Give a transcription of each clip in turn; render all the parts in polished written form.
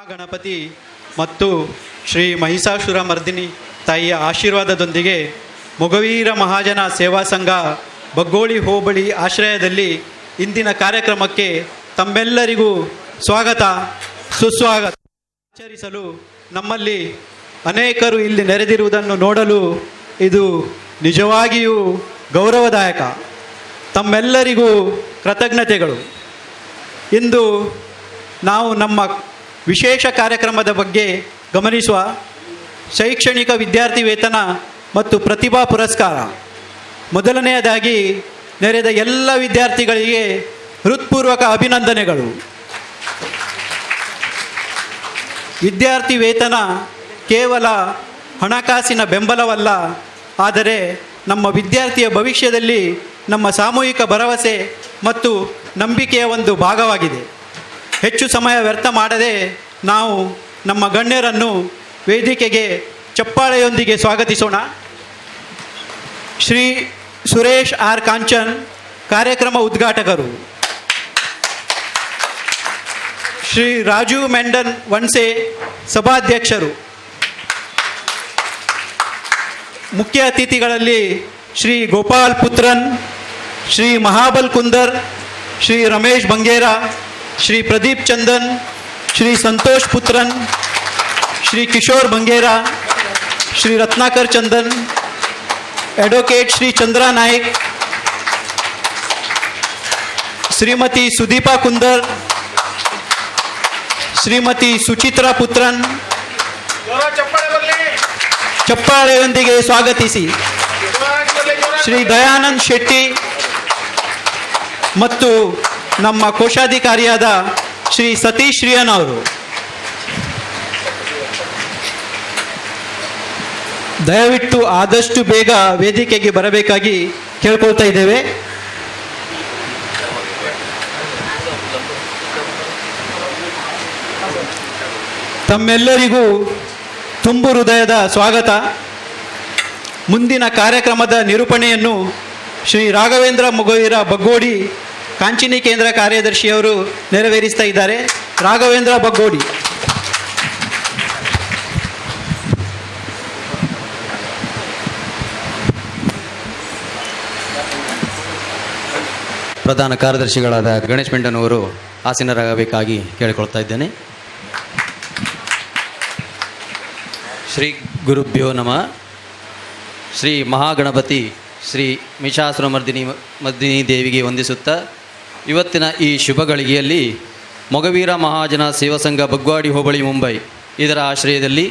ಗಣಪತಿ ಮತ್ತು ಶ್ರೀ ಮಹಿಷಾಸುರ ಮರ್ದಿನಿ ತಾಯಿಯ ಆಶೀರ್ವಾದದೊಂದಿಗೆ ಮೊಗವೀರ ಮಹಾಜನ ಸೇವಾ ಸಂಘ ಬಗ್ಗೋಳಿ ಹೋಬಳಿ ಆಶ್ರಯದಲ್ಲಿ ಇಂದಿನ ಕಾರ್ಯಕ್ರಮಕ್ಕೆ ತಮ್ಮೆಲ್ಲರಿಗೂ ಸ್ವಾಗತ ಸುಸ್ವಾಗತ. ಆಚರಿಸಲು ನಮ್ಮಲ್ಲಿ ಅನೇಕರು ಇಲ್ಲಿ ನೆರೆದಿರುವುದನ್ನು ನೋಡಲು ಇದು ನಿಜವಾಗಿಯೂ ಗೌರವದಾಯಕ. ತಮ್ಮೆಲ್ಲರಿಗೂ ಕೃತಜ್ಞತೆಗಳು. ಇಂದು ನಾವು ನಮ್ಮ ವಿಶೇಷ ಕಾರ್ಯಕ್ರಮದ ಬಗ್ಗೆ ಗಮನಿಸುವ ಶೈಕ್ಷಣಿಕ ವಿದ್ಯಾರ್ಥಿ ವೇತನ ಮತ್ತು ಪ್ರತಿಭಾ ಪುರಸ್ಕಾರ. ಮೊದಲನೆಯದಾಗಿ ನೆರೆದ ಎಲ್ಲ ವಿದ್ಯಾರ್ಥಿಗಳಿಗೆ ಹೃತ್ಪೂರ್ವಕ ಅಭಿನಂದನೆಗಳು. ವಿದ್ಯಾರ್ಥಿ ವೇತನ ಕೇವಲ ಹಣಕಾಸಿನ ಬೆಂಬಲವಲ್ಲ, ಆದರೆ ನಮ್ಮ ವಿದ್ಯಾರ್ಥಿಯ ಭವಿಷ್ಯದಲ್ಲಿ ನಮ್ಮ ಸಾಮೂಹಿಕ ಭರವಸೆ ಮತ್ತು ನಂಬಿಕೆಯ ಒಂದು ಭಾಗವಾಗಿದೆ. ಹೆಚ್ಚು ಸಮಯ ವ್ಯರ್ಥ ಮಾಡದೆ ನಾವು ನಮ್ಮ ಗಣ್ಯರನ್ನು ವೇದಿಕೆಗೆ ಚಪ್ಪಾಳೆಯೊಂದಿಗೆ ಸ್ವಾಗತಿಸೋಣ. ಶ್ರೀ ಸುರೇಶ್ ಆರ್ ಕಾಂಚನ್ ಕಾರ್ಯಕ್ರಮ ಉದ್ಘಾಟಕರು, ಶ್ರೀ ರಾಜು ಮೆಂಡನ್ ವನ್ಸೆ ಸಭಾಧ್ಯಕ್ಷರು, ಮುಖ್ಯ ಅತಿಥಿಗಳಲ್ಲಿ ಶ್ರೀ ಗೋಪಾಲ್ ಪುತ್ರನ್, ಶ್ರೀ ಮಹಾಬಲ್ ಕುಂದರ್, ಶ್ರೀ ರಮೇಶ್ ಬಂಗೇರಾ, ಶ್ರೀ ಪ್ರದೀಪ್ ಚಂದನ್, ಶ್ರೀ ಸಂತೋಷ್ ಪುತ್ರನ್, ಶ್ರೀ ಕಿಶೋರ್ ಬಂಗೇರಾ, ಶ್ರೀ ರತ್ನಾಕರ್ ಚಂದನ್, ಅಡ್ವೊಕೇಟ್ ಶ್ರೀ ಚಂದ್ರ ನಾಯಕ್, ಶ್ರೀಮತಿ ಸುದೀಪಾ ಕುಂದರ್, ಶ್ರೀಮತಿ ಸುಚಿತ್ರಾ ಪುತ್ರನ್. ಚಪ್ಪಾಳೆಯೊಂದಿಗೆ ಸ್ವಾಗತಿಸಿ. ಶ್ರೀ ದಯಾನಂದ್ ಶೆಟ್ಟಿ ಮತ್ತು ನಮ್ಮ ಕೋಶಾಧಿಕಾರಿಯಾದ ಶ್ರೀ ಸತೀಶ್ ಶ್ರೀಯನ್ ಅವರು. ದಯವಿಟ್ಟು ಆದಷ್ಟು ಬೇಗ ವೇದಿಕೆಗೆ ಬರಬೇಕಾಗಿ ಕೇಳ್ಕೊಳ್ತಾ ಇದ್ದೇವೆ. ತಮ್ಮೆಲ್ಲರಿಗೂ ತುಂಬು ಹೃದಯದ ಸ್ವಾಗತ. ಮುಂದಿನ ಕಾರ್ಯಕ್ರಮದ ನಿರೂಪಣೆಯನ್ನು ಶ್ರೀ ರಾಘವೇಂದ್ರ ಮೊಗವೀರ ಬಗ್ಗೋಡಿ ಕಾಂಚಿನಿ ಕೇಂದ್ರ ಕಾರ್ಯದರ್ಶಿಯವರು ನೆರವೇರಿಸ್ತಾ ಇದ್ದಾರೆ. ರಾಘವೇಂದ್ರ ಬಗ್ಗೋಡಿ. ಪ್ರಧಾನ ಕಾರ್ಯದರ್ಶಿಗಳಾದ ಗಣೇಶ್ ಮೆಂಡನ್ ಅವರು ಆಸೀನರಾಗಬೇಕಾಗಿ ಕೇಳಿಕೊಳ್ತಾ ಇದ್ದೇನೆ. ಶ್ರೀ ಗುರುಭ್ಯೋ ನಮಃ. ಶ್ರೀ ಮಹಾಗಣಪತಿ ಶ್ರೀ ಮಹಿಷಾಸುರ ಮರ್ದಿನಿ ದೇವಿಗೆ ವಂದಿಸುತ್ತಾ, ಇವತ್ತಿನ ಈ ಶುಭ ಗಳಿಗೆಯಲ್ಲಿ ಮೊಗವೀರ ಮಹಾಜನ ಸೇವಾ ಸಂಘ ಬಗ್ವಾಡಿ ಹೋಬಳಿ ಮುಂಬೈ ಇದರ ಆಶ್ರಯದಲ್ಲಿ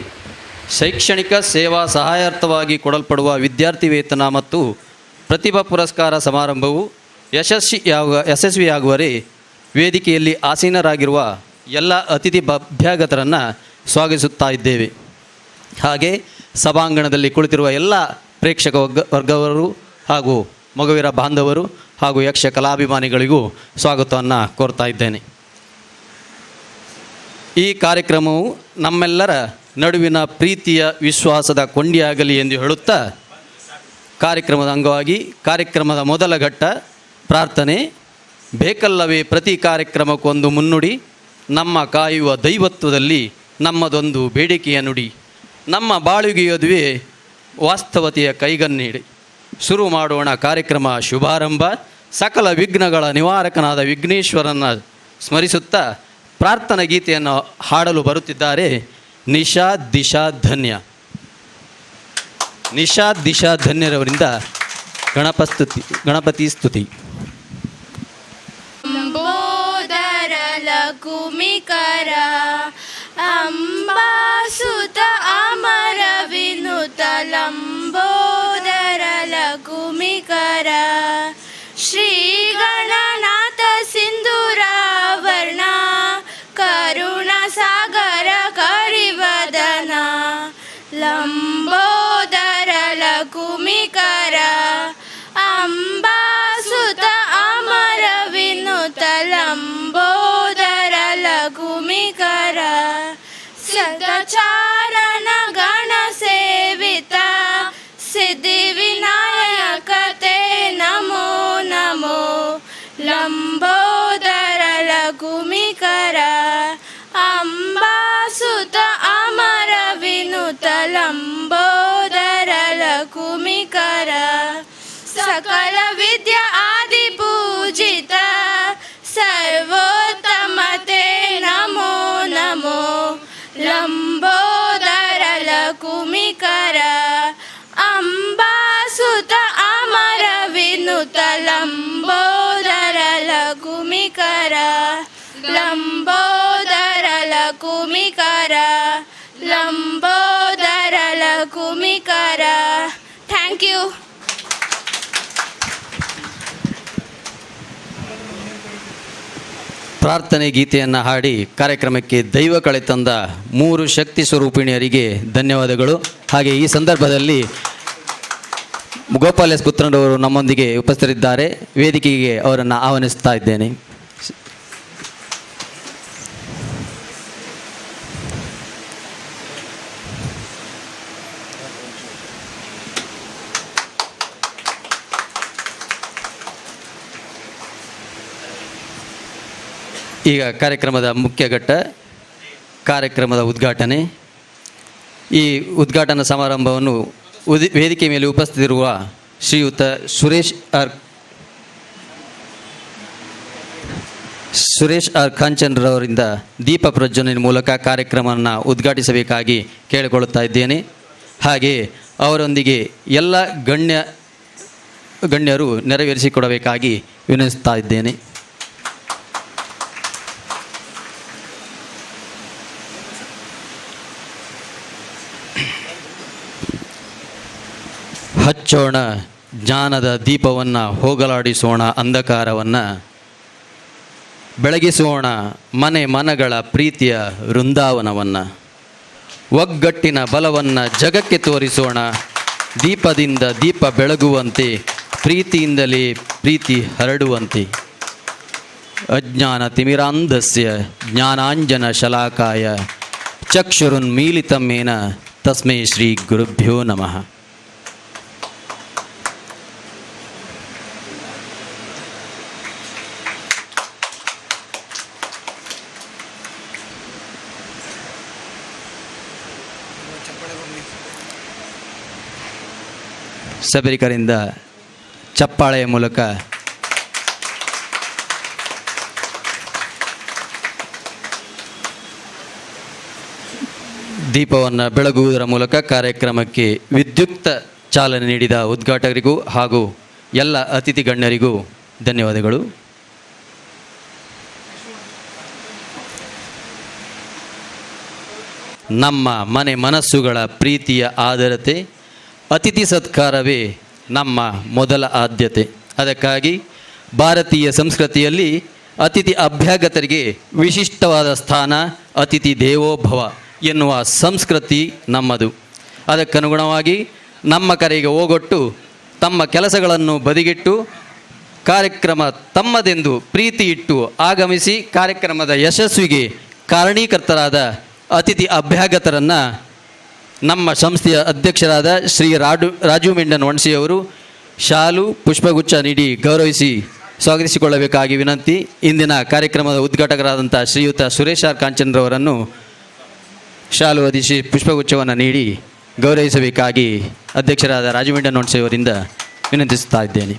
ಶೈಕ್ಷಣಿಕ ಸೇವಾ ಸಹಾಯಾರ್ಥವಾಗಿ ಕೊಡಲ್ಪಡುವ ವಿದ್ಯಾರ್ಥಿ ವೇತನ ಮತ್ತು ಪ್ರತಿಭಾ ಪುರಸ್ಕಾರ ಸಮಾರಂಭವು ಯಶಸ್ವಿಯಾಗುವರೆ ವೇದಿಕೆಯಲ್ಲಿ ಆಸೀನರಾಗಿರುವ ಎಲ್ಲ ಅತಿಥಿ ಅಭ್ಯಾಗತರನ್ನು ಸ್ವಾಗತಿಸುತ್ತಾ ಇದ್ದೇವೆ. ಹಾಗೆ ಸಭಾಂಗಣದಲ್ಲಿ ಕುಳಿತಿರುವ ಎಲ್ಲ ಪ್ರೇಕ್ಷಕ ವರ್ಗವರು ಹಾಗೂ ಮೊಗವೀರ ಬಾಂಧವರು ಹಾಗೂ ಯಕ್ಷ ಕಲಾಭಿಮಾನಿಗಳಿಗೂ ಸ್ವಾಗತವನ್ನು ಕೋರ್ತಾ ಇದ್ದೇನೆ. ಈ ಕಾರ್ಯಕ್ರಮವು ನಮ್ಮೆಲ್ಲರ ನಡುವಿನ ಪ್ರೀತಿಯ ವಿಶ್ವಾಸದ ಕೊಂಡಿಯಾಗಲಿ ಎಂದು ಹೇಳುತ್ತಾ, ಕಾರ್ಯಕ್ರಮದ ಅಂಗವಾಗಿ ಕಾರ್ಯಕ್ರಮದ ಮೊದಲ ಘಟ್ಟ ಪ್ರಾರ್ಥನೆ. ಬೇಕಲ್ಲವೇ ಪ್ರತಿ ಕಾರ್ಯಕ್ರಮಕ್ಕೊಂದು ಮುನ್ನುಡಿ, ನಮ್ಮ ಕಾಯುವ ದೈವತ್ವದಲ್ಲಿ ನಮ್ಮದೊಂದು ಬೇಡಿಕೆಯ ನುಡಿ, ನಮ್ಮ ಬಾಳುಗೆಯದುವೆ ವಾಸ್ತವತೆಯ ಕೈಗನ್ನೀಡಿ. ಶುರು ಮಾಡೋಣ ಕಾರ್ಯಕ್ರಮ ಶುಭಾರಂಭ. ಸಕಲ ವಿಘ್ನಗಳ ನಿವಾರಕನಾದ ವಿಘ್ನೇಶ್ವರನ ಸ್ಮರಿಸುತ್ತಾ ಪ್ರಾರ್ಥನಾ ಗೀತೆಯನ್ನು ಹಾಡಲು ಬರುತ್ತಿದ್ದಾರೆ ನಿಶಾ ದಿಶಾ ಧನ್ಯ. ನಿಶಾ ದಿಶಾ ಧನ್ಯರವರಿಂದ ಗಣಪತಿ ಸ್ತುತಿ. ಲಕುಮಿಕರ ಅಂಬಾಸುತ ಅಮರ ವಿನುತ ಲಂಬೋದರ ಲಕುಮಿಕರ ಶ್ರೀ ಗಣನಾಥ ಸಿಂಧೂರಾವರ್ಣ ಕರುಣ ಸಾಗರ ಕರಿವದನ ಲಂಬೋದರ ಲಕುಮಿಕರ ಅಂಬಾಸುತ ಅಮರ ವಿನುತ ಲಂಬೋದರ ಲಕುಮಿಕರ ಸದಾಚಾರಣ ಗಣ ಸೇವಿತ ಸಿದ್ಧಿ ವಿನಾಯಕತೆ ನಮೋ ನಮೋ ಲಂಬೋದರ ಲಕುಮಿಕರ ಅಂಬಾ विद्या आदि पूजित सर्वोत्तमते नमो नमो लंबोदर लकुमिकर अंबासुत अमर विनुत लंबोदर लकुमिकर लंबोदर लकुमिकर लंबोदर लकुमिकर. Thank you. ಪ್ರಾರ್ಥನೆ ಗೀತೆಯನ್ನು ಹಾಡಿ ಕಾರ್ಯಕ್ರಮಕ್ಕೆ ದೈವ ಕಳೆ ತಂದ 3 ಶಕ್ತಿ ಸ್ವರೂಪಿಣಿಯರಿಗೆ ಧನ್ಯವಾದಗಳು. ಹಾಗೆ ಈ ಸಂದರ್ಭದಲ್ಲಿ ಗೋಪಾಲ್ ಎಸ್ ಪುತ್ರನವರು ನಮ್ಮೊಂದಿಗೆ ಉಪಸ್ಥಿತರಿದ್ದಾರೆ. ವೇದಿಕೆಗೆ ಅವರನ್ನು ಆಹ್ವಾನಿಸ್ತಾ ಇದ್ದೇನೆ. ಈಗ ಕಾರ್ಯಕ್ರಮದ ಮುಖ್ಯ ಘಟ್ಟ, ಕಾರ್ಯಕ್ರಮದ ಉದ್ಘಾಟನೆ. ಈ ಉದ್ಘಾಟನಾ ಸಮಾರಂಭವನ್ನು ವೇದಿಕೆ ಮೇಲೆ ಉಪಸ್ಥಿತಿರುವ ಶ್ರೀಯುತ ಸುರೇಶ್ ಆರ್ ಕಾಂಚನ್ರವರಿಂದ ದೀಪ ಪ್ರಜ್ವಲನೆ ಮೂಲಕ ಕಾರ್ಯಕ್ರಮವನ್ನು ಉದ್ಘಾಟಿಸಬೇಕಾಗಿ ಕೇಳಿಕೊಳ್ಳುತ್ತಾ ಇದ್ದೇನೆ. ಹಾಗೆ ಅವರೊಂದಿಗೆ ಎಲ್ಲ ಗಣ್ಯರು ನೆರವೇರಿಸಿಕೊಡಬೇಕಾಗಿ ವಿನಂತಿಸ್ತಾ ಇದ್ದೇನೆ. ಹಚ್ಚೋಣ ಜ್ಞಾನದ ದೀಪವನ್ನು, ಹೋಗಲಾಡಿಸೋಣ ಅಂಧಕಾರವನ್ನು, ಬೆಳಗಿಸೋಣ ಮನಗಳ ಪ್ರೀತಿಯ ವೃಂದಾವನವನ್ನು, ಒಗ್ಗಟ್ಟಿನ ಬಲವನ್ನು ಜಗಕ್ಕೆ ತೋರಿಸೋಣ, ದೀಪದಿಂದ ದೀಪ ಬೆಳಗುವಂತೆ, ಪ್ರೀತಿಯಿಂದಲೇ ಪ್ರೀತಿ ಹರಡುವಂತೆ. ಅಜ್ಞಾನ ತಿಮಿರಾಂಧಸ್ಯ ಜ್ಞಾನಾಂಜನ ಶಲಾಕಾಯ ಚಕ್ಷುರುನ್ಮೀಲಿತಮೇನ ತಸ್ಮೈ ಶ್ರೀ ಗುರುಭ್ಯೋ ನಮಃ. ಸಬರಿಕರಿಂದ ಚಪ್ಪಾಳೆಯ ಮೂಲಕ ದೀಪವನ್ನು ಬೆಳಗುವುದರ ಮೂಲಕ ಕಾರ್ಯಕ್ರಮಕ್ಕೆ ವಿದ್ಯುಕ್ತ ಚಾಲನೆ ನೀಡಿದ ಉದ್ಘಾಟಕರಿಗೂ ಹಾಗೂ ಎಲ್ಲ ಅತಿಥಿ ಗಣ್ಯರಿಗೂ ಧನ್ಯವಾದಗಳು. ನಮ್ಮ ಮನಸ್ಸುಗಳ ಪ್ರೀತಿಯ ಆದರತೆ, ಅತಿಥಿ ಸತ್ಕಾರವೇ ನಮ್ಮ ಮೊದಲ ಆದ್ಯತೆ. ಅದಕ್ಕಾಗಿ ಭಾರತೀಯ ಸಂಸ್ಕೃತಿಯಲ್ಲಿ ಅತಿಥಿ ಅಭ್ಯಾಗತರಿಗೆ ವಿಶಿಷ್ಟವಾದ ಸ್ಥಾನ, ಅತಿಥಿ ದೇವೋಭವ ಎನ್ನುವ ಸಂಸ್ಕೃತಿ ನಮ್ಮದು. ಅದಕ್ಕನುಗುಣವಾಗಿ ನಮ್ಮ ಕರೆಗೆ ಓಗೊಟ್ಟು ತಮ್ಮ ಕೆಲಸಗಳನ್ನು ಬದಿಗಿಟ್ಟು ಕಾರ್ಯಕ್ರಮ ತಮ್ಮದೆಂದು ಪ್ರೀತಿ ಇಟ್ಟು ಆಗಮಿಸಿ ಕಾರ್ಯಕ್ರಮದ ಯಶಸ್ವಿಗೆ ಕಾರಣೀಕರ್ತರಾದ ಅತಿಥಿ ಅಭ್ಯಾಗತರನ್ನು ನಮ್ಮ ಸಂಸ್ಥೆಯ ಅಧ್ಯಕ್ಷರಾದ ಶ್ರೀ ರಾಜು ಮೆಂಡನ್ ವಣಸಿಯವರು ಶಾಲು ಪುಷ್ಪಗುಚ್ಛ ನೀಡಿ ಗೌರವಿಸಿ ಸ್ವಾಗತಿಸಿಕೊಳ್ಳಬೇಕಾಗಿ ವಿನಂತಿ. ಇಂದಿನ ಕಾರ್ಯಕ್ರಮದ ಉದ್ಘಾಟಕರಾದಂಥ ಶ್ರೀಯುತ ಸುರೇಶ್ ಆರ್ ಕಾಂಚನ್ರವರನ್ನು ಶಾಲು ಹೊದಿಸಿ ಪುಷ್ಪಗುಚ್ಛವನ್ನು ನೀಡಿ ಗೌರವಿಸಬೇಕಾಗಿ ಅಧ್ಯಕ್ಷರಾದ ರಾಜು ಮೆಂಡನ್ ವಣಸಿಯವರಿಂದ ವಿನಂತಿಸುತ್ತಾ ಇದ್ದೇನೆ.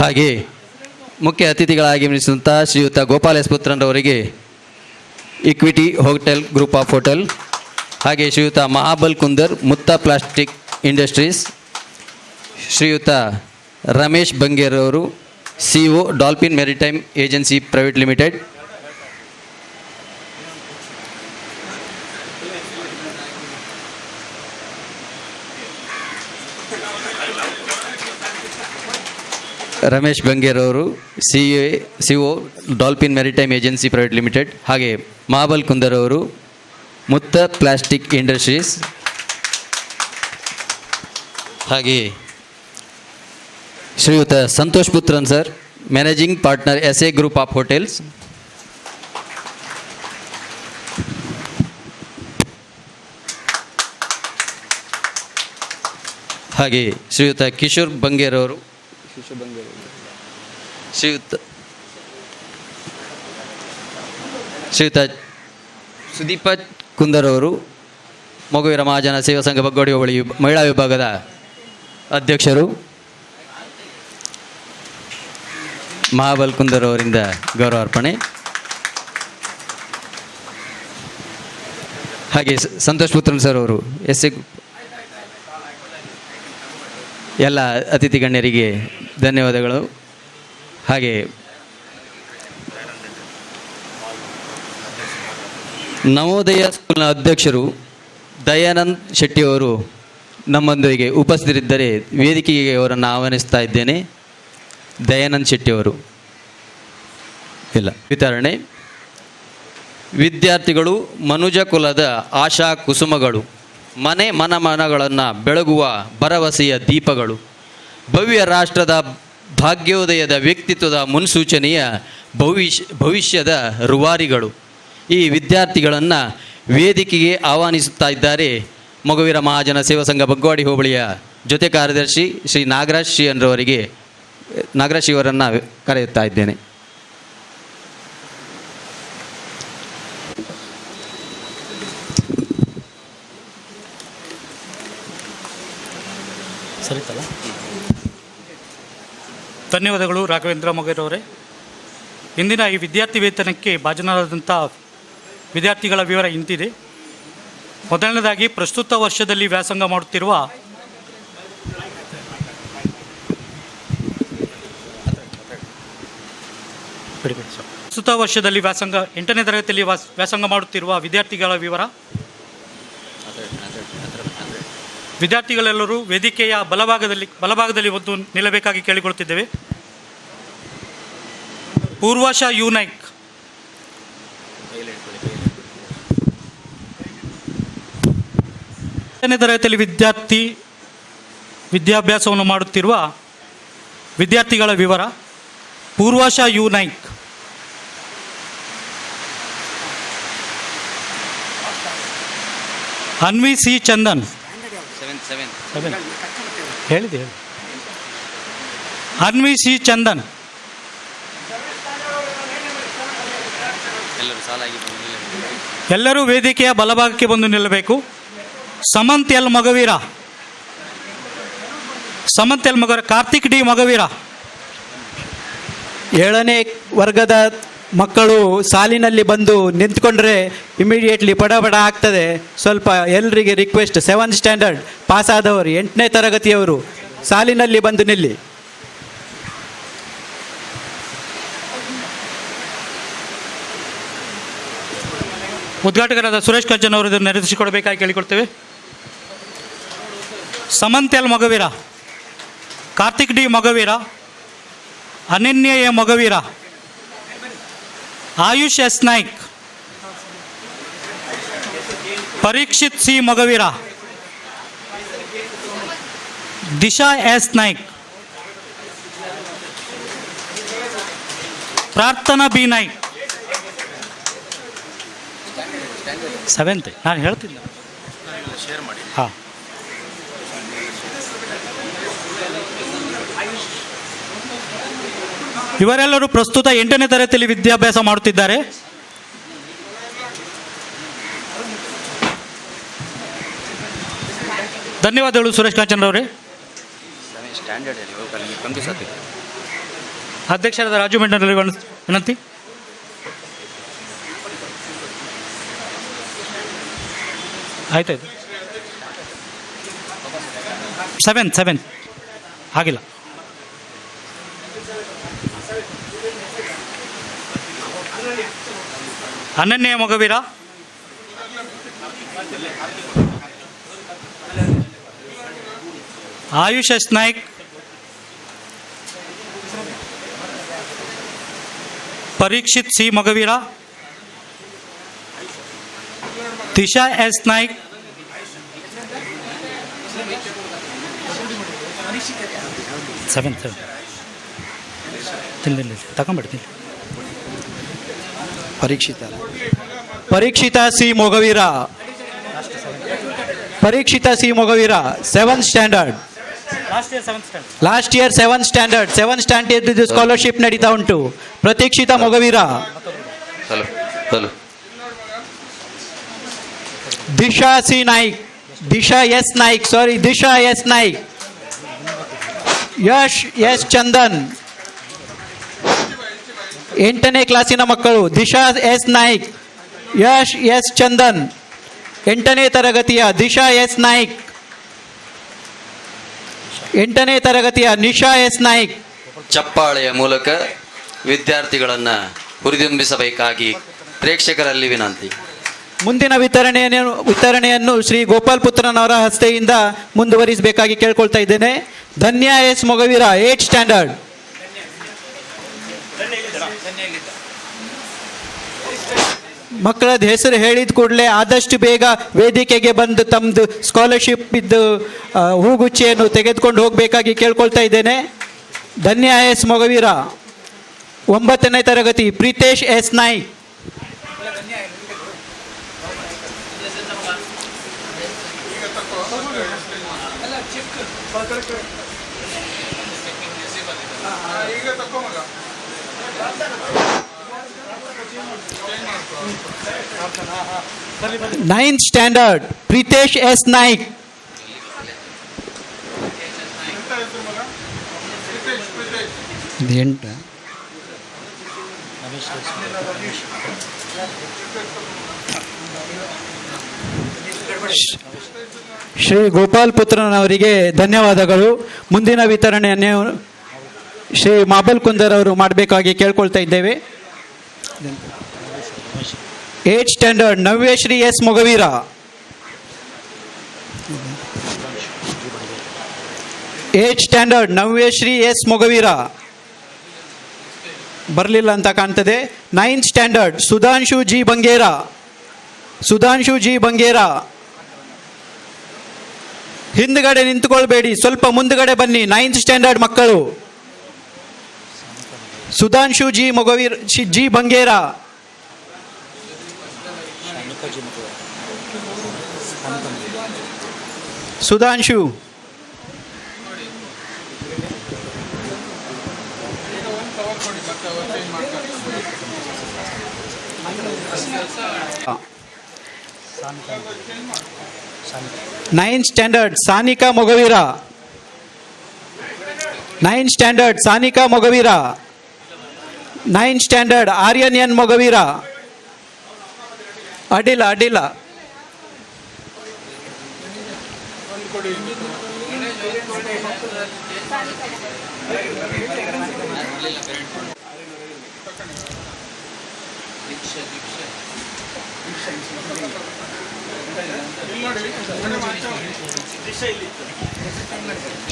ಹಾಗೆ ಮುಖ್ಯ ಅತಿಥಿಗಳಾಗಿ ಆಗಮಿಸಿದಂಥ ಶ್ರೀಯುತ ಗೋಪಾಲ್ ಎಸ್ ಪುತ್ರನ್ರವರಿಗೆ equity hotel group of hotel, ಹಾಗೆ ಶ್ರೀಯುತ ಮಹಾಬಲ್ ಕುಂದರ್ ಮುತ್ತ ಪ್ಲಾಸ್ಟಿಕ್ ಇಂಡಸ್ಟ್ರೀಸ್, ಶ್ರೀಯುತ ರಮೇಶ್ ಬಂಗೇರವರು CO Dolphin maritime agency private limited, Ramesh ಬಂಗೇರವರು CO Dolphin maritime agency private limited, ಹಾಗೆ ಮಹಾಬಲ್ ಕುಂದರ್ ಅವರು ಮುತ್ತ ಪ್ಲಾಸ್ಟಿಕ್ ಇಂಡಸ್ಟ್ರೀಸ್, ಹಾಗೆ ಶ್ರೀಯುತ Santosh Puthran sir managing partner SA group of hotels, ಹಾಗೆ ಶ್ರೀಯುತ ಕಿಶೋರ್ ಬಂಗೇರವರು, ಶ್ರೀಯುತ ಸುದೀಪ ಕುಂದರ್ ಅವರು ಮೊಗವೀರ ಮಹಾಜನ ಸೇವಾ ಸಂಘ ಬಗ್ಗೋಡಿ ಹೋಬಳಿ ಮಹಿಳಾ ವಿಭಾಗದ ಅಧ್ಯಕ್ಷರು ಮಹಾಬಲ್ಕುಂದರ್ ಅವರಿಂದ ಗೌರವಾರ್ಪಣೆ. ಹಾಗೆ ಸಂತೋಷ್ ಪುತ್ರನ್ ಸರ್ ಅವರು ಎಲ್ಲ ಅತಿಥಿ ಗಣ್ಯರಿಗೆ ಧನ್ಯವಾದಗಳು. ಹಾಗೆ ನವೋದಯ ಸ್ಕೂಲ್ನ ಅಧ್ಯಕ್ಷರು ದಯಾನಂದ್ ಶೆಟ್ಟಿಯವರು ನಮ್ಮೊಂದಿಗೆ ಉಪಸ್ಥಿತರಿದ್ದರೆ ವೇದಿಕೆಗೆ ಅವರನ್ನು ಆಹ್ವಾನಿಸ್ತಾ ಇದ್ದೇನೆ. ದಯಾನಂದ್ ಶೆಟ್ಟಿಯವರು ಇಲ್ಲ ವಿತರಣೆ. ವಿದ್ಯಾರ್ಥಿಗಳು ಮನುಜ ಕುಲದ ಆಶಾ ಕುಸುಮಗಳು, ಮನೆ ಮನಗಳನ್ನು ಬೆಳಗುವ ಭರವಸೆಯ ದೀಪಗಳು, ಭವ್ಯ ರಾಷ್ಟ್ರದ ಭಾಗ್ಯೋದಯದ ವ್ಯಕ್ತಿತ್ವದ ಮುನ್ಸೂಚನೆಯ ಭವಿಷ್ಯದ ರೂವಾರಿಗಳು. ಈ ವಿದ್ಯಾರ್ಥಿಗಳನ್ನು ವೇದಿಕೆಗೆ ಆಹ್ವಾನಿಸುತ್ತಾ ಇದ್ದಾರೆ ಮೊಗವೀರ ಮಹಾಜನ ಸೇವಾ ಸಂಘ ಬಗ್ಗೋಡಿ ಹೋಬಳಿಯ ಜೊತೆ ಕಾರ್ಯದರ್ಶಿ ಶ್ರೀ ನಾಗರಾಜ್ ಅವರನ್ನು ಕರೆಯುತ್ತಾ ಇದ್ದೇನೆ. ಸರಿತಲ್ಲ. ಧನ್ಯವಾದಗಳು ರಾಘವೇಂದ್ರ ಮೊಗೇರವರೇ. ಇಂದಿನ ಈ ವಿದ್ಯಾರ್ಥಿ ವೇತನಕ್ಕೆ ಭಾಜನರಾದಂಥ ವಿದ್ಯಾರ್ಥಿಗಳ ವಿವರ ಇಂತಿದೆ. ಮೊದಲನೇದಾಗಿ ಪ್ರಸ್ತುತ ವರ್ಷದಲ್ಲಿ ವ್ಯಾಸಂಗ ಮಾಡುತ್ತಿರುವ ಪ್ರಸ್ತುತ ವರ್ಷದಲ್ಲಿ 8ನೇ ತರಗತಿಯಲ್ಲಿ ವ್ಯಾಸಂಗ ಮಾಡುತ್ತಿರುವ ವಿದ್ಯಾರ್ಥಿಗಳ ವಿವರ. ವಿದ್ಯಾರ್ಥಿಗಳೆಲ್ಲರೂ ವೇದಿಕೆಯ ಬಲಭಾಗದಲ್ಲಿ ಒಂದು ನಿಲ್ಲಬೇಕಾಗಿ ಕೇಳಿಕೊಳ್ಳುತ್ತಿದ್ದೇವೆ. ಪೂರ್ವಾಶಾ ಯು ನಾಯ್ಕ್, ನೇ ತರಗತಿಯಲ್ಲಿ ವಿದ್ಯಾಭ್ಯಾಸವನ್ನು ಮಾಡುತ್ತಿರುವ ವಿದ್ಯಾರ್ಥಿಗಳ ವಿವರ. ಪೂರ್ವಾಶಾ ಯು ನಾಯ್ಕ್, ಅನ್ವಿ ಸಿ ಚಂದನ್, ಹೇಳಿದೆ ಅನ್ವಿ ಸಿ ಚಂದನ್, ಎಲ್ಲರೂ ವೇದಿಕೆಯ ಬಲಭಾಗಕ್ಕೆ ಬಂದು ನಿಲ್ಲಬೇಕು. ಸಮಂತ್ ಎಲ್ ಮೊಗವೀರ, ಕಾರ್ತಿಕ್ ಡಿ ಮೊಗವೀರ. 7ನೇ ವರ್ಗದ ಮಕ್ಕಳು ಸಾಲಿನಲ್ಲಿ ಬಂದು ನಿಂತ್ಕೊಂಡ್ರೆ ಇಮಿಡಿಯೇಟ್ಲಿ ಬಡ ಆಗ್ತದೆ. ಸ್ವಲ್ಪ ಎಲ್ರಿಗೆ ರಿಕ್ವೆಸ್ಟ್, 7th ಸ್ಟ್ಯಾಂಡರ್ಡ್ ಪಾಸ್ ಆದವರು 8ನೇ ತರಗತಿಯವರು ಸಾಲಿನಲ್ಲಿ ಬಂದು ನಿಲ್ಲಿ. ಉದ್ಘಾಟಕರಾದ ಸುರೇಶ್ ಕಜ್ಜನ್ ಅವರು ಇದನ್ನು ನೆರವೇರಿಸಿಕೊಡಬೇಕಾಗಿ ಕೇಳಿಕೊಳ್ತೇವೆ. Samanth L Mogaveera, Karthik D Mogaveera, Ananya A Mogaveera, Ayush S Naik, Parikshit C Mogaveera, Disha S Naik, Prarthana B Naik. 7th ನಾನು ಹೇಳ್ತೀನಿ. ಹಾಂ, ಇವರೆಲ್ಲರೂ ಪ್ರಸ್ತುತ 8ನೇ ತರಗತಿಯಲ್ಲಿ ವಿದ್ಯಾಭ್ಯಾಸ ಮಾಡುತ್ತಿದ್ದಾರೆ. ಧನ್ಯವಾದಗಳು ಸುರೇಶ್ ಕಾಂಚನ್ ಅವರೇ. ಅಧ್ಯಕ್ಷರಾದ ರಾಜು ಮೆಂಡನವರಿಗೆ ವಿನಂತಿ. ಆಯ್ತಾಯ್ತು. 7th ಆಗಿಲ್ಲ. Ananya Mogaveera, Ayush S Naik, Parikshit C Mogaveera, Disha S Naik, seventh ತಗೊಂಡ್ಬಿಡ್ತೀನಿ. Parikshita C Mogaveera, 7th standard. Last year 7th standard ಇದು ಸ್ಕಾಲರ್ಶಿಪ್ ನಡೀತಾ ಉಂಟು. Pratikshita Mogaveera, Disha C Naik, Disha S Naik, sorry Disha S Naik. Yash S Chandan. 8ನೇ ಕ್ಲಾಸಿನ ಮಕ್ಕಳು ದಿಶಾ ಎಸ್ ನಾಯ್ಕ್, ಯಶ್ ಎಸ್ ಚಂದನ್. 8ನೇ ತರಗತಿಯ ದಿಶಾ ಎಸ್ ನಾಯ್ಕ್, 8ನೇ ತರಗತಿಯ ನಿಶಾ ಎಸ್ ನಾಯ್ಕ್. ಚಪ್ಪಾಳೆಯ ಮೂಲಕ ವಿದ್ಯಾರ್ಥಿಗಳನ್ನು ಹುರಿದುಂಬಿಸಬೇಕಾಗಿ ಪ್ರೇಕ್ಷಕರಲ್ಲಿ ವಿನಂತಿ. ಮುಂದಿನ ವಿತರಣೆಯನ್ನು ಶ್ರೀ ಗೋಪಾಲ್ ಪುತ್ರನವರ ಹಸ್ತೆಯಿಂದ ಮುಂದುವರಿಸಬೇಕಾಗಿ ಕೇಳ್ಕೊಳ್ತಾ ಇದ್ದೇನೆ. ಧನ್ಯ ಎಸ್ ಮೊಗವೀರ, 8th ಸ್ಟ್ಯಾಂಡರ್ಡ್. ಮಕ್ಕಳದ ಹೆಸರು ಹೇಳಿದ ಕೂಡಲೇ ಆದಷ್ಟು ಬೇಗ ವೇದಿಕೆಗೆ ಬಂದು ತಮ್ಮದು ಸ್ಕಾಲರ್ಶಿಪ್ ಇದ್ದು ಹೂಗುಚ್ಛೆಯನ್ನು ತೆಗೆದುಕೊಂಡು ಹೋಗಬೇಕಾಗಿ ಕೇಳ್ಕೊಳ್ತಾ ಇದ್ದೇನೆ. ಧನ್ಯ ಎಸ್ ಮೊಗವೀರ. 9ನೇ ತರಗತಿ Preetesh S Naik. Ninth standard Preetesh S Naik. Shri Gopal ಪುತ್ರನವರಿಗೆ ಧನ್ಯವಾದಗಳು. ಮುಂದಿನ ವಿತರಣೆಯನ್ನು ಶ್ರೀ ಮಾಬಲ್ ಕುಂದರ್ ಅವರು ಮಾಡಬೇಕಾಗಿ ಕೇಳ್ಕೊಳ್ತಾ ಇದ್ದೇವೆ. 8th standard Navyashree S Mogaveera. 8th standard Navyashree S Mogaveera ಬರಲಿಲ್ಲ ಅಂತ ಕಾಣ್ತದೆ. 9th standard Sudhanshu G Bangera. Sudhanshu G Bangera. ಹಿಂದ್ಗಡೆ ನಿಂತುಕೊಳ್ಬೇಡಿ, ಸ್ವಲ್ಪ ಮುಂದ್ಗಡೆ ಬನ್ನಿ. 9th ಸ್ಟ್ಯಾಂಡರ್ಡ್ ಮಕ್ಕಳು. Sudhanshu G Mogaveer G Bangera. Sudhanshu. Ninth standard Sanika Mogaveera. 9th standard Sanika Mogaveera. 9th standard Aryan N Mogaveera. ಅಡ್ಡಿಲ್ಲ ಅಡ್ಡಿಲ್ಲ.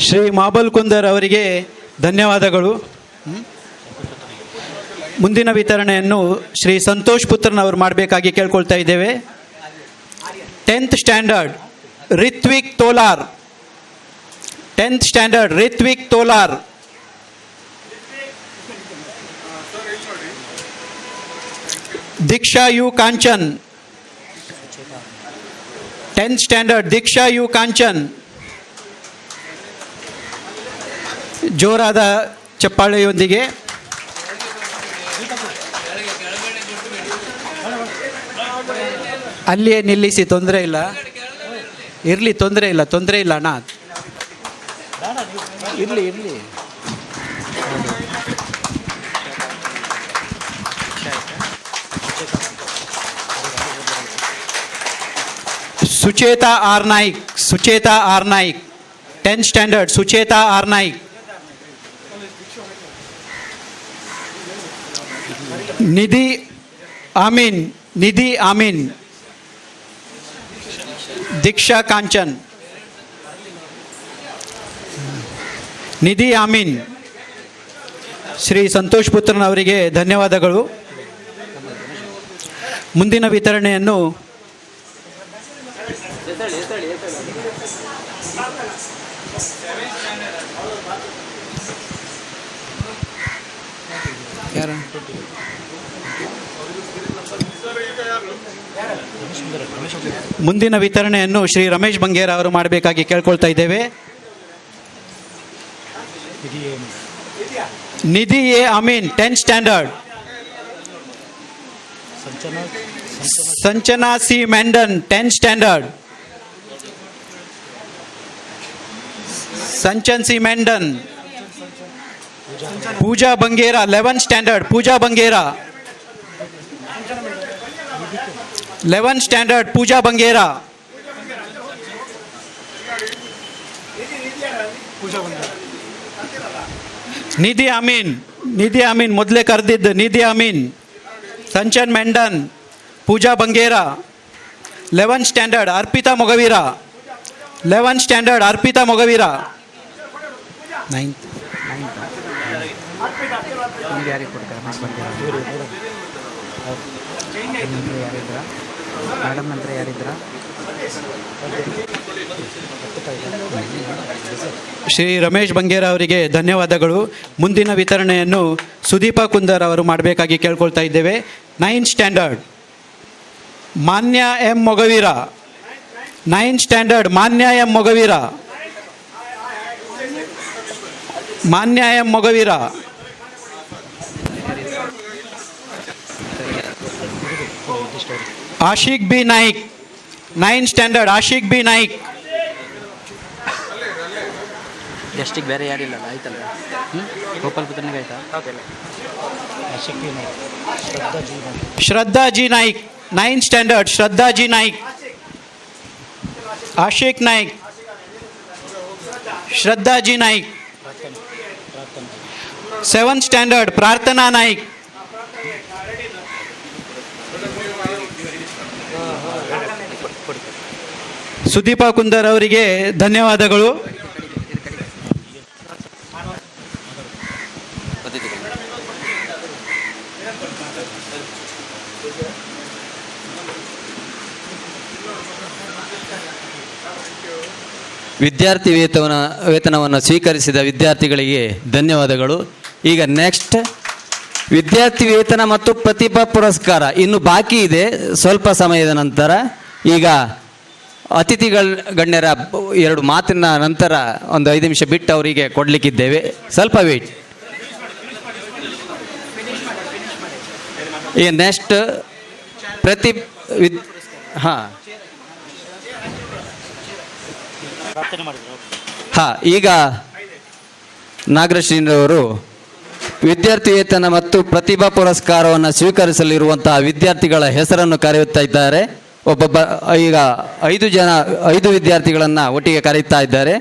ಶ್ರೀ ಮಾಬಲ್ ಕುಂದರ್ ಅವರಿಗೆ ಧನ್ಯವಾದಗಳು. ಮುಂದಿನ ವಿತರಣೆಯನ್ನು ಶ್ರೀ ಸಂತೋಷ್ ಪುತ್ರನವರು ಮಾಡಬೇಕಾಗಿ ಕೇಳ್ಕೊಳ್ತಾ ಇದ್ದೇವೆ. 10th standard Rithvik Tholar. 10th standard Rithvik Tholar. Deeksha U Kanchan. 10th standard Deeksha U Kanchan. ಜೋರಾದ ಚಪ್ಪಾಳೆಯೊಂದಿಗೆ. ಅಲ್ಲಿಯೇ ನಿಲ್ಲಿಸಿ, ತೊಂದರೆ ಇಲ್ಲ, ಇರಲಿ, ತೊಂದರೆ ಇಲ್ಲ, ತೊಂದರೆ ಇಲ್ಲ ಅಣ್ಣ, ಇರಲಿ ಇರಲಿ. Sucheta R Naik. Sucheta R Naik. 10th standard Sucheta R Naik. Nidhi Amin. Nidhi Amin. Deeksha Kanchan. Nidhi Amin. Shri Santosh ಪುತ್ರನವರಿಗೆ ಧನ್ಯವಾದಗಳು. ಮುಂದಿನ ವಿತರಣೆಯನ್ನು ಮುಂದಿನ ವಿತರಣೆಯನ್ನು ಶ್ರೀ ರಮೇಶ್ ಬಂಗೇರ ಅವರು ಮಾಡಬೇಕಾಗಿ ಕೇಳ್ಕೊಳ್ತಾ ಇದ್ದೇವೆ. Nidhi A Amin. 10th standard. Sanchana C Mendon 10th standard. Sanchan C Mendon. Pooja Bangera 11th standard. Pooja Bangera 11th standard. Pooja Bangera. Nidhi Amin. Nidhi Amin ಮೊದಲೇ ಕರೆದಿದ್ದು Nidhi Amin. Sanchan Mendon. Pooja Bangera 11th standard. Arpita Mogaveera 11th standard. Arpita Mogaveera 9th. Madam ನಂತರ ಯಾರಿದ್ರ? ಶ್ರೀ ರಮೇಶ್ ಬಂಗೇರ ಅವರಿಗೆ ಧನ್ಯವಾದಗಳು. ಮುಂದಿನ ವಿತರಣೆಯನ್ನು ಸುದೀಪ ಕುಂದರ್ ಅವರು ಮಾಡಬೇಕಾಗಿ ಕೇಳ್ಕೊಳ್ತಾ ಇದ್ದೇವೆ. 9th standard. Manya M Mogaveera 9th standard. Manya M Mogaveera. Manya M Mogaveera. Ashik B Naik 9th standard. Ashik B Naik. ಗೆಸ್ಟಿಗೆ ಬೇರೆ ಯಾರಿಲ್ಲ ಆಯ್ತಲ್ಲ? ಗೋಪಾಲ್ ಪುತ್ರನಿಗೆ ಆಯ್ತಾ? Shraddha G Naik 9th standard. Shraddha G Naik. Ashik Naik. Shraddha G Naik. 7th standard. Prarthana Naik. Sudeep Kundar ಅವರಿಗೆ ಧನ್ಯವಾದಗಳು. ವಿದ್ಯಾರ್ಥಿ ವೇತನವನ್ನು ಸ್ವೀಕರಿಸಿದ ವಿದ್ಯಾರ್ಥಿಗಳಿಗೆ ಧನ್ಯವಾದಗಳು. ಈಗ ನೆಕ್ಸ್ಟ್ ವಿದ್ಯಾರ್ಥಿ ವೇತನ ಮತ್ತು ಪ್ರತಿಭಾ ಪುರಸ್ಕಾರ ಇನ್ನು ಬಾಕಿ ಇದೆ. ಸ್ವಲ್ಪ ಸಮಯದ ನಂತರ ಈಗ ಗಣ್ಯರ 2 ಮಾತಿನ ನಂತರ ಒಂದು 5 ನಿಮಿಷ ಬಿಟ್ಟು ಅವರಿಗೆ ಕೊಡಲಿಕ್ಕಿದ್ದೇವೆ. ಸ್ವಲ್ಪ ವೇಟ್. ಈಗ ನೆಕ್ಸ್ಟ್ ಈಗ ನಾಗರಶ್ರೀರವರು ವಿದ್ಯಾರ್ಥಿ ವೇತನ ಮತ್ತು ಪ್ರತಿಭಾ ಪುರಸ್ಕಾರವನ್ನು ಸ್ವೀಕರಿಸಲಿರುವಂತಹ ವಿದ್ಯಾರ್ಥಿಗಳ ಹೆಸರನ್ನು ಕರೆಯುತ್ತಾ ಇದ್ದಾರೆ. ಒಬ್ಬೊಬ್ಬ ಈಗ 5 ವಿದ್ಯಾರ್ಥಿಗಳನ್ನು ಒಟ್ಟಿಗೆ ಕರೆಯುತ್ತಾ ಇದ್ದಾರೆ.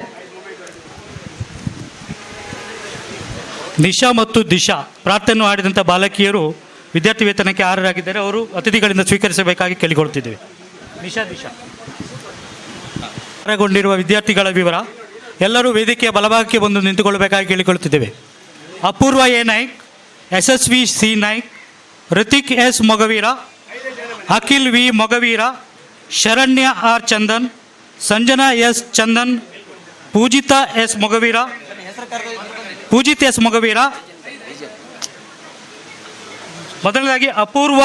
ನಿಶಾ ಮತ್ತು ದಿಶಾ ಪ್ರಾರ್ಥನೆ ಆಡಿದಂಥ ಬಾಲಕಿಯರು ವಿದ್ಯಾರ್ಥಿ ವೇತನಕ್ಕೆ ಅರ್ಹರಾಗಿದ್ದಾರೆ. ಅವರು ಅತಿಥಿಗಳಿಂದ ಸ್ವೀಕರಿಸಬೇಕಾಗಿ ಕೇಳಿಕೊಳ್ಳುತ್ತಿದ್ದೇವೆ. ನಿಶಾ ದಿಶಾ ಅರ್ಹಗೊಂಡಿರುವ ವಿದ್ಯಾರ್ಥಿಗಳ ವಿವರ. ಎಲ್ಲರೂ ವೇದಿಕೆಯ ಬಲಭಾಗಕ್ಕೆ ಬಂದು ನಿಂತುಕೊಳ್ಳಬೇಕಾಗಿ ಕೇಳಿಕೊಳ್ಳುತ್ತಿದ್ದೇವೆ. Apoorva A Naik, Yashasvi C Naik, Hrithik S Mogaveera, Akhil V Mogaveera, Sharanya R Chandan, Sanjana S Chandan, Poojitha S Mogaveera, Poojith S Mogaveera. ಮೊದಲನೇದಾಗಿ ಅಪೂರ್ವ,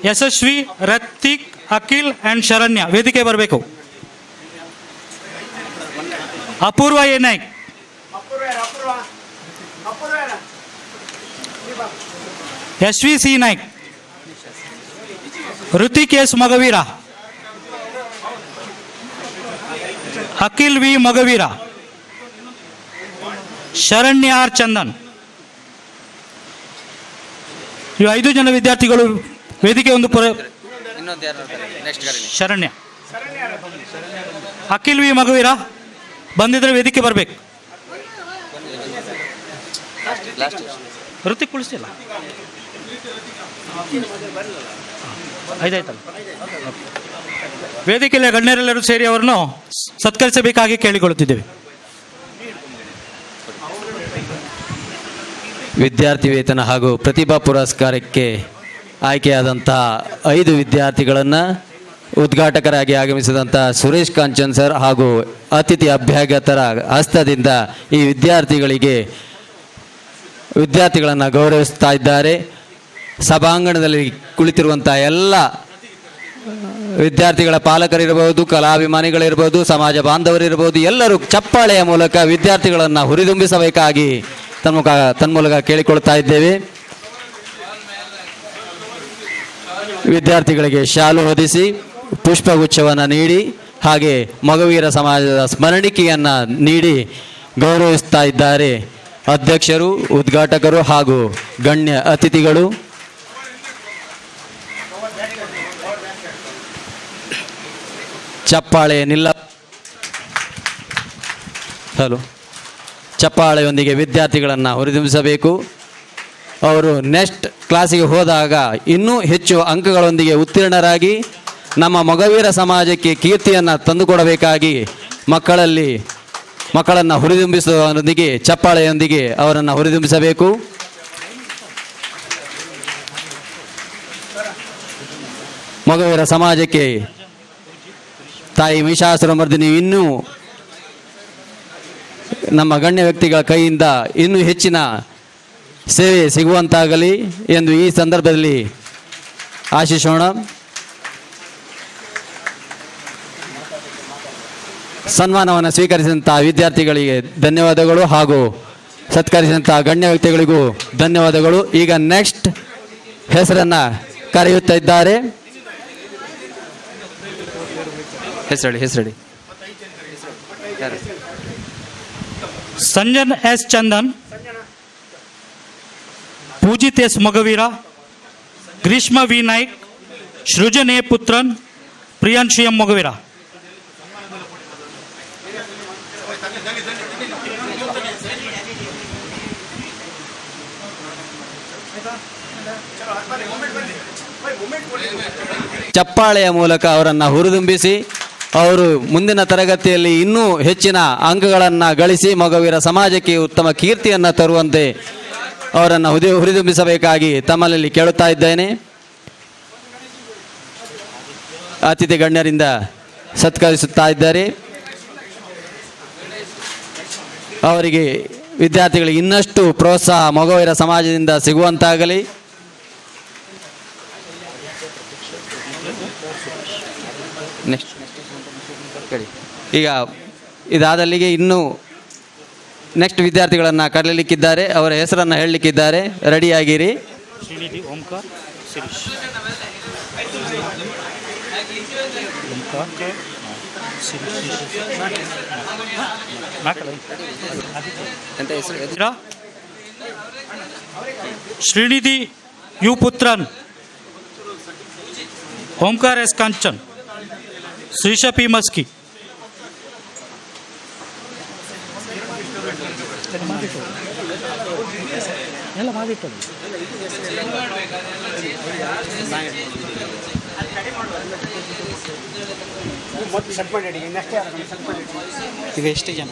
ಯಶಸ್ವಿ, ಋತಿಕ್, ಅಖಿಲ್ ಆ್ಯಂಡ್ ಶರಣ್ಯ ವೇದಿಕೆ ಬರಬೇಕು. Apoorva A Naik, Yashvi C Naik, Hrithik S Mogaveera, Akhil V Mogaveera, Sharanya R Chandan. ಇವು 5 ಜನ ವಿದ್ಯಾರ್ಥಿಗಳು ವೇದಿಕೆ ಒಂದು ಶರಣ್ಯ, ಅಖಿಲ್ ವಿ ಮೊಗವೀರ ಬಂದಿದ್ರೆ ವೇದಿಕೆ ಬರಬೇಕು. ಋತಿಕ್ ಕುಳಿಸ್ತಿಲ್ಲ, ಆಯ್ತಾಯ್ತಲ್ಲ. ವೇದಿಕೆಯಲ್ಲಿ ಗಣ್ಯರೆಲ್ಲರೂ ಸೇರಿ ಅವರನ್ನು ಸತ್ಕರಿಸಬೇಕಾಗಿ ಕೇಳಿಕೊಳ್ಳುತ್ತಿದ್ದೇವೆ. ವಿದ್ಯಾರ್ಥಿ ವೇತನ ಹಾಗೂ ಪ್ರತಿಭಾ ಪುರಸ್ಕಾರಕ್ಕೆ ಆಯ್ಕೆಯಾದಂತಹ 5 ವಿದ್ಯಾರ್ಥಿಗಳನ್ನು ಉದ್ಘಾಟಕರಾಗಿ ಆಗಮಿಸಿದಂಥ ಸುರೇಶ್ ಕಾಂಚನ್ ಸರ್ ಹಾಗೂ ಅತಿಥಿ ಅಭ್ಯಾಗತರ ಹಸ್ತದಿಂದ ಈ ವಿದ್ಯಾರ್ಥಿಗಳನ್ನು ಗೌರವಿಸ್ತಾ ಇದ್ದಾರೆ. ಸಭಾಂಗಣದಲ್ಲಿ ಕುಳಿತಿರುವಂಥ ಎಲ್ಲ ವಿದ್ಯಾರ್ಥಿಗಳ ಪಾಲಕರಿರಬಹುದು, ಕಲಾಭಿಮಾನಿಗಳಿರ್ಬೋದು, ಸಮಾಜ ಬಾಂಧವರಿರ್ಬೋದು, ಎಲ್ಲರೂ ಚಪ್ಪಾಳೆಯ ಮೂಲಕ ವಿದ್ಯಾರ್ಥಿಗಳನ್ನು ಹುರಿದುಂಬಿಸಬೇಕಾಗಿ ತನ್ಮೂಲಕ ಕೇಳಿಕೊಳ್ತಾ ಇದ್ದೇವೆ. ವಿದ್ಯಾರ್ಥಿಗಳಿಗೆ ಶಾಲು ಹೊದಿಸಿ ಪುಷ್ಪಗುಚ್ಛವನ್ನು ನೀಡಿ ಹಾಗೆ ಮಗುವೀರ ಸಮಾಜದ ಸ್ಮರಣಿಕೆಯನ್ನು ನೀಡಿ ಗೌರವಿಸ್ತಾ ಇದ್ದಾರೆ ಅಧ್ಯಕ್ಷರು, ಉದ್ಘಾಟಕರು ಹಾಗೂ ಗಣ್ಯ ಅತಿಥಿಗಳು. ಚಪ್ಪಾಳೆಯೊಂದಿಗೆ ವಿದ್ಯಾರ್ಥಿಗಳನ್ನು ಹುರಿದುಂಬಿಸಬೇಕು. ಅವರು ನೆಕ್ಸ್ಟ್ ಕ್ಲಾಸಿಗೆ ಹೋದಾಗ ಇನ್ನೂ ಹೆಚ್ಚು ಅಂಕಗಳೊಂದಿಗೆ ಉತ್ತೀರ್ಣರಾಗಿ ನಮ್ಮ ಮೊಗವೀರ ಸಮಾಜಕ್ಕೆ ಕೀರ್ತಿಯನ್ನು ತಂದುಕೊಡಬೇಕಾಗಿ ಮಕ್ಕಳನ್ನು ಹುರಿದುಂಬಿಸುವುದರೊಂದಿಗೆ ಚಪ್ಪಾಳೆಯೊಂದಿಗೆ ಅವರನ್ನು ಹುರಿದುಂಬಿಸಬೇಕು. ಮೊಗವೀರ ಸಮಾಜಕ್ಕೆ ತಾಯಿ ಮಹಿಷಾಸುರಮರ್ದಿನಿ ಇನ್ನೂ ನಮ್ಮ ಗಣ್ಯ ವ್ಯಕ್ತಿಗಳ ಕೈಯಿಂದ ಇನ್ನೂ ಹೆಚ್ಚಿನ ಸೇವೆ ಸಿಗುವಂತಾಗಲಿ ಎಂದು ಈ ಸಂದರ್ಭದಲ್ಲಿ ಆಶಿಸೋಣ. ಸನ್ಮಾನವನ್ನು ಸ್ವೀಕರಿಸಿದಂಥ ವಿದ್ಯಾರ್ಥಿಗಳಿಗೆ ಧನ್ಯವಾದಗಳು ಹಾಗೂ ಸತ್ಕರಿಸಿದಂಥ ಗಣ್ಯ ವ್ಯಕ್ತಿಗಳಿಗೂ ಧನ್ಯವಾದಗಳು. ಈಗ ನೆಕ್ಸ್ಟ್ ಹೆಸರನ್ನು ಕರೆಯುತ್ತಾ ಇದ್ದಾರೆ. ಹೆಸರಡಿ. Sanjan S Chandan, Poojith S Mogaveera, Greeshma V Naik, Srujan A Puthran, Priyanshu M Mogaveera. ಚಪ್ಪಾಳೆಯ ಮೂಲಕ ಅವರನ್ನು ಹುರಿದುಂಬಿಸಿ ಅವರು ಮುಂದಿನ ತರಗತಿಯಲ್ಲಿ ಇನ್ನೂ ಹೆಚ್ಚಿನ ಅಂಕಗಳನ್ನು ಗಳಿಸಿ ಮೊಗವೀರ ಸಮಾಜಕ್ಕೆ ಉತ್ತಮ ಕೀರ್ತಿಯನ್ನು ತರುವಂತೆ ಅವರನ್ನು ಹುರಿದುಂಬಿಸಬೇಕಾಗಿ ತಮ್ಮಲ್ಲಿ ಕೇಳುತ್ತಾ ಇದ್ದೇನೆ. ಅತಿಥಿ ಗಣ್ಯರಿಂದ ಸತ್ಕರಿಸುತ್ತಾ ಇದ್ದಾರೆ. ಅವರಿಗೆ ವಿದ್ಯಾರ್ಥಿಗಳಿಗೆ ಇನ್ನಷ್ಟು ಪ್ರೋತ್ಸಾಹ ಮೊಗವೀರ ಸಮಾಜದಿಂದ ಸಿಗುವಂತಾಗಲಿ. ನೆಕ್ಸ್ಟ್ ಈಗ ಇದಾದಲ್ಲಿಗೆ ಇನ್ನೂ ನೆಕ್ಸ್ಟ್ ವಿದ್ಯಾರ್ಥಿಗಳನ್ನು ಕರೆಯಲಿಕ್ಕಿದ್ದಾರೆ. ಅವರ ಹೆಸರನ್ನು ಹೇಳಲಿಕ್ಕಿದ್ದಾರೆ. ರೆಡಿಯಾಗಿರಿ. Shrinidhi, Omkara, Shirish. Shrinidhi U Puthran, Omkara S Kanchan, Shreesha P Maski. ಎಲ್ಲ ಮಾಡಿಟ್ಟು ಈಗ ಎಷ್ಟು ಜನ?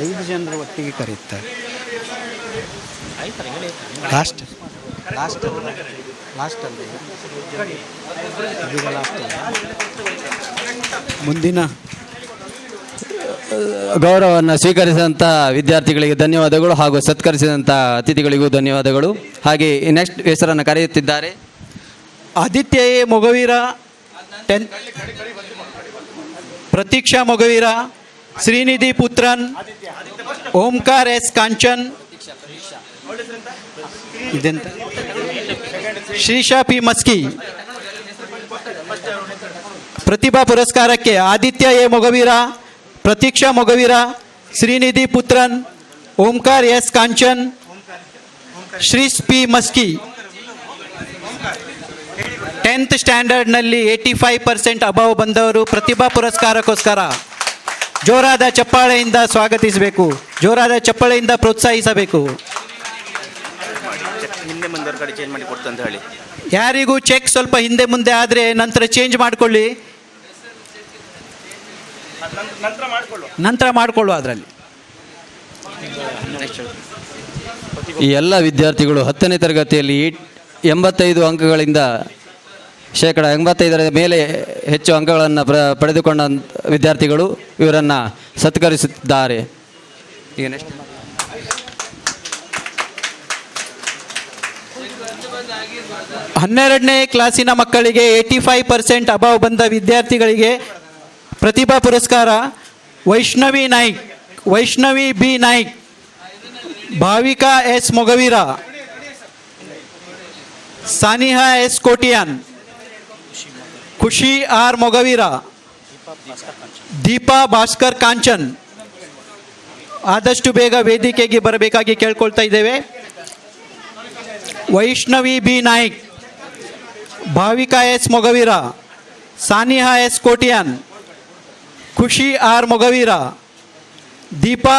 ಐದು ಜನರು ಒಟ್ಟಿಗೆ ಕರೆಯುತ್ತಾರೆ. ಲಾಸ್ಟ್ ಮುಂದಿನ ಗೌರವವನ್ನು ಸ್ವೀಕರಿಸಿದಂಥ ವಿದ್ಯಾರ್ಥಿಗಳಿಗೆ ಧನ್ಯವಾದಗಳು ಹಾಗೂ ಸತ್ಕರಿಸಿದಂಥ ಅತಿಥಿಗಳಿಗೂ ಧನ್ಯವಾದಗಳು. ಹಾಗೆ ನೆಕ್ಸ್ಟ್ ಹೆಸರನ್ನು ಕರೆಯುತ್ತಿದ್ದಾರೆ. Aditya A Mogaveera, 10th. Prateeksha Mogaveera, Shrinidhi Puthran, Omkar S Kanchan, ಇದೆಂತ ಶ್ರೀಶಾ ಪಿ ಮಸ್ಕಿ. ಪ್ರತಿಭಾ ಪುರಸ್ಕಾರಕ್ಕೆ Aditya A Mogaveera, Prateeksha Mogaveera, Shrinidhi Puthran, Omkar S Kanchan, Shreesh P Maski. 10th ಸ್ಟ್ಯಾಂಡರ್ಡ್ನಲ್ಲಿ 85% ಅಬವ್ ಬಂದವರು ಪ್ರತಿಭಾ ಪುರಸ್ಕಾರಕ್ಕೋಸ್ಕರ ಜೋರಾದ ಚಪ್ಪಾಳೆಯಿಂದ ಸ್ವಾಗತಿಸಬೇಕು, ಜೋರಾದ ಚಪ್ಪಾಳೆಯಿಂದ ಪ್ರೋತ್ಸಾಹಿಸಬೇಕು. ಹಿಂದೆ ಮುಂದೆ ಕಡೆ ಚೇಂಜ್ ಮಾಡಿ ಕೊಡ್ತು ಅಂತ ಹೇಳಿ ಯಾರಿಗೂ ಚೆಕ್ ಸ್ವಲ್ಪ ಹಿಂದೆ ಮುಂದೆ ಆದರೆ ನಂತರ ಚೇಂಜ್ ಮಾಡಿಕೊಳ್ಳಿ, ನಂತರ ಮಾಡಿಕೊಳ್ಳುವ ಅದರಲ್ಲಿ. ಈ ಎಲ್ಲ ವಿದ್ಯಾರ್ಥಿಗಳು 10ನೇ ತರಗತಿಯಲ್ಲಿ 85 ಅಂಕಗಳಿಂದ ಶೇಕಡ 85ರ ಮೇಲೆ ಹೆಚ್ಚು ಅಂಕಗಳನ್ನು ಪಡೆದುಕೊಂಡ ವಿದ್ಯಾರ್ಥಿಗಳು ಇವರನ್ನು ಸತ್ಕರಿಸುತ್ತಿದ್ದಾರೆ. ಈಗ ನೆಕ್ಸ್ಟ್ 12ನೇ ಕ್ಲಾಸಿನ ಮಕ್ಕಳಿಗೆ 85% ಅಬವ್ ಬಂದ ವಿದ್ಯಾರ್ಥಿಗಳಿಗೆ ಪ್ರತಿಭಾ ಪುರಸ್ಕಾರ Vaishnavi Naik, Vaishnavi B Naik, Bhavika S Mogaveera, Saniha S Kotian, Khushi R Mogaveera, Deepa Bhaskar Kanchan. ಆದಷ್ಟು ಬೇಗ ವೇದಿಕೆಗೆ ಬರಬೇಕಾಗಿ ಕೇಳ್ಕೊಳ್ತಾ ಇದ್ದೇವೆ. Vaishnavi B Naik, Bhavika S Mogaveera, Saniha S Kotian, Khushi R Mogaveera, Deepa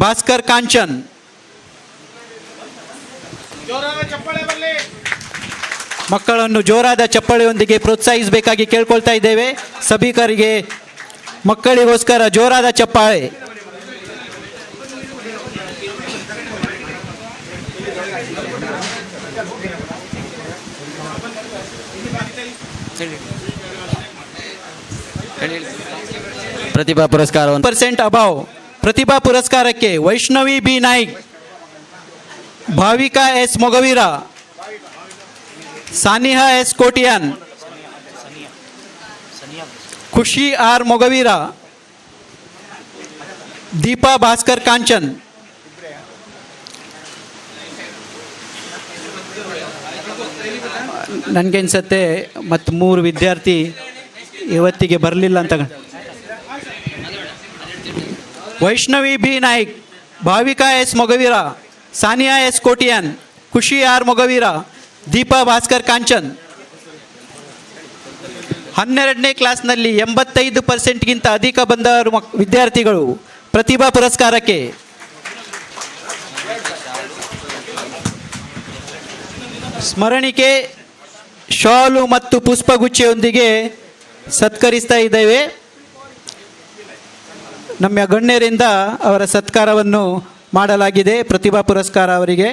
Bhaskar Kanchan. ಮಕ್ಕಳನ್ನು ಜೋರಾದ ಚಪ್ಪಾಳೆಯೊಂದಿಗೆ ಪ್ರೋತ್ಸಾಹಿಸಬೇಕಾಗಿ ಕೇಳ್ಕೊಳ್ತಾ ಇದ್ದೇವೆ. ಸಭಿಕರಿಗೆ ಮಕ್ಕಳಿಗೋಸ್ಕರ ಜೋರಾದ ಚಪ್ಪಾಳೆ. ಪ್ರತಿಭಾ ಪುರಸ್ಕಾರವನ್ನು 1% ಅಬಾವ್ ಪ್ರತಿಭಾ ಪುರಸ್ಕಾರಕ್ಕೆ Vaishnavi B Naik, Bhavika S Mogaveera, Saniha S Kotian, Khushi R Mogaveera, Deepa Bhaskar Kanchan. ನನಗನ್ಸತ್ತೆ ಮತ್ತು 3 ವಿದ್ಯಾರ್ಥಿ ಇವತ್ತಿಗೆ ಬರಲಿಲ್ಲ ಅಂತ. Vaishnavi B Naik, Bhavika S Mogaveera, Sania S Kotian, Khushi R Mogaveera, Deepa Bhaskar Kanchan. 12ನೇ ಕ್ಲಾಸ್ನಲ್ಲಿ 85%ಗಿಂತ ಅಧಿಕ ಬಂದವರು ವಿದ್ಯಾರ್ಥಿಗಳು ಪ್ರತಿಭಾ ಪುರಸ್ಕಾರಕ್ಕೆ. ಸ್ಮರಣಿಕೆ ಶಾಲು ಮತ್ತು ಪುಷ್ಪಗುಚ್ಛೆಯೊಂದಿಗೆ ಸತ್ಕರಿಸ್ತಾ ಇದ್ದೇವೆ. ನಮ್ಮ ಗಣ್ಯರಿಂದ ಅವರ ಸತ್ಕಾರವನ್ನು ಮಾಡಲಾಗಿದೆ. ಪ್ರತಿಭಾ ಪುರಸ್ಕಾರ ಅವರಿಗೆ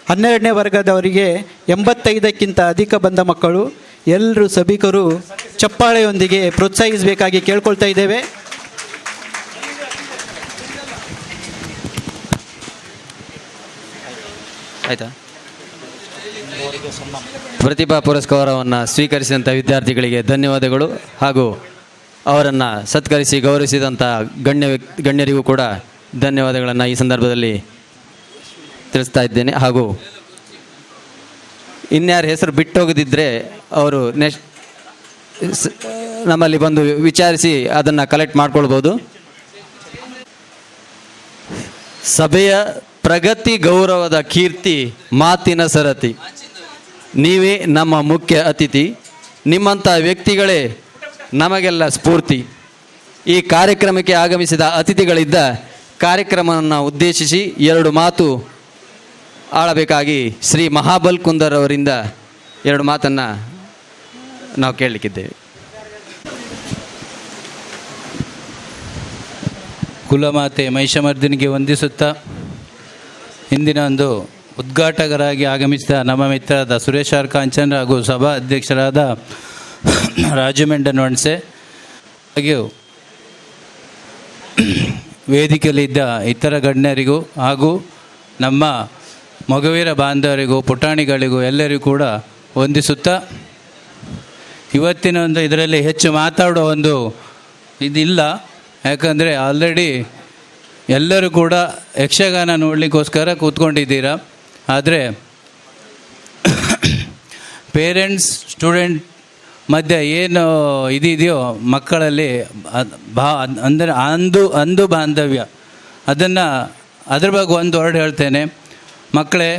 12ನೇ ವರ್ಗದವರಿಗೆ 85ಕ್ಕಿಂತ ಅಧಿಕ ಬಂದ ಮಕ್ಕಳು ಎಲ್ಲರೂ ಸಭಿಕರು ಚಪ್ಪಾಳೆಯೊಂದಿಗೆ ಪ್ರೋತ್ಸಾಹಿಸಬೇಕಾಗಿ ಕೇಳ್ಕೊಳ್ತಾ ಇದ್ದೇವೆ. ಆಯಿತಾ? ಪ್ರತಿಭಾ ಪುರಸ್ಕಾರವನ್ನು ಸ್ವೀಕರಿಸಿದಂಥ ವಿದ್ಯಾರ್ಥಿಗಳಿಗೆ ಧನ್ಯವಾದಗಳು ಹಾಗೂ ಅವರನ್ನು ಸತ್ಕರಿಸಿ ಗೌರವಿಸಿದಂಥ ಗಣ್ಯರಿಗೂ ಕೂಡ ಧನ್ಯವಾದಗಳನ್ನು ಈ ಸಂದರ್ಭದಲ್ಲಿ ತಿಳಿಸ್ತಾ ಇದ್ದೇನೆ. ಹಾಗೂ ಇನ್ಯಾರ ಹೆಸರು ಬಿಟ್ಟು ಹೋಗದಿದ್ದರೆ ಅವರು ನಮ್ಮಲ್ಲಿ ಬಂದು ವಿಚಾರಿಸಿ ಅದನ್ನು ಕಲೆಕ್ಟ್ ಮಾಡ್ಕೊಳ್ಬೋದು. ಸಭೆಯ ಪ್ರಗತಿ ಗೌರವದ ಕೀರ್ತಿ ಮಾತಿನ ಸರತಿ, ನೀವೇ ನಮ್ಮ ಮುಖ್ಯ ಅತಿಥಿ, ನಿಮ್ಮಂಥ ವ್ಯಕ್ತಿಗಳೇ ನಮಗೆಲ್ಲ ಸ್ಫೂರ್ತಿ. ಈ ಕಾರ್ಯಕ್ರಮಕ್ಕೆ ಆಗಮಿಸಿದ ಅತಿಥಿಗಳಿದ್ದ ಕಾರ್ಯಕ್ರಮವನ್ನು ಉದ್ದೇಶಿಸಿ 2 ಮಾತು ಆಳಬೇಕಾಗಿ ಶ್ರೀ ಮಹಾಬಲ್ ಕುಂದರ್ ಅವರಿಂದ 2 ಮಾತನ್ನು ನಾವು ಕೇಳಲಿಕ್ಕಿದ್ದೇವೆ. ಕುಲಮಾತೆ ಮಹಿಷಮರ್ದಿನಿಗೆ ವಂದಿಸುತ್ತಾ ಇಂದಿನ ಒಂದು ಉದ್ಘಾಟಕರಾಗಿ ಆಗಮಿಸಿದ ನಮ್ಮ ಮಿತ್ರರಾದ ಸುರೇಶ್ ಆರ್ ಕಾಂಚನ್ ಹಾಗೂ ಸಭಾ ಅಧ್ಯಕ್ಷರಾದ ರಾಜು ಮೆಂಡನ್ ವಣ್ಸೆ ಹಾಗೆಯೂ ವೇದಿಕೆಯಲ್ಲಿದ್ದ ಇತರ ಗಣ್ಯರಿಗೂ ಹಾಗೂ ನಮ್ಮ ಮೊಗವೀರ ಬಾಂಧವರಿಗೂ ಪುಟಾಣಿಗಳಿಗೂ ಎಲ್ಲರಿಗೂ ಕೂಡ ವಂದಿಸುತ್ತಾ, ಇವತ್ತಿನ ಒಂದು ಇದರಲ್ಲಿ ಹೆಚ್ಚು ಮಾತಾಡೋ ಒಂದು ಇದಿಲ್ಲ. ಯಾಕಂದರೆ ಆಲ್ರೆಡಿ ಎಲ್ಲರೂ ಕೂಡ ಯಕ್ಷಗಾನ ನೋಡಲಿಕ್ಕೋಸ್ಕರ ಕೂತ್ಕೊಂಡಿದ್ದೀರಾ. ಆದರೆ ಪೇರೆಂಟ್ಸ್ ಸ್ಟೂಡೆಂಟ್ ಮಧ್ಯೆ ಏನು ಇದೆಯೋ ಮಕ್ಕಳಲ್ಲಿ ಅಂದರೆ ಅಂದು ಬಾಂಧವ್ಯ, ಅದ್ರ ಬಗ್ಗೆ ಒಂದು ವರ್ಡ್ ಹೇಳ್ತೇನೆ. ಮಕ್ಕಳೇ,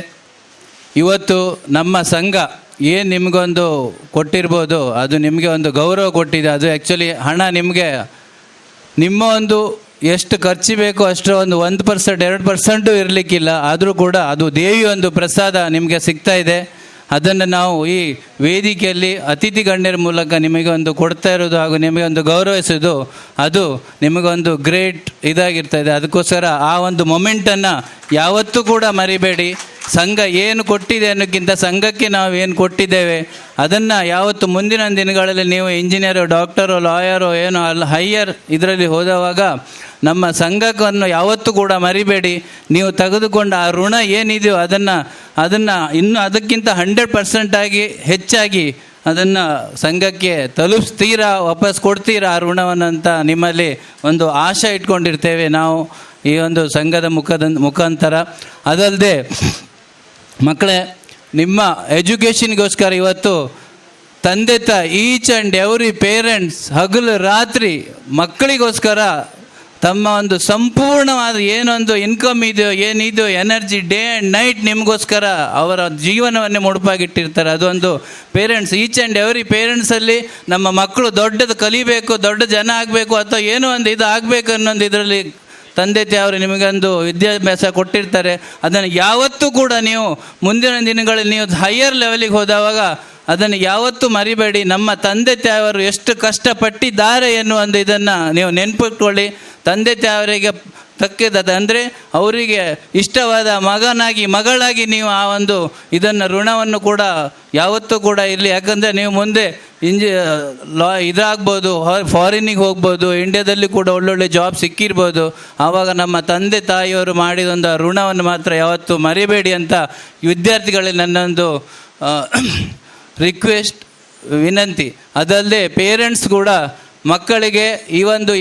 ಇವತ್ತು ನಮ್ಮ ಸಂಘ ಏನು ನಿಮಗೊಂದು ಕೊಟ್ಟಿರ್ಬೋದು, ಅದು ನಿಮಗೆ ಒಂದು ಗೌರವ ಕೊಟ್ಟಿದೆ. ಅದು ಆ್ಯಕ್ಚುಲಿ ಹಣ ನಿಮಗೆ ನಿಮ್ಮ ಒಂದು ಎಷ್ಟು ಖರ್ಚು ಬೇಕೋ ಅಷ್ಟು ಒಂದು 1% 2% ಇರಲಿಕ್ಕಿಲ್ಲ. ಆದರೂ ಕೂಡ ಅದು ದೇವಿ ಒಂದು ಪ್ರಸಾದ ನಿಮಗೆ ಸಿಗ್ತಾ ಇದೆ. ಅದನ್ನು ನಾವು ಈ ವೇದಿಕೆಯಲ್ಲಿ ಅತಿಥಿ ಗಣ್ಯರ ಮೂಲಕ ನಿಮಗೆ ಒಂದು ಕೊಡ್ತಾ ಇರೋದು ಹಾಗೂ ನಿಮಗೆ ಒಂದು ಗೌರವಿಸೋದು, ಅದು ನಿಮಗೊಂದು ಗ್ರೇಟ್ ಇದಾಗಿರ್ತದೆ. ಅದಕ್ಕೋಸ್ಕರ ಆ ಒಂದು ಮೊಮೆಂಟನ್ನು ಯಾವತ್ತೂ ಕೂಡ ಮರಿಬೇಡಿ. ಸಂಘ ಏನು ಕೊಟ್ಟಿದೆ ಅನ್ನೋಕ್ಕಿಂತ ಸಂಘಕ್ಕೆ ನಾವು ಏನು ಕೊಟ್ಟಿದ್ದೇವೆ ಅದನ್ನು ಯಾವತ್ತು ಮುಂದಿನ ದಿನಗಳಲ್ಲಿ ನೀವು ಇಂಜಿನಿಯರು, ಡಾಕ್ಟರು, ಲಾಯರು ಏನು ಹೈಯರ್ ಇದರಲ್ಲಿ ಹೋದವಾಗ ನಮ್ಮ ಸಂಘವನ್ನು ಯಾವತ್ತೂ ಕೂಡ ಮರಿಬೇಡಿ. ನೀವು ತೆಗೆದುಕೊಂಡ ಆ ಋಣ ಏನಿದೆಯೋ ಅದನ್ನು ಇನ್ನೂ ಅದಕ್ಕಿಂತ 100% ಆಗಿ ಹೆಚ್ಚಾಗಿ ಅದನ್ನು ಸಂಘಕ್ಕೆ ತಲುಪಿಸ್ತೀರಾ, ವಾಪಸ್ ಕೊಡ್ತೀರಾ ಆ ಋಣವನ್ನು ಅಂತ ನಿಮ್ಮಲ್ಲಿ ಒಂದು ಆಶೆ ಇಟ್ಕೊಂಡಿರ್ತೇವೆ ನಾವು ಈ ಒಂದು ಸಂಘದ ಮುಖಾಂತರ. ಅದಲ್ಲದೆ ಮಕ್ಕಳೇ, ನಿಮ್ಮ ಎಜುಕೇಷನ್ಗೋಸ್ಕರ ಇವತ್ತು ತಂದೆ ತಾಯಿ ಈಚ್ ಆ್ಯಂಡ್ ಎವ್ರಿ ಪೇರೆಂಟ್ಸ್ ಹಗಲು ರಾತ್ರಿ ಮಕ್ಕಳಿಗೋಸ್ಕರ ತಮ್ಮ ಒಂದು ಸಂಪೂರ್ಣವಾದ ಏನೊಂದು ಇನ್ಕಮ್ ಇದೆಯೋ ಏನಿದೆಯೋ ಎನರ್ಜಿ ಡೇ ಆ್ಯಂಡ್ ನೈಟ್ ನಿಮಗೋಸ್ಕರ ಅವರ ಜೀವನವನ್ನೇ ಮುಡುಪಾಗಿಟ್ಟಿರ್ತಾರೆ. ಅದೊಂದು ಪೇರೆಂಟ್ಸ್, ಈಚ್ ಆ್ಯಂಡ್ ಎವ್ರಿ ಪೇರೆಂಟ್ಸಲ್ಲಿ ನಮ್ಮ ಮಕ್ಕಳು ದೊಡ್ಡದು ಕಲಿಬೇಕು, ದೊಡ್ಡ ಜನ ಆಗಬೇಕು ಅಥವಾ ಏನೋ ಒಂದು ಇದು ಆಗಬೇಕು ಅನ್ನೋದು ಇದರಲ್ಲಿ ತಂದೆ ತಾಯಿಯವರು ನಿಮಗೊಂದು ವಿದ್ಯಾಭ್ಯಾಸ ಕೊಟ್ಟಿರ್ತಾರೆ. ಅದನ್ನು ಯಾವತ್ತೂ ಕೂಡ ನೀವು ಮುಂದಿನ ದಿನಗಳಲ್ಲಿ ನೀವು ಹೈಯರ್ ಲೆವೆಲಿಗೆ ಹೋದವಾಗ ಅದನ್ನು ಯಾವತ್ತೂ ಮರಿಬೇಡಿ. ನಮ್ಮ ತಂದೆ ತಾಯಿಯವರು ಎಷ್ಟು ಕಷ್ಟಪಟ್ಟಿದ್ದಾರೆ ಎನ್ನುವ ಒಂದು ಇದನ್ನು ನೀವು ನೆನಪಿಟ್ಕೊಳ್ಳಿ. ತಂದೆ ತಾಯಿಯವರಿಗೆ ತಕ್ಕಿದ ಅಂದರೆ ಅವರಿಗೆ ಇಷ್ಟವಾದ ಮಗನಾಗಿ ಮಗಳಾಗಿ ನೀವು ಆ ಒಂದು ಇದನ್ನು ಋಣವನ್ನು ಕೂಡ ಯಾವತ್ತೂ ಕೂಡ ಇರಲಿ. ಯಾಕಂದರೆ ನೀವು ಮುಂದೆ ಇದಾಗ್ಬೋದು, ಫಾರಿನಿಗೆ ಹೋಗ್ಬೋದು, ಇಂಡಿಯಾದಲ್ಲಿ ಕೂಡ ಒಳ್ಳೊಳ್ಳೆ ಜಾಬ್ ಸಿಕ್ಕಿರ್ಬೋದು. ಆವಾಗ ನಮ್ಮ ತಂದೆ ತಾಯಿಯವರು ಮಾಡಿದೊಂದು ಋಣವನ್ನು ಮಾತ್ರ ಯಾವತ್ತೂ ಮರಿಬೇಡಿ ಅಂತ ವಿದ್ಯಾರ್ಥಿಗಳಲ್ಲಿ ನನ್ನೊಂದು ರಿಕ್ವೆಸ್ಟ್, ವಿನಂತಿ. ಅದಲ್ಲದೆ ಪೇರೆಂಟ್ಸ್ ಕೂಡ ಮಕ್ಕಳಿಗೆ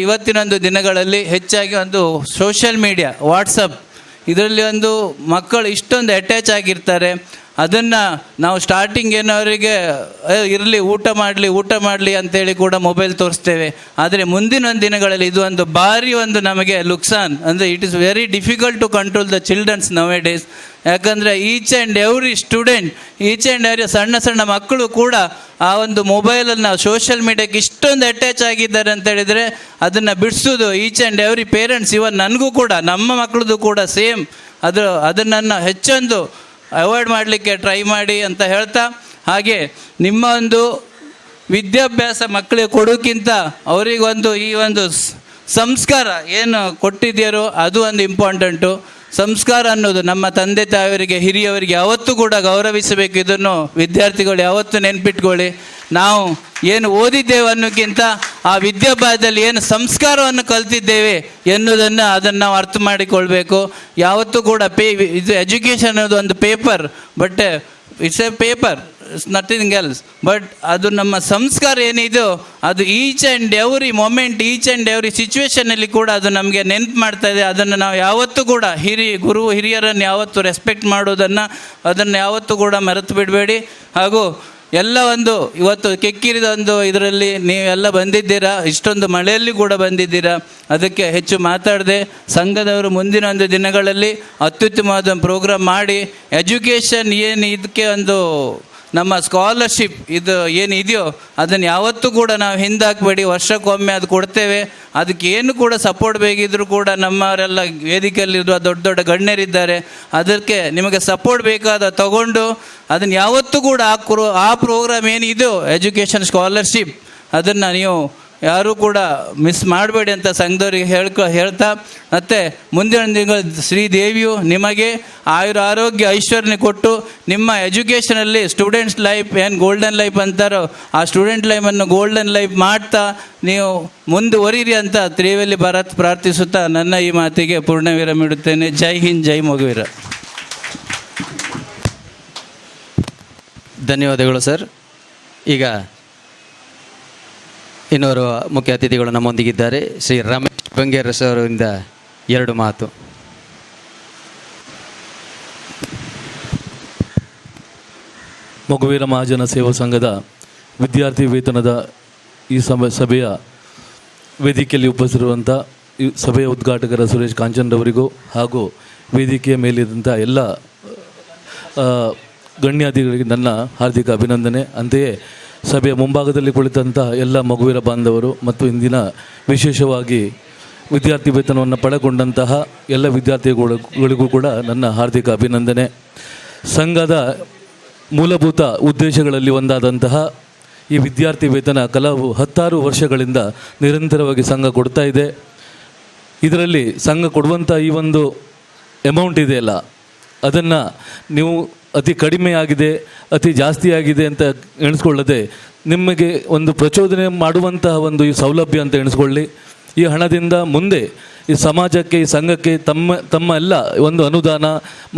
ಇವತ್ತಿನೊಂದು ದಿನಗಳಲ್ಲಿ ಹೆಚ್ಚಾಗಿ ಒಂದು ಸೋಷಿಯಲ್ ಮೀಡಿಯಾ, ವಾಟ್ಸಪ್, ಇದರಲ್ಲಿ ಒಂದು ಮಕ್ಕಳು ಇಷ್ಟೊಂದು ಅಟ್ಯಾಚ್ ಆಗಿರ್ತಾರೆ. ಅದನ್ನು ನಾವು ಸ್ಟಾರ್ಟಿಂಗ್ ಏನೋ ಅವರಿಗೆ ಇರಲಿ ಊಟ ಮಾಡಲಿ ಅಂತೇಳಿ ಕೂಡ ಮೊಬೈಲ್ ತೋರಿಸ್ತೇವೆ. ಆದರೆ ಮುಂದಿನ ದಿನಗಳಲ್ಲಿ ಇದು ಒಂದು ಭಾರಿ ಒಂದು ನಮಗೆ ಲುಕ್ಸಾನ್. ಅಂದರೆ it is very difficult to control the childrens nowadays. ಯಾಕಂದರೆ each and every student, each and every ಸಣ್ಣ ಮಕ್ಕಳು ಕೂಡ ಆ ಒಂದು ಮೊಬೈಲನ್ನು ಸೋಷಿಯಲ್ ಮೀಡಿಯಾಕ್ಕೆ ಇಷ್ಟೊಂದು ಅಟ್ಯಾಚ್ ಆಗಿದ್ದಾರೆ ಅಂತ ಹೇಳಿದರೆ ಅದನ್ನು ಬಿಡಿಸೋದು ಈಚ್ ಆ್ಯಂಡ್ ಎವ್ರಿ ಪೇರೆಂಟ್ಸ್, ಇವನ್ ನನಗೂ ಕೂಡ ನಮ್ಮ ಮಕ್ಕಳದು ಕೂಡ ಸೇಮ್ ಅದನ್ನು ಹೆಚ್ಚೊಂದು ಅವಾಯ್ಡ್ ಮಾಡಲಿಕ್ಕೆ ಟ್ರೈ ಮಾಡಿ ಅಂತ ಹೇಳ್ತಾ, ಹಾಗೆ ನಿಮ್ಮ ಒಂದು ವಿದ್ಯಾಭ್ಯಾಸ ಮಕ್ಕಳಿಗೆ ಕೊಡೋಕ್ಕಿಂತ ಅವರಿಗೊಂದು ಈ ಒಂದು ಸಂಸ್ಕಾರ ಏನು ಕೊಟ್ಟಿದ್ದೀರೋ ಅದು ಒಂದು ಇಂಪಾರ್ಟೆಂಟು. ಸಂಸ್ಕಾರ ಅನ್ನೋದು ನಮ್ಮ ತಂದೆ ತಾಯಿಯವರಿಗೆ, ಹಿರಿಯವರಿಗೆ ಯಾವತ್ತೂ ಕೂಡ ಗೌರವಿಸಬೇಕು. ಇದನ್ನು ವಿದ್ಯಾರ್ಥಿಗಳು ಯಾವತ್ತೂ ನೆನ್ಪಿಟ್ಕೊಳ್ಳಿ. ನಾವು ಏನು ಓದಿದ್ದೇವೆ ಅನ್ನೋಕ್ಕಿಂತ ಆ ವಿದ್ಯಾಭ್ಯಾಸದಲ್ಲಿ ಏನು ಸಂಸ್ಕಾರವನ್ನು ಕಲ್ತಿದ್ದೇವೆ ಎನ್ನುವುದನ್ನು ಅದನ್ನು ನಾವು ಅರ್ಥ ಮಾಡಿಕೊಳ್ಬೇಕು. ಯಾವತ್ತೂ ಕೂಡ ಇದು ಎಜುಕೇಷನ್ ಅನ್ನೋದು ಒಂದು paper, but it's a paper, it's nothing else. But ಅದು ನಮ್ಮ ಸಂಸ್ಕಾರ ಏನಿದೆಯೋ ಅದು each and every moment, each and every ಸಿಚುವೇಷನಲ್ಲಿ ಕೂಡ ಅದು ನಮಗೆ ನೆನಪು ಮಾಡ್ತಾ ಇದೆ. ಅದನ್ನು ನಾವು ಯಾವತ್ತೂ ಕೂಡ ಹಿರಿಯರನ್ನು ಯಾವತ್ತೂ ರೆಸ್ಪೆಕ್ಟ್ ಮಾಡೋದನ್ನು ಅದನ್ನು ಯಾವತ್ತೂ ಕೂಡ ಮರೆತು ಬಿಡಬೇಡಿ. ಹಾಗೂ ಎಲ್ಲ ಒಂದು ಇವತ್ತು ಕೆಕ್ಕಿರಿದ ಒಂದು ಇದರಲ್ಲಿ ನೀವೆಲ್ಲ ಬಂದಿದ್ದೀರಾ, ಇಷ್ಟೊಂದು ಮಳೆಯಲ್ಲಿ ಕೂಡ ಬಂದಿದ್ದೀರಾ. ಅದಕ್ಕೆ ಹೆಚ್ಚು ಮಾತಾಡದೆ ಸಂಘದವರು ಮುಂದಿನ ಒಂದು ದಿನಗಳಲ್ಲಿ ಅತ್ಯುತ್ತಮವಾದ ಪ್ರೋಗ್ರಾಮ್ ಮಾಡಿ ಎಜುಕೇಷನ್ ಏನು ಇದಕ್ಕೆ ಒಂದು ನಮ್ಮ ಸ್ಕಾಲರ್ಶಿಪ್ ಇದು ಏನಿದೆಯೋ ಅದನ್ನು ಯಾವತ್ತೂ ಕೂಡ ನಾವು ಹಿಂದಾಕಬೇಡಿ. ವರ್ಷಕ್ಕೊಮ್ಮೆ ಅದು ಕೊಡ್ತೇವೆ. ಅದಕ್ಕೆ ಏನು ಕೂಡ ಸಪೋರ್ಟ್ ಬೇಕಿದ್ದರೂ ಕೂಡ ನಮ್ಮವರೆಲ್ಲ ವೇದಿಕೆಯಲ್ಲಿರುವ ದೊಡ್ಡ ದೊಡ್ಡ ಗಣ್ಯರಿದ್ದಾರೆ. ಅದಕ್ಕೆ ನಿಮಗೆ ಸಪೋರ್ಟ್ ಬೇಕಾದ ತಗೊಂಡು ಅದನ್ನು ಯಾವತ್ತೂ ಕೂಡ ಆ ಪ್ರೋಗ್ರಾಮ್ ಏನಿದೆಯೋ ಎಜುಕೇಷನ್ ಸ್ಕಾಲರ್ಶಿಪ್ ಅದನ್ನು ನೀವು ಯಾರೂ ಕೂಡ ಮಿಸ್ ಮಾಡಬೇಡಿ ಅಂತ ಸಂಘದವರಿಗೆ ಹೇಳ್ತಾ, ಮತ್ತು ಮುಂದಿನ ದಿನಗಳು ಶ್ರೀದೇವಿಯು ನಿಮಗೆ ಆರೋಗ್ಯ ಐಶ್ವರ್ಯ ಕೊಟ್ಟು ನಿಮ್ಮ ಎಜುಕೇಷನಲ್ಲಿ ಸ್ಟೂಡೆಂಟ್ಸ್ ಲೈಫ್ ಏನು ಗೋಲ್ಡನ್ ಲೈಫ್ ಅಂತಾರೋ ಆ ಸ್ಟೂಡೆಂಟ್ ಲೈಫನ್ನು ಗೋಲ್ಡನ್ ಲೈಫ್ ಮಾಡ್ತಾ ನೀವು ಮುಂದುವರಿರಿ ಅಂತ ತ್ರಿವೇಲಿ ಭಾರತ್ ಪ್ರಾರ್ಥಿಸುತ್ತಾ ನನ್ನ ಈ ಮಾತಿಗೆ ಪೂರ್ಣ ವಿರಾಮ ಇಡುತ್ತೇನೆ. ಜೈ ಹಿಂದ್, ಜೈ ಮಗುವೀರ. ಧನ್ಯವಾದಗಳು ಸರ್. ಈಗ ಇನ್ನೋರು ಮುಖ್ಯ ಅತಿಥಿಗಳು ನಮ್ಮೊಂದಿಗಿದ್ದಾರೆ. ಶ್ರೀ ರಮೇಶ್ ಬಂಗೇರ ಸರ್ ಅವರಿಂದ 2 ಮಾತು. ಮಗುವೀರ ಮಹಾಜನ ಸೇವಾ ಸಂಘದ ವಿದ್ಯಾರ್ಥಿ ವೇತನದ ಈ ಸಭೆಯ ವೇದಿಕೆಯಲ್ಲಿ ಉಪಸ್ಥಿತಿರುವಂಥ ಈ ಸಭೆಯ ಉದ್ಘಾಟಕರ ಸುರೇಶ್ ಕಾಂಚನ್ರವರಿಗೂ ಹಾಗೂ ವೇದಿಕೆಯ ಮೇಲಿದ್ದಂಥ ಎಲ್ಲ ಗಣ್ಯಾಧಿಗಳಿಗೆ ನನ್ನ ಹಾರ್ದಿಕ ಅಭಿನಂದನೆ. ಅಂತೆಯೇ ಸಭೆಯ ಮುಂಭಾಗದಲ್ಲಿ ಕುಳಿತಂಥ ಎಲ್ಲ ಮಗುವೀರ ಬಾಂಧವರು ಮತ್ತು ಇಂದಿನ ವಿಶೇಷವಾಗಿ ವಿದ್ಯಾರ್ಥಿ ವೇತನವನ್ನು ಪಡೆಗೊಂಡಂತಹ ಎಲ್ಲ ವಿದ್ಯಾರ್ಥಿಗಳಿಗೂ ಕೂಡ ನನ್ನ ಹಾರ್ದಿಕ ಅಭಿನಂದನೆ. ಸಂಘದ ಮೂಲಭೂತ ಉದ್ದೇಶಗಳಲ್ಲಿ ಒಂದಾದಂತಹ ಈ ವಿದ್ಯಾರ್ಥಿ ವೇತನ ಕೆಲವು 10 ವರ್ಷಗಳಿಂದ ನಿರಂತರವಾಗಿ ಸಂಘ ಕೊಡ್ತಾ ಇದೆ. ಇದರಲ್ಲಿ ಸಂಘ ಕೊಡುವಂಥ ಈ ಒಂದು ಅಮೌಂಟ್ ಇದೆಯಲ್ಲ, ಅದನ್ನು ನೀವು ಅತಿ ಕಡಿಮೆ ಆಗಿದೆ, ಅತಿ ಜಾಸ್ತಿ ಆಗಿದೆ ಅಂತ ಎಣಿಸ್ಕೊಳ್ಳದೆ ನಿಮಗೆ ಒಂದು ಪ್ರಚೋದನೆ ಮಾಡುವಂತಹ ಒಂದು ಈ ಸೌಲಭ್ಯ ಅಂತ ಎಣಿಸ್ಕೊಳ್ಳಿ. ಈ ಹಣದಿಂದ ಮುಂದೆ ಈ ಸಮಾಜಕ್ಕೆ, ಈ ಸಂಘಕ್ಕೆ ತಮ್ಮ ಎಲ್ಲ ಒಂದು ಅನುದಾನ,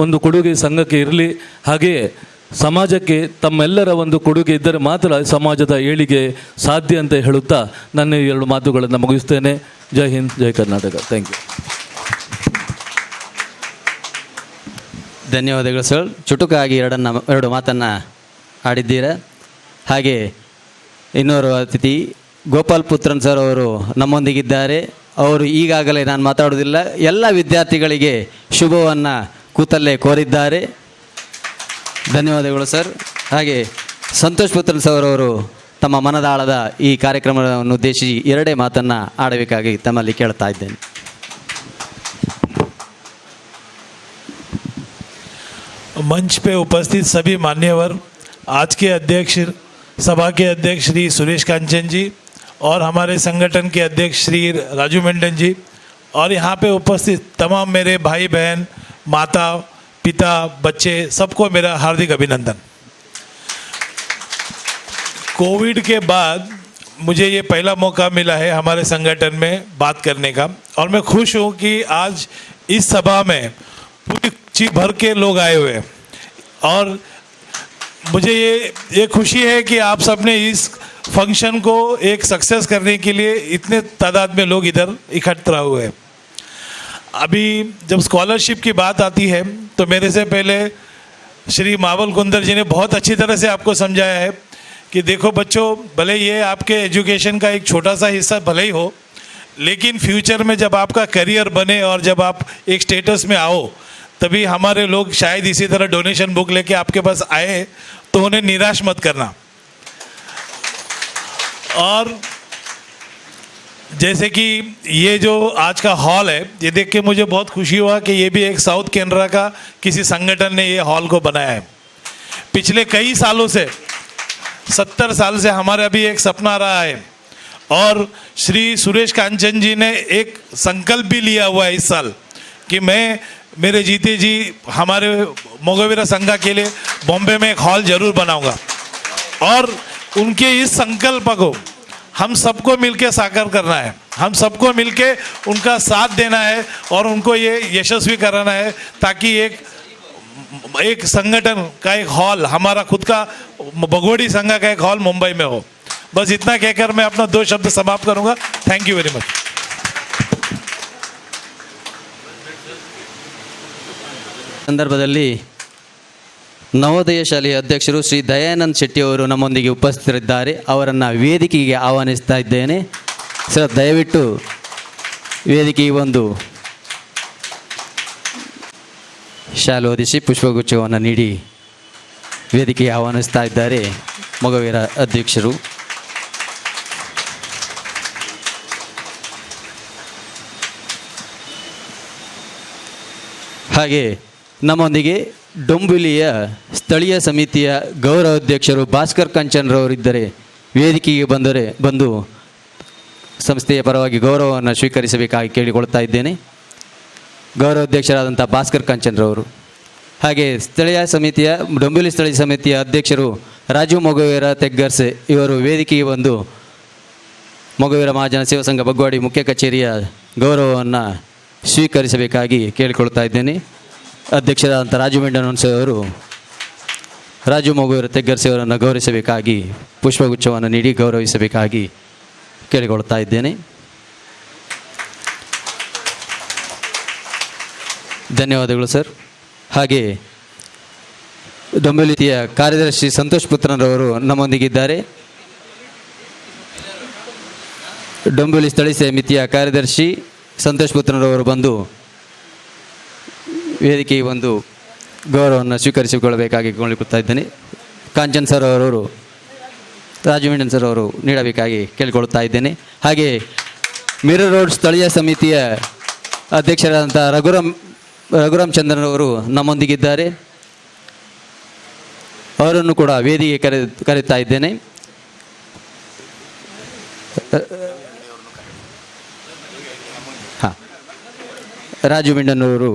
ಒಂದು ಕೊಡುಗೆ ಸಂಘಕ್ಕೆ ಇರಲಿ. ಹಾಗೆಯೇ ಸಮಾಜಕ್ಕೆ ತಮ್ಮೆಲ್ಲರ ಒಂದು ಕೊಡುಗೆ ಇದ್ದರೆ ಮಾತ್ರ ಸಮಾಜದ ಏಳಿಗೆ ಸಾಧ್ಯ ಅಂತ ಹೇಳುತ್ತಾ ನನ್ನ ಈ 2 ಮಾತುಗಳನ್ನು ಮುಗಿಸ್ತೇನೆ. ಜೈ ಹಿಂದ್, ಜೈ ಕರ್ನಾಟಕ. Thank you. ಧನ್ಯವಾದಗಳು ಸರ್. ಚುಟುಕಾಗಿ 2 ಮಾತನ್ನು ಆಡಿದ್ದೀರಾ. ಹಾಗೆ ಇನ್ನೋರ್ವ ಅತಿಥಿ ಗೋಪಾಲ್ ಪುತ್ರನ್ ಸರ್ ಅವರು ನಮ್ಮೊಂದಿಗಿದ್ದಾರೆ. ಅವರು ಈಗಾಗಲೇ ನಾನು ಮಾತಾಡೋದಿಲ್ಲ, ಎಲ್ಲ ವಿದ್ಯಾರ್ಥಿಗಳಿಗೆ ಶುಭವನ್ನು ಕೂತಲ್ಲೇ ಕೋರಿದ್ದಾರೆ. ಧನ್ಯವಾದಗಳು ಸರ್. ಹಾಗೆ ಸಂತೋಷ್ ಪುತ್ರನ್ ಸರ್ ಅವರು ತಮ್ಮ ಮನದಾಳದ ಈ ಕಾರ್ಯಕ್ರಮವನ್ನು ಉದ್ದೇಶಿಸಿ 2 ಮಾತನ್ನು ಆಡಬೇಕಾಗಿ ತಮ್ಮಲ್ಲಿ ಕೇಳ್ತಾ ಇದ್ದೇನೆ. मंच पे उपस्थित सभी मान्यवर, आज के अध्यक्ष, सभा के अध्यक्ष श्री सुरेश कांचन जी और हमारे संगठन के अध्यक्ष श्री राजू मेंढन जी और यहाँ पे उपस्थित तमाम मेरे भाई बहन, माता पिता, बच्चे, सबको मेरा हार्दिक अभिनंदन। कोविड के बाद मुझे ये पहला मौका मिला है हमारे संगठन में बात करने का और मैं खुश हूँ कि आज इस सभा में पूरी भर के लोग आए हुए हैं और मुझे ये खुशी है कि आप सब ने इस फंक्शन को एक सक्सेस करने के लिए इतने तादाद में लोग इधर इकट्ठा हुए हैं। अभी जब स्कॉलरशिप की बात आती है तो मेरे से पहले श्री मावल कुंदर जी ने बहुत अच्छी तरह से आपको समझाया है कि देखो बच्चों, भले ये आपके एजुकेशन का एक छोटा सा हिस्सा भले ही हो, लेकिन फ्यूचर में जब आपका करियर बने और जब आप एक स्टेटस में आओ, तभी हमारे लोग शायद इसी तरह डोनेशन बुक लेके आपके पास आए तो उन्हें निराश मत करना। और जैसे कि ये जो आज का हॉल है, ये देख के मुझे बहुत खुशी हुआ कि ये भी एक साउथ केनरा का किसी संगठन ने ये हॉल को बनाया है। पिछले कई सालों से 70 साल से हमारा भी एक सपना रहा है और श्री सुरेश कांचन जी ने एक संकल्प भी लिया हुआ है इस साल कि मैं, मेरे जीते जी, हमारे मोगवीरा संघ के लिए बॉम्बे में एक हॉल जरूर बनाऊंगा और उनके इस संकल्प को हम सबको मिलके साकार करना है, हम सबको मिलके उनका साथ देना है और उनको ये यशस्वी कराना है ताकि एक संगठन का एक हॉल, हमारा खुद का भगवड़ी संघ का एक हॉल मुंबई में हो। बस इतना कहकर मैं अपना 2 शब्द समाप्त करूंगा। Thank you very much. ಸಂದರ್ಭದಲ್ಲಿ ನವೋದಯ ಶಾಲೆಯ ಅಧ್ಯಕ್ಷರು ಶ್ರೀ ದಯಾನಂದ್ ಶೆಟ್ಟಿ ಅವರು ನಮ್ಮೊಂದಿಗೆ ಉಪಸ್ಥಿತರಿದ್ದಾರೆ. ಅವರನ್ನು ವೇದಿಕೆಗೆ ಆಹ್ವಾನಿಸ್ತಾ ಇದ್ದೇನೆ. ಸರ್, ದಯವಿಟ್ಟು ವೇದಿಕೆಗೆ ಒಂದು ಶಾಲು ಹೊದಿಸಿ ಪುಷ್ಪಗುಚ್ಛವನ್ನು ನೀಡಿ ವೇದಿಕೆಗೆ ಆಹ್ವಾನಿಸ್ತಾ ಇದ್ದಾರೆ ಮೊಗವೀರ ಅಧ್ಯಕ್ಷರು. ಹಾಗೆ ನಮ್ಮೊಂದಿಗೆ ಡೊಂಬಿಲಿಯ ಸ್ಥಳೀಯ ಸಮಿತಿಯ ಗೌರವಾಧ್ಯಕ್ಷರು ಭಾಸ್ಕರ್ ಕಂಚನ್ರವರಿದ್ದರೆ ವೇದಿಕೆಗೆ ಬಂದು ಸಂಸ್ಥೆಯ ಪರವಾಗಿ ಗೌರವವನ್ನು ಸ್ವೀಕರಿಸಬೇಕಾಗಿ ಕೇಳಿಕೊಳ್ತಾ ಇದ್ದೇನೆ. ಗೌರವಾಧ್ಯಕ್ಷರಾದಂಥ ಭಾಸ್ಕರ್ ಕಂಚನ್ರವರು. ಹಾಗೆ ಸ್ಥಳೀಯ ಸಮಿತಿಯ ಡೊಂಬಿಲಿ ಸ್ಥಳೀಯ ಸಮಿತಿಯ ಅಧ್ಯಕ್ಷರು ರಾಜು ಮೊಗವೀರ ತೆಗ್ಗರ್ಸೆ ಇವರು ವೇದಿಕೆಗೆ ಬಂದು ಮೊಗವೀರ ಮಹಾಜನ ಸೇವಾ ಸಂಘ ಬಗ್ವಾಡಿ ಮುಖ್ಯ ಕಚೇರಿಯ ಗೌರವವನ್ನು ಸ್ವೀಕರಿಸಬೇಕಾಗಿ ಕೇಳಿಕೊಳ್ತಾ ಇದ್ದೇನೆ. ಅಧ್ಯಕ್ಷರಾದಂಥ ರಾಜು ಮೆಂಡನೋನ್ಸ್ ಅವರು ರಾಜು ಮೊಗವೀರ ತೆಗ್ಗರ್ಸೆ ಅವರನ್ನು ಗೌರವಿಸಬೇಕಾಗಿ ಪುಷ್ಪಗುಚ್ಛವನ್ನು ನೀಡಿ ಗೌರವಿಸಬೇಕಾಗಿ ಕೇಳಿಕೊಳ್ತಾ ಇದ್ದೇನೆ. ಧನ್ಯವಾದಗಳು ಸರ್. ಹಾಗೆ ಡೊಂಬಿಲಿಯ ಕಾರ್ಯದರ್ಶಿ ಸಂತೋಷ್ ಪುತ್ರನರವರು ನಮ್ಮೊಂದಿಗಿದ್ದಾರೆ. ಡೊಂಬಿಲಿ ಸ್ಥಳೀಯ ಸಮಿತಿಯ ಕಾರ್ಯದರ್ಶಿ ಸಂತೋಷ್ ಪುತ್ರನರವರು ಬಂದು ವೇದಿಕೆಗೆ ಬಂದು ಗೌರವವನ್ನು ಸ್ವೀಕರಿಸಿಕೊಳ್ಳಬೇಕಾಗಿ ಕೇಳಿಕೊಳ್ತಾ ಇದ್ದೇನೆ. ಕಾಂಚನ್ ಸರ್ ಅವರು, ರಾಜು ಮೆಂಡನ್ ಸರ್ ಅವರು ನೀಡಬೇಕಾಗಿ ಕೇಳಿಕೊಳ್ತಾ ಇದ್ದೇನೆ. ಹಾಗೆ ಮಿರರ್ ರೋಡ್ ಸ್ಥಳೀಯ ಸಮಿತಿಯ ಅಧ್ಯಕ್ಷರಾದಂಥ ರಘುರಾಮ್ ಚಂದ್ರನ್ ಅವರು ನಮ್ಮೊಂದಿಗಿದ್ದಾರೆ. ಅವರನ್ನು ಕೂಡ ವೇದಿಕೆ ಕರೆಯುತ್ತಾ ಇದ್ದೇನೆ. ಹಾಂ, ರಾಜು ಮೆಂಡನ್ ಅವರು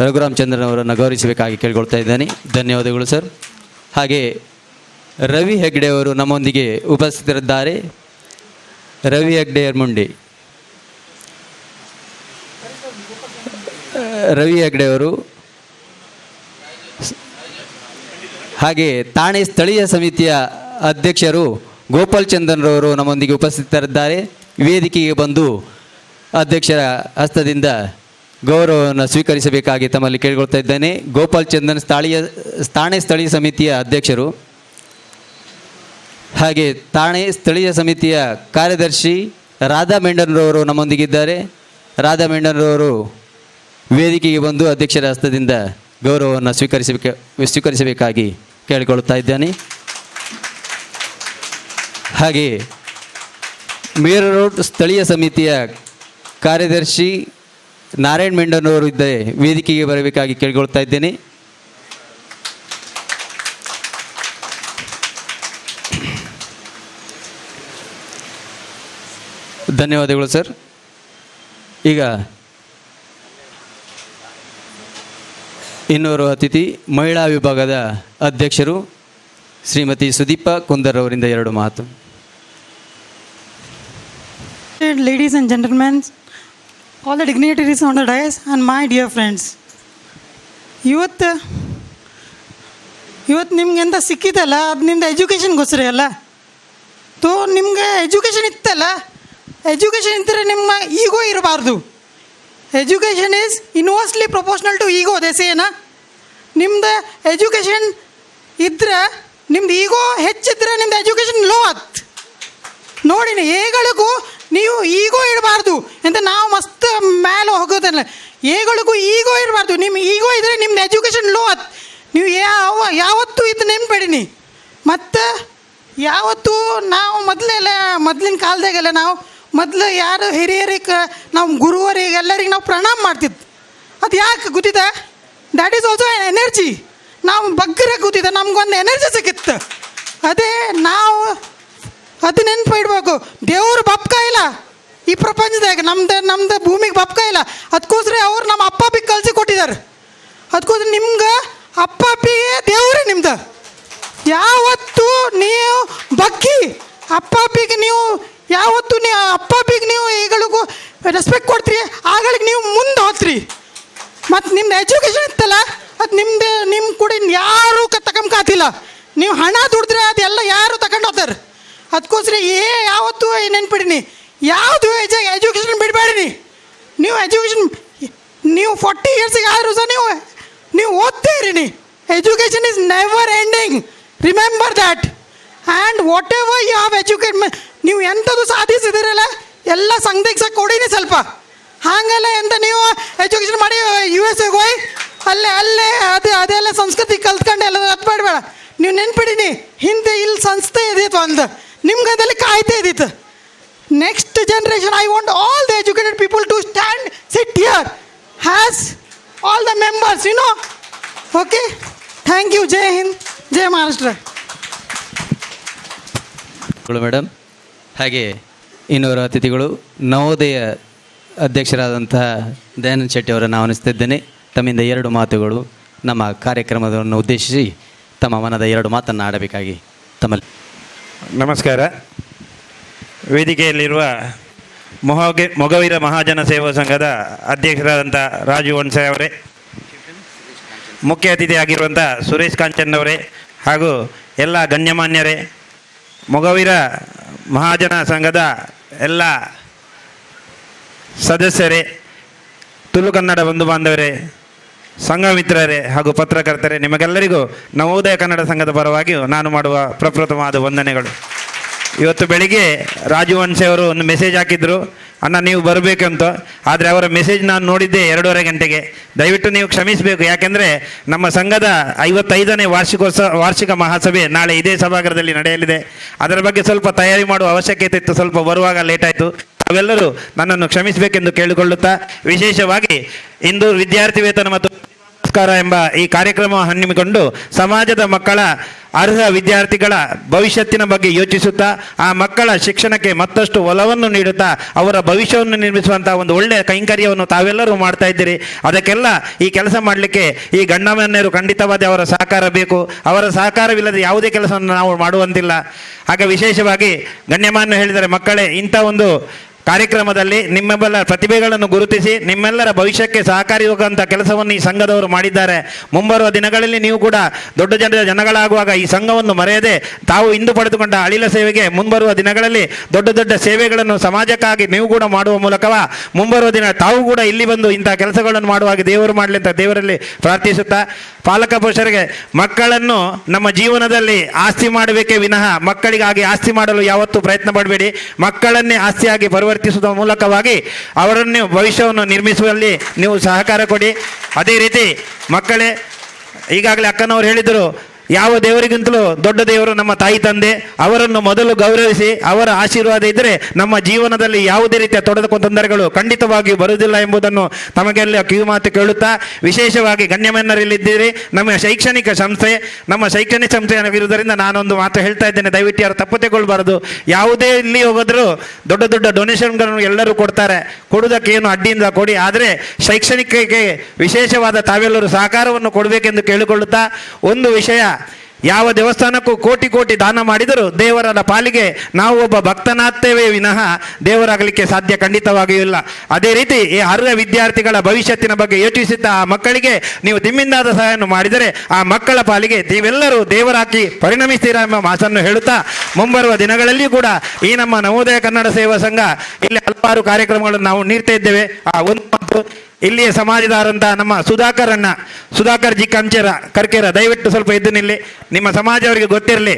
ರಘುರಾಮ್ ಚಂದ್ರನ್ ಅವರನ್ನು ಗೌರವಿಸಬೇಕಾಗಿ ಕೇಳಿಕೊಳ್ತಾ ಇದ್ದೇನೆ. ಧನ್ಯವಾದಗಳು ಸರ್. ಹಾಗೆ ರವಿ ಹೆಗ್ಡೆ ಅವರು ನಮ್ಮೊಂದಿಗೆ ಉಪಸ್ಥಿತರಿದ್ದಾರೆ. ರವಿ ಹೆಗ್ಡೆ ಯರ್ಮುಂಡಿ, ರವಿ ಹೆಗ್ಡೆ ಅವರು ಹಾಗೆ ಠಾಣೆ ಸ್ಥಳೀಯ ಸಮಿತಿಯ ಅಧ್ಯಕ್ಷರು ಗೋಪಾಲ್ ಚಂದನ್ರವರು ನಮ್ಮೊಂದಿಗೆ ಉಪಸ್ಥಿತರಿದ್ದಾರೆ. ವೇದಿಕೆಗೆ ಬಂದು ಅಧ್ಯಕ್ಷರ ಹಸ್ತದಿಂದ ಗೌರವವನ್ನು ಸ್ವೀಕರಿಸಬೇಕಾಗಿ ತಮ್ಮಲ್ಲಿ ಕೇಳಿಕೊಳ್ತಾ ಇದ್ದೇನೆ. ಗೋಪಾಲ್ ಚಂದನ್ ಠಾಣೆ ಸ್ಥಳೀಯ ಸಮಿತಿಯ ಅಧ್ಯಕ್ಷರು. ಹಾಗೆ ಠಾಣೆ ಸ್ಥಳೀಯ ಸಮಿತಿಯ ಕಾರ್ಯದರ್ಶಿ ರಾಧಾ ಮೆಂಡನ್ರವರು ನಮ್ಮೊಂದಿಗಿದ್ದಾರೆ. ರಾಧಾ ಮೆಂಡನ್ರವರು ವೇದಿಕೆಗೆ ಬಂದು ಅಧ್ಯಕ್ಷರ ಹಸ್ತದಿಂದ ಗೌರವವನ್ನು ಸ್ವೀಕರಿಸಬೇಕಾಗಿ ಕೇಳಿಕೊಳ್ಳುತ್ತಾ ಇದ್ದೇನೆ. ಹಾಗೆ ಮೇರ್ ರೋಡ್ ಸ್ಥಳೀಯ ಸಮಿತಿಯ ಕಾರ್ಯದರ್ಶಿ ನಾರಾಯಣ್ ಮೆಂಡನ್ರವರು ಇದ್ದರೆ ವೇದಿಕೆಗೆ ಬರಬೇಕಾಗಿ ಕೇಳಿಕೊಳ್ತಾ ಇದ್ದೇನೆ. ಧನ್ಯವಾದಗಳು ಸರ್. ಈಗ ಇನ್ನೋರ್ವ ಅತಿಥಿ ಮಹಿಳಾ ವಿಭಾಗದ ಅಧ್ಯಕ್ಷರು ಶ್ರೀಮತಿ ಸುದೀಪ ಕುಂದರ್ ಅವರಿಂದ 2 ಮಾತು. Ladies and gentlemen, all the dignitaries on the dais and my dear friends, ಇವತ್ತು ನಿಮ್ಗೆ ಎಂತ ಸಿಕ್ಕಿತಲ್ಲ ಅದು ನಿಮ್ದು ಎಜುಕೇಷನ್ಗೋಸ್ಕರ ಅಲ್ಲ. ನಿಮ್ಗೆ ಎಜುಕೇಷನ್ ಇತ್ತಲ್ಲ, ಎಜುಕೇಷನ್ ಇದ್ದರೆ ನಿಮ್ಮ ಈಗೋ ಇರಬಾರ್ದು. Education is inversely proportional to ego ದೇಸೇನ. ನಿಮ್ದು ಎಜುಕೇಷನ್ ಇದ್ರೆ ನಿಮ್ದು ಈಗೋ ಹೆಚ್ಚಿದ್ರೆ ನಿಮ್ದು ಎಜುಕೇಷನ್ ಲೋ ಆತ್ ನೋಡಿನ. ಏಗಳಿಗೂ ನೀವು ಈಗೋ ಇಡಬಾರ್ದು ಅಂತ ನಾವು ಮಸ್ತ್ ಮೇಲೆ ಹೋಗೋದಲ್ಲ. ಏಗಳಿಗೂ ಈಗೋ ಇರಬಾರ್ದು. ನಿಮ್ಮ ಈಗೋ ಇದ್ದರೆ ನಿಮ್ದು ಎಜುಕೇಷನ್ ಲೋ ಆತ್. ನೀವು ಯಾವತ್ತೂ ಇದು ನೆನ್ಪಡೀನಿ. ಮತ್ತು ಯಾವತ್ತೂ ನಾವು ಮೊದಲಿನ ಕಾಲದಾಗೆಲ್ಲ ನಾವು ಮೊದಲು ಯಾರು ಹಿರಿಯರಿಗೆ ನಾವು ಗುರುವರಿಗೆ ಎಲ್ಲರಿಗೆ ನಾವು ಪ್ರಣಾಮ ಮಾಡ್ತಿದ್ದು. ಅದು ಯಾಕೆ ಗೊತ್ತಿದ್ದ? That is also N energy. ನಾವು ಬಗ್ಗರೆ ಗೊತ್ತಿದ್ದ ನಮ್ಗೊಂದು ಎನರ್ಜಿ ಸಿಕ್ಕಿತ್ತು. ಅದೇ ನಾವು ಅದು ನೆನಪು ಇಡಬೇಕು. ದೇವ್ರು ಬಪ್ಕ ಇಲ್ಲ ಈ ಪ್ರಪಂಚದಾಗ, ನಮ್ದು ಭೂಮಿಗೆ ಬಪ್ಕ ಇಲ್ಲ. ಅದಕ್ಕೋಸ್ಕರ ಅವ್ರು ನಮ್ಮ ಅಪ್ಪ ಅಪ್ಪಿಗೆ ಕಲಿಸಿ ಕೊಟ್ಟಿದ್ದಾರೆ. ಅದಕ್ಕೋಸ್ಕರ ನಿಮ್ಗೆ ಅಪ್ಪ ಅಪ್ಪಿಗೆ ದೇವ್ರೇ ನಿಮ್ದು. ಯಾವತ್ತು ನೀವು ಬಗ್ಗಿ ಅಪ್ಪ ಅಪ್ಪಿಗೆ ನೀವು ಯಾವತ್ತು ನೀವು ಅಪ್ಪ ಅಪ್ಪಿಗೆ ನೀವು ಈಗಳಿಗೂ ರೆಸ್ಪೆಕ್ಟ್ ಕೊಡ್ತೀರಿ, ಆಗಳಿಗೆ ನೀವು ಮುಂದೆ ಹೋಗ್ತೀರಿ. ಮತ್ತು ನಿಮ್ದು ಎಜುಕೇಷನ್ ಇತ್ತಲ್ಲ ಅದು ನಿಮ್ಮ ಕೂಡ ಯಾರೂ ತಗೊಂಬಕಾತಿಲ್ಲ. ನೀವು ಹಣ ದುಡಿದ್ರೆ ಅದೆಲ್ಲ ಯಾರು ತಗೊಂಡು ಹೋಗ್ತಾರೆ. ಅದಕ್ಕೋಸ್ಕರ ಯಾವತ್ತೂ ನೆನ್ಪಿಡೀನಿ, ಯಾವುದು ಎಜುಕೇಷನ್ ಬಿಡಬೇಡಿರಿ. ನೀವು ಎಜುಕೇಷನ್ ನೀವು 40 ಇಯರ್ಸಿಗೆ ಆದರೂ ಸಹ ನೀವು ಓದ್ತಾ ಇರೀನಿ. Education is never ending, remember that. And whatever you have educate, ನೀವು ಎಂಥದ್ದು ಸಾಧಿಸಿದಿರಲ್ಲ ಎಲ್ಲ ಸಂಘಕ್ಕೆ ಸಹ ಕೊಡಿನಿ ಸ್ವಲ್ಪ. ಹಾಗೆಲ್ಲ ಎಂತ ನೀವು ಎಜುಕೇಷನ್ ಮಾಡಿ USA ಹೋಗಿ ಅಲ್ಲೇ ಅದೆಲ್ಲ ಸಂಸ್ಕೃತಿ ಕಲ್ತ್ಕೊಂಡು ಎಲ್ಲ ಅದು ಮಾಡಬೇಡ. ನೀವು ನೆನ್ಪಿಡೀನಿ, ಹಿಂದೆ ಇಲ್ಲಿ ಸಂಸ್ಥೆ ಇದ್ದಿತ್ತು ಒಂದು, ನಿಮ್ಗೆ ಅದರಲ್ಲಿ ಕಾಯ್ತಾ ಇದ್ದಿತ್ತು. Next generation I want all the educated people to stand sit here has all the members you know. Okay, thank you. ಜೈ ಹಿಂದ್, ಜೈ ಮಹಾರಾಷ್ಟ್ರ. ಮೇಡಮ್. ಹಾಗೆ ಇನ್ನೋರ್ವ ಅತಿಥಿಗಳು ನವೋದಯ ಅಧ್ಯಕ್ಷರಾದಂತಹ ದಯಾನಂದ್ ಶೆಟ್ಟಿ ಅವರನ್ನು ಆಹ್ವಾನಿಸ್ತಿದ್ದೇನೆ. ತಮ್ಮಿಂದ 2 ಮಾತುಗಳು ನಮ್ಮ ಕಾರ್ಯಕ್ರಮವನ್ನು ಉದ್ದೇಶಿಸಿ ತಮ್ಮ ಮನದ 2 ಮಾತನ್ನು ಆಡಬೇಕಾಗಿ ತಮ್ಮಲ್ಲಿ. ನಮಸ್ಕಾರ. ವೇದಿಕೆಯಲ್ಲಿರುವ ಮೊಗವೀರ ಮಹಾಜನ ಸೇವಾ ಸಂಘದ ಅಧ್ಯಕ್ಷರಾದಂಥ ರಾಜು ವನ್ಸೆ ಅವರೇ, ಮುಖ್ಯ ಅತಿಥಿಯಾಗಿರುವಂಥ ಸುರೇಶ್ ಕಾಂಚನ್ ಅವರೇ, ಹಾಗೂ ಎಲ್ಲ ಗಣ್ಯಮಾನ್ಯರೇ, ಮೊಗವೀರ ಮಹಾಜನ ಸಂಘದ ಎಲ್ಲ ಸದಸ್ಯರೇ, ತುಳು ಕನ್ನಡ ಬಂಧು ಬಾಂಧವರೇ, ಸಂಘ ಮಿತ್ರರೇ ಹಾಗೂ ಪತ್ರಕರ್ತರೇ, ನಿಮಗೆಲ್ಲರಿಗೂ ನವೋದಯ ಕನ್ನಡ ಸಂಘದ ಪರವಾಗಿ ನಾನು ಮಾಡುವ ಪ್ರಪ್ರಥಮವಾದ ವಂದನೆಗಳು. ಇವತ್ತು ಬೆಳಿಗ್ಗೆ ರಾಜು ವನ್ಸೆ ಅವರು ಒಂದು ಮೆಸೇಜ್ ಹಾಕಿದ್ರು, ಅಣ್ಣ ನೀವು ಬರಬೇಕಂತ. ಆದರೆ ಅವರ ಮೆಸೇಜ್ ನಾನು ನೋಡಿದ್ದೆ 2:30 ಗಂಟೆಗೆ. ದಯವಿಟ್ಟು ನೀವು ಕ್ಷಮಿಸಬೇಕು, ಯಾಕೆಂದರೆ ನಮ್ಮ ಸಂಘದ 55ನೇ ವಾರ್ಷಿಕ ಮಹಾಸಭೆ ನಾಳೆ ಇದೇ ಸಭಾಗೃಹದಲ್ಲಿ ನಡೆಯಲಿದೆ. ಅದರ ಬಗ್ಗೆ ಸ್ವಲ್ಪ ತಯಾರಿ ಮಾಡುವ ಅವಶ್ಯಕತೆ ಇತ್ತು, ಸ್ವಲ್ಪ ಬರುವಾಗ ಲೇಟ್ ಆಯಿತು. ಅವೆಲ್ಲರೂ ನನ್ನನ್ನು ಕ್ಷಮಿಸಬೇಕೆಂದು ಕೇಳಿಕೊಳ್ಳುತ್ತಾ, ವಿಶೇಷವಾಗಿ ಇಂದು ವಿದ್ಯಾರ್ಥಿ ವೇತನ ಮತ್ತು ಪುರಸ್ಕಾರ ಎಂಬ ಈ ಕಾರ್ಯಕ್ರಮ ಹಮ್ಮಿಕೊಂಡು ಸಮಾಜದ ಮಕ್ಕಳ ಅರ್ಹ ವಿದ್ಯಾರ್ಥಿಗಳ ಭವಿಷ್ಯತ್ತಿನ ಬಗ್ಗೆ ಯೋಚಿಸುತ್ತಾ, ಆ ಮಕ್ಕಳ ಶಿಕ್ಷಣಕ್ಕೆ ಮತ್ತಷ್ಟು ಒಲವನ್ನು ನೀಡುತ್ತಾ ಅವರ ಭವಿಷ್ಯವನ್ನು ನಿರ್ಮಿಸುವಂಥ ಒಂದು ಒಳ್ಳೆಯ ಕೈಂಕರ್ಯವನ್ನು ತಾವೆಲ್ಲರೂ ಮಾಡ್ತಾ ಇದ್ದೀರಿ. ಅದಕ್ಕೆಲ್ಲ ಈ ಕೆಲಸ ಮಾಡಲಿಕ್ಕೆ ಈ ಗಣ್ಯಮಾನ್ಯರು ಖಂಡಿತವಾದ ಅವರ ಸಹಕಾರ ಬೇಕು. ಅವರ ಸಹಕಾರವಿಲ್ಲದೆ ಯಾವುದೇ ಕೆಲಸವನ್ನು ನಾವು ಮಾಡುವಂತಿಲ್ಲ. ಹಾಗೆ ವಿಶೇಷವಾಗಿ ಗಣ್ಯಮಾನ್ಯ ಹೇಳಿದರೆ, ಮಕ್ಕಳೇ, ಇಂಥ ಒಂದು ಕಾರ್ಯಕ್ರಮದಲ್ಲಿ ನಿಮ್ಮೆಲ್ಲ ಪ್ರತಿಭೆಗಳನ್ನು ಗುರುತಿಸಿ ನಿಮ್ಮೆಲ್ಲರ ಭವಿಷ್ಯಕ್ಕೆ ಸಹಕಾರಿಯಾಗುವಂಥ ಕೆಲಸವನ್ನು ಈ ಸಂಘದವರು ಮಾಡಿದ್ದಾರೆ. ಮುಂಬರುವ ದಿನಗಳಲ್ಲಿ ನೀವು ಕೂಡ ದೊಡ್ಡ ಜನಗಳಾಗುವಾಗ ಈ ಸಂಘವನ್ನು ಮರೆಯದೆ ತಾವು ಇಂದು ಪಡೆದುಕೊಂಡ ಅಳಿಲ ಸೇವೆಗೆ ಮುಂಬರುವ ದಿನಗಳಲ್ಲಿ ದೊಡ್ಡ ದೊಡ್ಡ ಸೇವೆಗಳನ್ನು ಸಮಾಜಕ್ಕಾಗಿ ನೀವು ಕೂಡ ಮಾಡುವ ಮೂಲಕವ ಮುಂಬರುವ ದಿನ ತಾವು ಕೂಡ ಇಲ್ಲಿ ಬಂದು ಇಂತಹ ಕೆಲಸಗಳನ್ನು ಮಾಡುವಾಗ ದೇವರು ಮಾಡಲಿ ಅಂತ ದೇವರಲ್ಲಿ ಪ್ರಾರ್ಥಿಸುತ್ತಾ, ಪಾಲಕ ಪೋಷಕರಿಗೆ ಮಕ್ಕಳನ್ನು ನಮ್ಮ ಜೀವನದಲ್ಲಿ ಆಸ್ತಿ ಮಾಡಬೇಕೇ ವಿನಃ ಮಕ್ಕಳಿಗಾಗಿ ಆಸ್ತಿ ಮಾಡಲು ಯಾವತ್ತೂ ಪ್ರಯತ್ನ ಪಡಬೇಡಿ. ಮಕ್ಕಳನ್ನೇ ಆಸ್ತಿಯಾಗಿ ಪರಿವರ್ತಿಸುವ ಮೂಲಕವಾಗಿ ಅವರನ್ನು ಭವಿಷ್ಯವನ್ನು ನಿರ್ಮಿಸುವಲ್ಲಿ ನೀವು ಸಹಕಾರ ಕೊಡಿ. ಅದೇ ರೀತಿ ಮಕ್ಕಳೇ, ಈಗಾಗಲೇ ಅಕ್ಕನವರು ಹೇಳಿದರು, ಯಾವ ದೇವರಿಗಿಂತಲೂ ದೊಡ್ಡ ದೇವರು ನಮ್ಮ ತಾಯಿ ತಂದೆ. ಅವರನ್ನು ಮೊದಲು ಗೌರವಿಸಿ ಅವರ ಆಶೀರ್ವಾದ ಇದ್ದರೆ ನಮ್ಮ ಜೀವನದಲ್ಲಿ ಯಾವುದೇ ರೀತಿಯ ತೊಂದರೆಗಳು ಖಂಡಿತವಾಗಿಯೂ ಬರುವುದಿಲ್ಲ ಎಂಬುದನ್ನು ತಮಗೆಲ್ಲ ಕಿವಿಮಾತು ಕೇಳುತ್ತಾ, ವಿಶೇಷವಾಗಿ ಗಣ್ಯಮನ್ನರಲ್ಲಿದ್ದೀರಿ. ನಮ್ಮ ಶೈಕ್ಷಣಿಕ ಸಂಸ್ಥೆಯಾಗಿರುವುದರಿಂದ ನಾನೊಂದು ಮಾತು ಹೇಳ್ತಾ ಇದ್ದೇನೆ, ದಯವಿಟ್ಟು ಯಾರು ತಪ್ಪು ತೆಗೊಳ್ಬಾರದು. ಯಾವುದೇ ಇಲ್ಲಿ ಹೋಗೋದ್ರೂ ದೊಡ್ಡ ದೊಡ್ಡ ಡೊನೇಷನ್ಗಳನ್ನು ಎಲ್ಲರೂ ಕೊಡ್ತಾರೆ, ಕೊಡುವುದಕ್ಕೆ ಏನು ಅಡ್ಡಿಯಿಂದ ಕೊಡಿ. ಆದರೆ ಶೈಕ್ಷಣಿಕಕ್ಕೆ ವಿಶೇಷವಾದ ತಾವೆಲ್ಲರೂ ಸಹಕಾರವನ್ನು ಕೊಡಬೇಕೆಂದು ಕೇಳಿಕೊಳ್ಳುತ್ತಾ, ಒಂದು ವಿಷಯ, ಯಾವ ದೇವಸ್ಥಾನಕ್ಕೂ ಕೋಟಿ ದಾನ ಮಾಡಿದರೂ ದೇವರ ಪಾಲಿಗೆ ನಾವು ಒಬ್ಬ ಭಕ್ತನಾಗ್ತೇವೆ ವಿನಃ ದೇವರಾಗಲಿಕ್ಕೆ ಸಾಧ್ಯ ಖಂಡಿತವಾಗಿಯೂ ಇಲ್ಲ. ಅದೇ ರೀತಿ ಈ ಅರ್ಹ ವಿದ್ಯಾರ್ಥಿಗಳ ಭವಿಷ್ಯತ್ತಿನ ಬಗ್ಗೆ ಯೋಚಿಸುತ್ತಾ ಆ ಮಕ್ಕಳಿಗೆ ನೀವು ನಿಮ್ಮಿಂದಾದ ಸಹಾಯವನ್ನು ಮಾಡಿದರೆ ಆ ಮಕ್ಕಳ ಪಾಲಿಗೆ ನೀವೆಲ್ಲರೂ ದೇವರಾಕಿ ಪರಿಣಮಿಸ್ತೀರಾ ಎಂಬ ಮಾತನ್ನು ಹೇಳುತ್ತಾ, ಮುಂಬರುವ ದಿನಗಳಲ್ಲಿಯೂ ಕೂಡ ಈ ನಮ್ಮ ನವೋದಯ ಕನ್ನಡ ಸೇವಾ ಸಂಘ ಇಲ್ಲಿ ಹಲವಾರು ಕಾರ್ಯಕ್ರಮಗಳನ್ನು ನಾವು ನೀಡ್ತಾ ಇದ್ದೇವೆ. ಆ ಒಂದು ಮತ್ತು ಇಲ್ಲಿಯ ಸಮಾಜದಾರಂಥ ನಮ್ಮ ಸುಧಾಕರ್ ಜಿ ಕರ್ಕೇರ ದಯವಿಟ್ಟು ಸ್ವಲ್ಪ ಎದ್ದು ನಿಲ್ಲಿ. ನಿಮ್ಮ ಸಮಾಜ ಅವರಿಗೆ ಗೊತ್ತಿರಲಿ,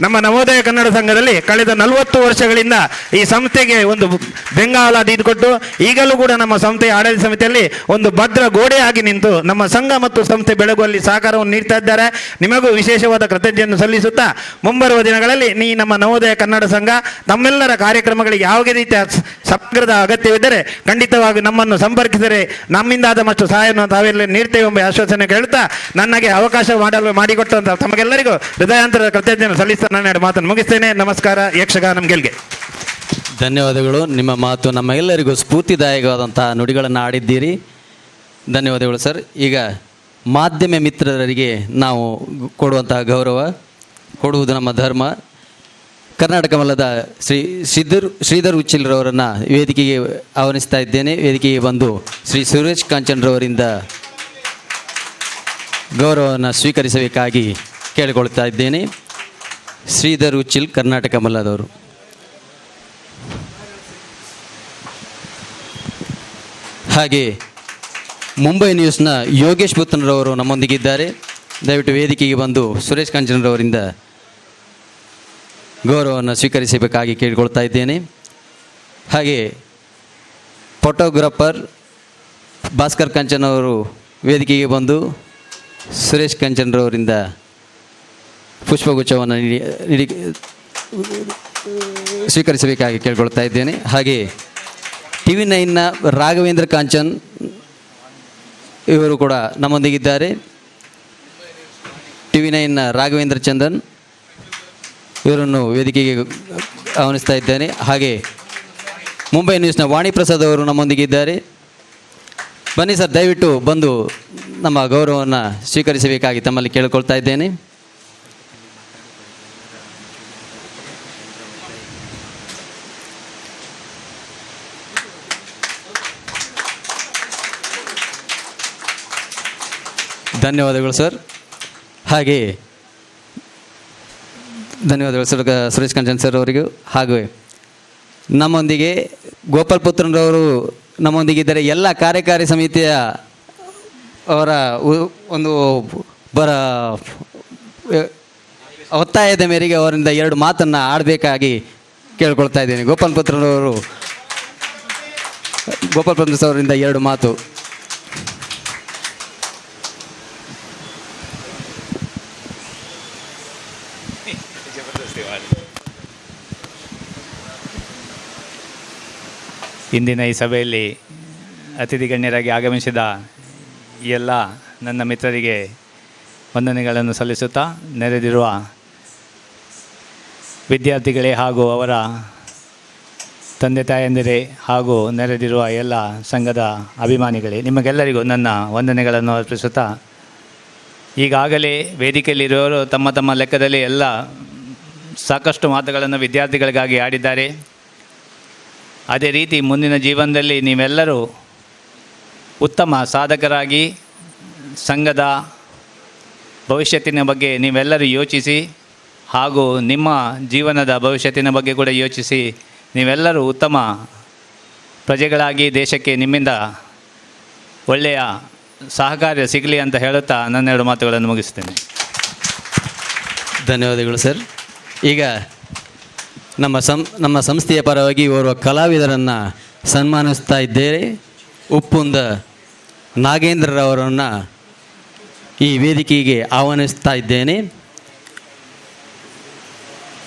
ನಮ್ಮ ನವೋದಯ ಕನ್ನಡ ಸಂಘದಲ್ಲಿ ಕಳೆದ 40 ವರ್ಷಗಳಿಂದ ಈ ಸಂಸ್ಥೆಗೆ ಒಂದು ಬೆಂಗಾವಲಾದಿ ಇದ್ಕೊಟ್ಟು ಈಗಲೂ ಕೂಡ ನಮ್ಮ ಸಂಸ್ಥೆಯ ಆಡಳಿತ ಸಮಿತಿಯಲ್ಲಿ ಒಂದು ಭದ್ರ ಗೋಡೆಯಾಗಿ ನಿಂತು ನಮ್ಮ ಸಂಘ ಮತ್ತು ಸಂಸ್ಥೆ ಬೆಳಗುವಲ್ಲಿ ಸಹಕಾರವನ್ನು ನೀಡ್ತಾ ಇದ್ದಾರೆ. ನಿಮಗೂ ವಿಶೇಷವಾದ ಕೃತಜ್ಞತೆಯನ್ನು ಸಲ್ಲಿಸುತ್ತಾ, ಮುಂಬರುವ ದಿನಗಳಲ್ಲಿ ನಮ್ಮ ನವೋದಯ ಕನ್ನಡ ಸಂಘ ತಮ್ಮೆಲ್ಲರ ಕಾರ್ಯಕ್ರಮಗಳಿಗೆ ಯಾವುದೇ ರೀತಿಯ ಸಮಗ್ರದ ಅಗತ್ಯವಿದ್ದರೆ ಖಂಡಿತವಾಗಿ ನಮ್ಮನ್ನು ಸಂಪರ್ಕಿಸಿದರೆ ನಮ್ಮಿಂದಾದ ಮಷ್ಟು ಸಹಾಯವನ್ನು ತಾವೆಲ್ಲ ನೀಡ್ತೇವೆ ಎಂಬ ಆಶ್ವಾಸನೆ ಕೇಳುತ್ತಾ, ನನಗೆ ಅವಕಾಶ ಮಾಡಿಕೊಟ್ಟಂತ ತಮಗೆಲ್ಲರಿಗೂ ಹೃದಯಾಂತರದ ಕೃತಜ್ಞತೆ ಸಲ್ಲಿಸ್ತಾ ನಾನು ಎರಡು ಮಾತನ್ನು ಮುಗಿಸ್ತೇನೆ. ನಮಸ್ಕಾರ. ಯಕ್ಷಗಾನಂ ಗೆಲ್ಗೆ. ಧನ್ಯವಾದಗಳು. ನಿಮ್ಮ ಮಾತು ನಮ್ಮ ಎಲ್ಲರಿಗೂ ಸ್ಫೂರ್ತಿದಾಯಕವಾದಂತಹ ನುಡಿಗಳನ್ನು ಆಡಿದ್ದೀರಿ. ಧನ್ಯವಾದಗಳು ಸರ್. ಈಗ ಮಾಧ್ಯಮ ಮಿತ್ರರಿಗೆ ನಾವು ಕೊಡುವಂತಹ ಗೌರವ ಕೊಡುವುದು ನಮ್ಮ ಧರ್ಮ. ಕರ್ನಾಟಕ ಮಲ್ಲದ ಶ್ರೀಧರ್ ಉಚ್ಚಿಲ್ರವರನ್ನು ವೇದಿಕೆಗೆ ಆಹ್ವಾನಿಸ್ತಾ ಇದ್ದೇನೆ. ವೇದಿಕೆಗೆ ಬಂದು ಶ್ರೀ ಸುರೇಶ್ ಕಾಂಚನ್ರವರಿಂದ ಗೌರವವನ್ನು ಸ್ವೀಕರಿಸಬೇಕಾಗಿ ಕೇಳಿಕೊಳ್ತಾ ಇದ್ದೇನೆ. ಶ್ರೀಧರ್ ಉಚ್ಚಿಲ್, ಕರ್ನಾಟಕ ಮಲ್ಲದವರು. ಹಾಗೆ ಮುಂಬೈ ನ್ಯೂಸ್ನ ಯೋಗೇಶ್ ಪುತ್ರರವರು ನಮ್ಮೊಂದಿಗಿದ್ದಾರೆ. ದಯವಿಟ್ಟು ವೇದಿಕೆಗೆ ಬಂದು ಸುರೇಶ್ ಕಾಂಚನ್ರವರಿಂದ ಗೌರವವನ್ನು ಸ್ವೀಕರಿಸಬೇಕಾಗಿ ಕೇಳಿಕೊಳ್ತಾ ಇದ್ದೇನೆ. ಹಾಗೆ ಫೋಟೋಗ್ರಾಫರ್ ಭಾಸ್ಕರ್ ಕಂಚನ್ ಅವರು ವೇದಿಕೆಗೆ ಬಂದು ಸುರೇಶ್ ಕಂಚನ್ರವರಿಂದ ಪುಷ್ಪಗುಚ್ಛವನ್ನು ನೀಡಿ ಸ್ವೀಕರಿಸಬೇಕಾಗಿ ಕೇಳಿಕೊಳ್ತಾ ಇದ್ದೇನೆ. ಹಾಗೆ TV9ನ ರಾಘವೇಂದ್ರ ಕಾಂಚನ್ ಇವರು ಕೂಡ ನಮ್ಮೊಂದಿಗಿದ್ದಾರೆ. TV9ನ ರಾಘವೇಂದ್ರ ಚಂದನ್ ಇವರನ್ನು ವೇದಿಕೆಗೆ ಆಹ್ವಾನಿಸ್ತಾ ಇದ್ದೇನೆ. ಹಾಗೆ ಮುಂಬೈ ನ್ಯೂಸ್ನ ವಾಣಿ ಪ್ರಸಾದ್ ಅವರು ನಮ್ಮೊಂದಿಗಿದ್ದಾರೆ. ಬನ್ನಿ ಸರ್, ದಯವಿಟ್ಟು ಬಂದು ನಮ್ಮ ಗೌರವವನ್ನು ಸ್ವೀಕರಿಸಬೇಕಾಗಿ ತಮ್ಮಲ್ಲಿ ಕೇಳಿಕೊಳ್ತಾ ಇದ್ದೇನೆ. ಧನ್ಯವಾದಗಳು ಸರ್. ಹಾಗೆ ಧನ್ಯವಾದಗಳು ಸರ್ ಸುರೇಶ್ ಕಾಂಚನ್ ಸರ್ ಅವರಿಗೂ. ಹಾಗೂ ನಮ್ಮೊಂದಿಗೆ ಗೋಪಾಲ್ ಪುತ್ರನವರು ನಮ್ಮೊಂದಿಗಿದ್ದರೆ ಎಲ್ಲ ಕಾರ್ಯಕಾರಿ ಸಮಿತಿಯ ಅವರ ಒಂದು ಒತ್ತಾಯದ ಮೇರೆಗೆ ಅವರಿಂದ 2 ಮಾತನ್ನು ಆಡಬೇಕಾಗಿ ಕೇಳ್ಕೊಳ್ತಾ ಇದ್ದೇನೆ. ಗೋಪಾಲ್ ಪುತ್ರ ಅವರಿಂದ 2 ಮಾತು. ಇಂದಿನ ಈ ಸಭೆಯಲ್ಲಿ ಅತಿಥಿ ಗಣ್ಯರಾಗಿ ಆಗಮಿಸಿದ ಎಲ್ಲ ನನ್ನ ಮಿತ್ರರಿಗೆ ವಂದನೆಗಳನ್ನು ಸಲ್ಲಿಸುತ್ತಾ, ನೆರೆದಿರುವ ವಿದ್ಯಾರ್ಥಿಗಳೇ ಹಾಗೂ ಅವರ ತಂದೆ ತಾಯಂದಿರೇ ಹಾಗೂ ನೆರೆದಿರುವ ಎಲ್ಲ ಸಂಘದ ಅಭಿಮಾನಿಗಳೇ, ನಿಮಗೆಲ್ಲರಿಗೂ ನನ್ನ ವಂದನೆಗಳನ್ನು ಅರ್ಪಿಸುತ್ತಾ, ಈಗಾಗಲೇ ವೇದಿಕೆಯಲ್ಲಿರುವವರು ತಮ್ಮ ತಮ್ಮ ಲೆಕ್ಕದಲ್ಲಿ ಎಲ್ಲ ಸಾಕಷ್ಟು ಮಾತುಗಳನ್ನು ವಿದ್ಯಾರ್ಥಿಗಳಿಗಾಗಿ ಆಡಿದ್ದಾರೆ. ಅದೇ ರೀತಿ ಮುಂದಿನ ಜೀವನದಲ್ಲಿ ನೀವೆಲ್ಲರೂ ಉತ್ತಮ ಸಾಧಕರಾಗಿ ಸಂಘದ ಭವಿಷ್ಯತ್ತಿನ ಬಗ್ಗೆ ನೀವೆಲ್ಲರೂ ಯೋಚಿಸಿ ಹಾಗೂ ನಿಮ್ಮ ಜೀವನದ ಭವಿಷ್ಯತ್ತಿನ ಬಗ್ಗೆ ಕೂಡ ಯೋಚಿಸಿ ನೀವೆಲ್ಲರೂ ಉತ್ತಮ ಪ್ರಜೆಗಳಾಗಿ ದೇಶಕ್ಕೆ ನಿಮ್ಮಿಂದ ಒಳ್ಳೆಯ ಸಹಕಾರ್ಯ ಸಿಗಲಿ ಅಂತ ಹೇಳುತ್ತಾ ನನ್ನೆರಡು ಮಾತುಗಳನ್ನು ಮುಗಿಸ್ತೇನೆ. ಧನ್ಯವಾದಗಳು ಸರ್. ಈಗ ನಮ್ಮ ಸಂಸ್ಥೆಯ ಪರವಾಗಿ ಓರ್ವ ಕಲಾವಿದರನ್ನು ಸನ್ಮಾನಿಸ್ತಾ ಇದ್ದೇವೆ. ಉಪ್ಪುಂದ ನಾಗೇಂದ್ರರವರನ್ನು ಈ ವೇದಿಕೆಗೆ ಆಹ್ವಾನಿಸ್ತಾ ಇದ್ದೇನೆ.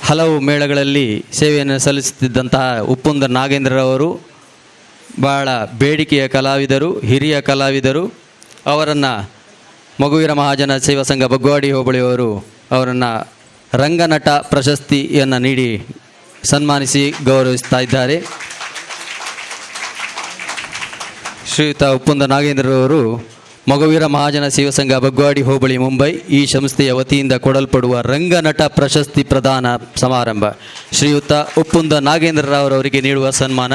ಹಲವು ಮೇಳಗಳಲ್ಲಿ ಸೇವೆಯನ್ನು ಸಲ್ಲಿಸುತ್ತಿದ್ದಂತಹ ಉಪ್ಪುಂದ ನಾಗೇಂದ್ರರವರು ಭಾಳ ಬೇಡಿಕೆಯ ಕಲಾವಿದರು, ಹಿರಿಯ ಕಲಾವಿದರು. ಅವರನ್ನು ಮಗುವೀರ ಮಹಾಜನ ಸೇವಾ ಸಂಘ ಬಗ್ವಾಡಿ ಹೋಬಳಿಯವರು ಅವರನ್ನು ರಂಗನಟ ಪ್ರಶಸ್ತಿಯನ್ನು ನೀಡಿ ಸನ್ಮಾನಿಸಿ ಗೌರವಿಸ್ತಾ ಇದ್ದಾರೆ. ಶ್ರೀಯುತ ಉಪ್ಪುಂದ ನಾಗೇಂದ್ರರವರು ಮಗುವೀರ ಮಹಾಜನ ಸೇವಾ ಸಂಘ ಬಗ್ವಾಡಿ ಹೋಬಳಿ ಮುಂಬೈ ಈ ಸಂಸ್ಥೆಯ ವತಿಯಿಂದ ಕೊಡಲ್ಪಡುವ ರಂಗನಟ ಪ್ರಶಸ್ತಿ ಪ್ರದಾನ ಸಮಾರಂಭ. ಶ್ರೀಯುತ ಉಪ್ಪುಂದ ನಾಗೇಂದ್ರರವರವರಿಗೆ ನೀಡುವ ಸನ್ಮಾನ.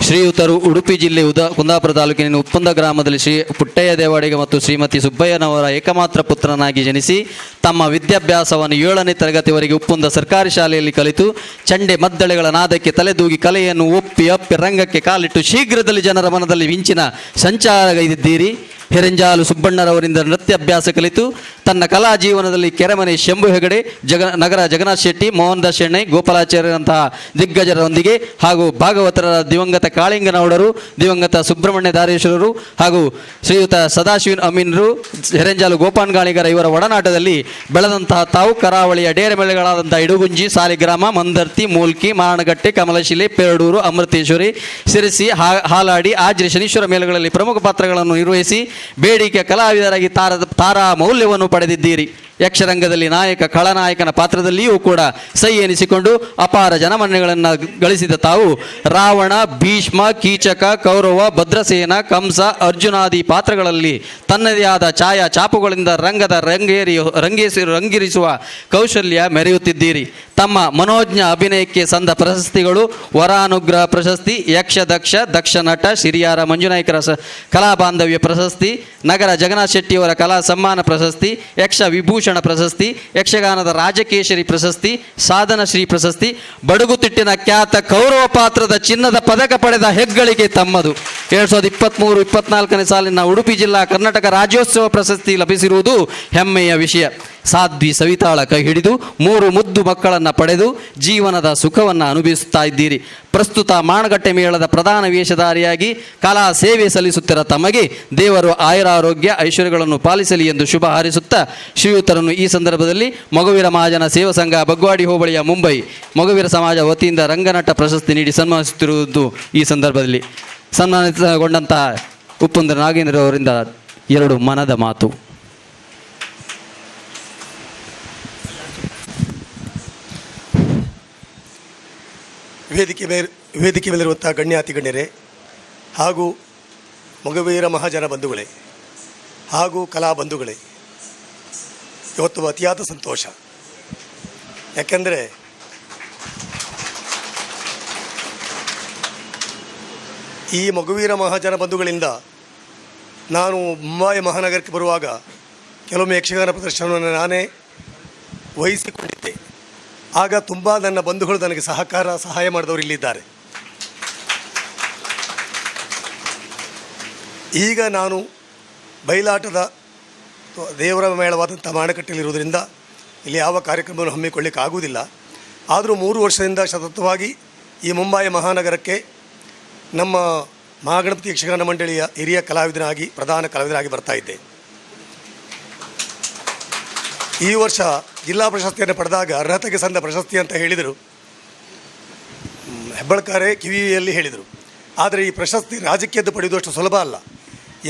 ಶ್ರೀಯುತರು ಉಡುಪಿ ಜಿಲ್ಲೆ ಕುಂದಾಪುರ ತಾಲೂಕಿನ ಉಪ್ಪುಂದ ಗ್ರಾಮದಲ್ಲಿ ಶ್ರೀ ಪುಟ್ಟಯ್ಯ ದೇವಾಡಿಗ ಮತ್ತು ಶ್ರೀಮತಿ ಸುಬ್ಬಯ್ಯನವರ ಏಕಮಾತ್ರ ಪುತ್ರನಾಗಿ ಜನಿಸಿ ತಮ್ಮ ವಿದ್ಯಾಭ್ಯಾಸವನ್ನು 7ನೇ ತರಗತಿವರೆಗೆ ಉಪ್ಪುಂದ ಸರ್ಕಾರಿ ಶಾಲೆಯಲ್ಲಿ ಕಲಿತು ಚಂಡೆ ಮದ್ದಳೆಗಳ ನಾದಕ್ಕೆ ತಲೆದೂಗಿ ಕಲೆಯನ್ನು ಒಪ್ಪಿ ರಂಗಕ್ಕೆ ಕಾಲಿಟ್ಟು ಶೀಘ್ರದಲ್ಲಿ ಜನರ ಮನದಲ್ಲಿ ಮಿಂಚಿನ ಸಂಚಾರಗೈದಿದ್ದೀರಿ. ಹೆರಂಜಾಲು ಸುಬ್ಬಣ್ಣರವರಿಂದ ನೃತ್ಯಾಭ್ಯಾಸ ಕಲಿತು ತನ್ನ ಕಲಾ ಜೀವನದಲ್ಲಿ ಕೆರೆಮನೆ ಶಂಭು ಹೆಗಡೆ, ನಗರ ಜಗನ್ನಾಥ್ ಶೆಟ್ಟಿ, ಮೋಹನ್ ದಾಸ್ ಶೆಣ್ಣೈ, ಗೋಪಾಲಾಚಾರ್ಯರಂತಹ ದಿಗ್ಗಜರೊಂದಿಗೆ ಹಾಗೂ ಭಾಗವತರ ದಿವಂಗತ ಕಾಳಿಂಗನೌಡರು, ದಿವಂಗತ ಸುಬ್ರಹ್ಮಣ್ಯ ದಾರೇಶ್ವರರು ಹಾಗೂ ಶ್ರೀಯುತ ಸದಾಶಿವನ್ ಅಮೀನ್ರು, ಹೆರಂಜಾಲು ಗೋಪಾನ್ ಗಾಳಿಗರ ಇವರ ಒಡನಾಟದಲ್ಲಿ ಬೆಳೆದಂತಹ ತಾವು ಕರಾವಳಿಯ ಡೇರೆಮೆಳೆಗಳಾದಂತಹ ಇಡುಗುಂಜಿ, ಸಾಲಿಗ್ರಾಮ, ಮಂದರ್ತಿ, ಮೂಲ್ಕಿ, ಮಾರಣಗಟ್ಟೆ, ಕಮಲಶಿಲೆ, ಪೇರಡೂರು, ಅಮೃತೇಶ್ವರಿ, ಸಿರಿಸಿ, ಹಾಲಾಡಿ, ಆಜ್ರಿ, ಶನೀಶ್ವರ ಮೇಳಗಳಲ್ಲಿ ಪ್ರಮುಖ ಪಾತ್ರಗಳನ್ನು ನಿರ್ವಹಿಸಿ ಬೇಡಿಕೆ ಕಲಾವಿದರಾಗಿ ತಾರಾ ಮೌಲ್ಯವನ್ನು ಪಡೆದಿದ್ದೀರಿ. ಯಕ್ಷರಂಗದಲ್ಲಿ ನಾಯಕ ಖಳನಾಯಕನ ಪಾತ್ರದಲ್ಲಿಯೂ ಕೂಡ ಸೈ ಎನಿಸಿಕೊಂಡು ಅಪಾರ ಜನಮನ್ನಣೆಗಳನ್ನು ಗಳಿಸಿದ ತಾವು ರಾವಣ, ಭೀಷ್ಮ, ಕೀಚಕ, ಕೌರವ, ಭದ್ರಸೇನ, ಕಂಸ, ಅರ್ಜುನಾದಿ ಪಾತ್ರಗಳಲ್ಲಿ ತನ್ನದೇ ಆದ ಛಾಯಾ ಚಾಪುಗಳಿಂದ ರಂಗದ ರಂಗೇರಿಸುವ ಕೌಶಲ್ಯ ಮೆರೆಯುತ್ತಿದ್ದೀರಿ. ತಮ್ಮ ಮನೋಜ್ಞ ಅಭಿನಯಕ್ಕೆ ಸಂದ ಪ್ರಶಸ್ತಿಗಳು ವರಾನುಗ್ರಹ ಪ್ರಶಸ್ತಿ, ಯಕ್ಷ ದಕ್ಷ ನಟ, ಸಿರಿಯಾರ ಮಂಜುನಾಯ್ಕರ ಕಲಾ ಬಾಂಧವ್ಯ ಪ್ರಶಸ್ತಿ, ನಗರ ಜಗನ್ನಾಥ್ ಶೆಟ್ಟಿಯವರ ಕಲಾ ಸಮ್ಮಾನ ಪ್ರಶಸ್ತಿ, ಯಕ್ಷ ವಿಭೂಷಣ ಪ್ರಶಸ್ತಿ, ಯಕ್ಷಗಾನದ ರಾಜಕೇಶರಿ ಪ್ರಶಸ್ತಿ, ಸಾಧನ ಶ್ರೀ ಪ್ರಶಸ್ತಿ, ಬಡಗುತಿಟ್ಟಿನ ಖ್ಯಾತ ಕೌರವ ಪಾತ್ರದ ಚಿನ್ನದ ಪದಕ ಪಡೆದ ಹೆಗ್ಗಳಿಕೆ ತಮ್ಮದು. 2023-24ನೇ ಸಾಲಿನ ಉಡುಪಿ ಜಿಲ್ಲಾ ಕರ್ನಾಟಕ ರಾಜ್ಯೋತ್ಸವ ಪ್ರಶಸ್ತಿ ಲಭಿಸಿರುವುದು ಹೆಮ್ಮೆಯ ವಿಷಯ. ಸಾಧ್ವಿ ಸವಿತಾಳ ಕೈ ಹಿಡಿದು 3 ಮುದ್ದು ಮಕ್ಕಳನ್ನು ಪಡೆದು ಜೀವನದ ಸುಖವನ್ನು ಅನುಭವಿಸುತ್ತಾ ಇದ್ದೀರಿ. ಪ್ರಸ್ತುತ ಮಾಣಗಟ್ಟೆ ಮೇಳದ ಪ್ರಧಾನ ವೇಷಧಾರಿಯಾಗಿ ಕಲಾ ಸೇವೆ ಸಲ್ಲಿಸುತ್ತಿರುವ ತಮಗೆ ದೇವರು ಆಯುರಾರೋಗ್ಯ ಐಶ್ವರ್ಯಗಳನ್ನು ಪಾಲಿಸಲಿ ಎಂದು ಶುಭ ಹಾರೈಸುತ್ತಾ ಶ್ರೀಯುತರನ್ನು ಈ ಸಂದರ್ಭದಲ್ಲಿ ಮಗುವೀರ ಮಹಾಜನ ಸೇವಾ ಸಂಘ ಬಗ್ವಾಡಿ ಹೋಬಳಿಯ ಮುಂಬೈ ಮಗುವೀರ ಸಮಾಜ ವತಿಯಿಂದ ರಂಗನಟ ಪ್ರಶಸ್ತಿ ನೀಡಿ ಸನ್ಮಾನಿಸುತ್ತಿರುವುದು ಈ ಸಂದರ್ಭದಲ್ಲಿ ಸನ್ಮಾನಿತಗೊಂಡಂತಹ ಉಪ್ಪುಂದ ನಾಗೇಂದ್ರ ಅವರಿಂದ 2 ಮನದ ಮಾತು. ವೇದಿಕೆ ಮೇಲಿರುವಂಥ ಗಣ್ಯಾತಿ ಗಣ್ಯರೇ ಹಾಗೂ ಮಗುವೀರ ಮಹಾಜನ ಬಂಧುಗಳೇ ಹಾಗೂ ಕಲಾ ಬಂಧುಗಳೇ, ಇವತ್ತು ಅತಿಯಾದ ಸಂತೋಷ. ಯಾಕೆಂದರೆ ಈ ಮಗುವೀರ ಮಹಾಜನ ಬಂಧುಗಳಿಂದ ನಾನು ಮುಂಬೈ ಮಹಾನಗರಕ್ಕೆ ಬರುವಾಗ ಕೆಲವೊಮ್ಮೆ ಯಕ್ಷಗಾನ ಪ್ರದರ್ಶನವನ್ನು ನಾನೇ ವಹಿಸಿಕೊಂಡಿದ್ದೆ. ಆಗ ತುಂಬ ನನ್ನ ಬಂಧುಗಳು ನನಗೆ ಸಹಾಯ ಮಾಡಿದವರು ಇಲ್ಲಿದ್ದಾರೆ. ಈಗ ನಾನು ಬಯಲಾಟದ ದೇವರ ಮೇಳವಾದಂಥ ಮಾಣಕಟ್ಟೆಯಲ್ಲಿರುವುದರಿಂದ ಇಲ್ಲಿ ಯಾವ ಕಾರ್ಯಕ್ರಮವನ್ನು ಹಮ್ಮಿಕೊಳ್ಳಿಕ್ಕೆ ಆಗುವುದಿಲ್ಲ. ಆದರೂ 3 ವರ್ಷದಿಂದ ಸತತವಾಗಿ ಈ ಮುಂಬೈ ಮಹಾನಗರಕ್ಕೆ ನಮ್ಮ ಮಹಾಗಣಪತಿ ಯಕ್ಷಗಾನ ಮಂಡಳಿಯ ಹಿರಿಯ ಕಲಾವಿದನಾಗಿ ಪ್ರಧಾನ ಕಲಾವಿದನಾಗಿ ಬರ್ತಾಯಿದ್ದೆ. ಈ ವರ್ಷ ಜಿಲ್ಲಾ ಪ್ರಶಸ್ತಿಯನ್ನು ಪಡೆದಾಗ ಅರ್ಹತೆಗೆ ಸಂದ ಪ್ರಶಸ್ತಿ ಅಂತ ಹೇಳಿದರು, ಹೆಬ್ಬಳ್ಕಾರೆ ಕಿವಿಯಲ್ಲಿ ಹೇಳಿದರು. ಆದರೆ ಈ ಪ್ರಶಸ್ತಿ ರಾಜಕೀಯದ್ದು ಪಡೆಯುವುದಷ್ಟು ಸುಲಭ ಅಲ್ಲ.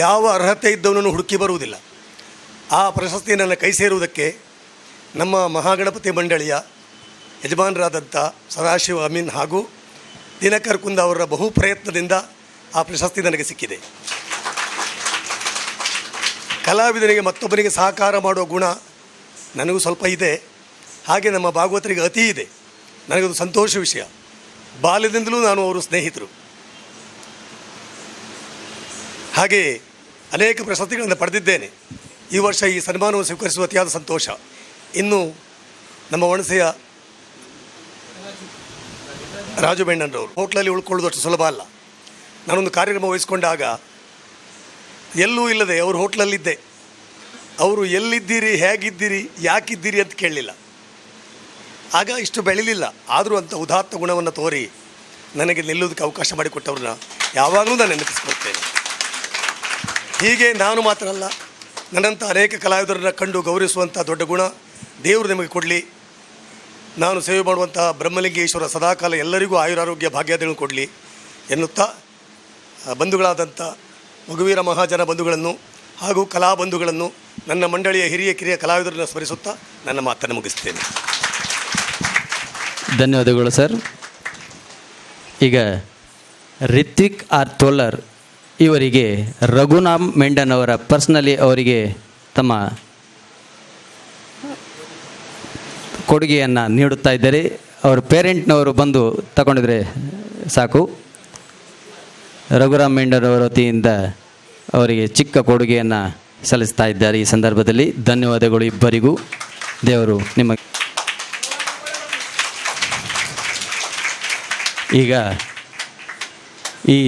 ಯಾವ ಅರ್ಹತೆ ಇದ್ದವನನ್ನು ಹುಡುಕಿ ಬರುವುದಿಲ್ಲ. ಆ ಪ್ರಶಸ್ತಿ ನನ್ನ ಕೈ ಸೇರುವುದಕ್ಕೆ ನಮ್ಮ ಮಹಾಗಣಪತಿ ಮಂಡಳಿಯ ಯಜಮಾನರಾದಂಥ ಸದಾಶಿವ ಅಮೀನ್ ಹಾಗೂ ದಿನಕರ್ ಕುಂದ ಅವರ ಬಹು ಪ್ರಯತ್ನದಿಂದ ಆ ಪ್ರಶಸ್ತಿ ನನಗೆ ಸಿಕ್ಕಿದೆ. ಕಲಾವಿದನಿಗೆ ಮತ್ತೊಬ್ಬನಿಗೆ ಸಹಕಾರ ಮಾಡುವ ಗುಣ ನನಗೂ ಸ್ವಲ್ಪ ಇದೆ, ಹಾಗೆ ನಮ್ಮ ಭಾಗವತರಿಗೆ ಅತಿ ಇದೆ. ನನಗದು ಸಂತೋಷ ವಿಷಯ. ಬಾಲ್ಯದಿಂದಲೂ ನಾನು ಅವರು ಸ್ನೇಹಿತರು. ಹಾಗೆ ಅನೇಕ ಪ್ರಶಸ್ತಿಗಳನ್ನು ಪಡೆದಿದ್ದೇನೆ. ಈ ವರ್ಷ ಈ ಸನ್ಮಾನವನ್ನು ಸ್ವೀಕರಿಸುವ ಅತಿಯಾದ ಸಂತೋಷ. ಇನ್ನು ನಮ್ಮ ಹುಣಸೆಯ ರಾಜು ಮೆಂಡನ್ರವರು ಹೋಟ್ಲಲ್ಲಿ ಉಳ್ಕೊಳ್ಳೋದು ಸುಲಭ ಅಲ್ಲ. ನಾನೊಂದು ಕಾರ್ಯಕ್ರಮ ವಹಿಸ್ಕೊಂಡಾಗ ಎಲ್ಲೂ ಇಲ್ಲದೆ ಅವರು ಹೋಟ್ಲಲ್ಲಿದ್ದೆ. ಅವರು ಎಲ್ಲಿದ್ದೀರಿ, ಹೇಗಿದ್ದೀರಿ, ಯಾಕಿದ್ದೀರಿ ಅಂತ ಕೇಳಲಿಲ್ಲ. ಆಗ ಇಷ್ಟು ಬೆಳಿಲಿಲ್ಲ. ಆದರೂ ಅಂಥ ಉದಾತ್ತ ಗುಣವನ್ನು ತೋರಿ ನನಗೆ ನಿಲ್ಲೋದಕ್ಕೆ ಅವಕಾಶ ಮಾಡಿಕೊಟ್ಟವ್ರನ್ನ ಯಾವಾಗಲೂ ನಾನು ನೆನಪಿಸ್ಕೊಳ್ತೇನೆ. ಹೀಗೆ ನಾನು ಮಾತ್ರ ಅಲ್ಲ, ನನ್ನಂಥ ಅನೇಕ ಕಲಾವಿದರನ್ನು ಕಂಡು ಗೌರವಿಸುವಂಥ ದೊಡ್ಡ ಗುಣ ದೇವರು ನಿಮಗೆ ಕೊಡಲಿ. ನಾನು ಸೇವೆ ಮಾಡುವಂಥ ಬ್ರಹ್ಮಲಿಂಗೇಶ್ವರ ಸದಾಕಾಲ ಎಲ್ಲರಿಗೂ ಆಯುರಾರೋಗ್ಯ ಭಾಗ್ಯಾದಿಗಳನ್ನು ಕೊಡಲಿ ಎನ್ನುತ್ತಾ ಬಂಧುಗಳಾದಂಥ ಮಗುವೀರ ಮಹಾಜನ ಬಂಧುಗಳನ್ನು ಹಾಗೂ ಕಲಾ ಬಂಧುಗಳನ್ನು, ನನ್ನ ಮಂಡಳಿಯ ಹಿರಿಯ ಕಿರಿಯ ಕಲಾವಿದರನ್ನು ಸ್ಮರಿಸುತ್ತಾ ನನ್ನ ಮಾತನ್ನು ಮುಗಿಸ್ತೇನೆ. ಧನ್ಯವಾದಗಳು ಸರ್. ಈಗ ರಿತ್ವಿಕ್ ಆರ್ ತೋಲರ್ ಇವರಿಗೆ ರಘುನಾಮ್ ಮೆಂಡನ್ ಅವರ ಪರ್ಸ್ನಲಿ ಅವರಿಗೆ ತಮ್ಮ ಕೊಡುಗೆಯನ್ನು ನೀಡುತ್ತಾ ಇದ್ದಾರೆ. ಅವ್ರ ಪೇರೆಂಟ್ನವರು ಬಂದು ತಗೊಂಡಿದ್ರೆ ಸಾಕು. ರಘುರಾಮ್ ಮೆಂಡನ್ ಅವರ ವತಿಯಿಂದ ಅವರಿಗೆ ಚಿಕ್ಕ ಕೊಡುಗೆಯನ್ನು ಸಲ್ಲಿಸ್ತಾ ಇದ್ದಾರೆ. ಈ ಸಂದರ್ಭದಲ್ಲಿ ಧನ್ಯವಾದಗಳು ಇಬ್ಬರಿಗೂ. ದೇವರು ನಿಮಗೆ. ಈಗ ಈ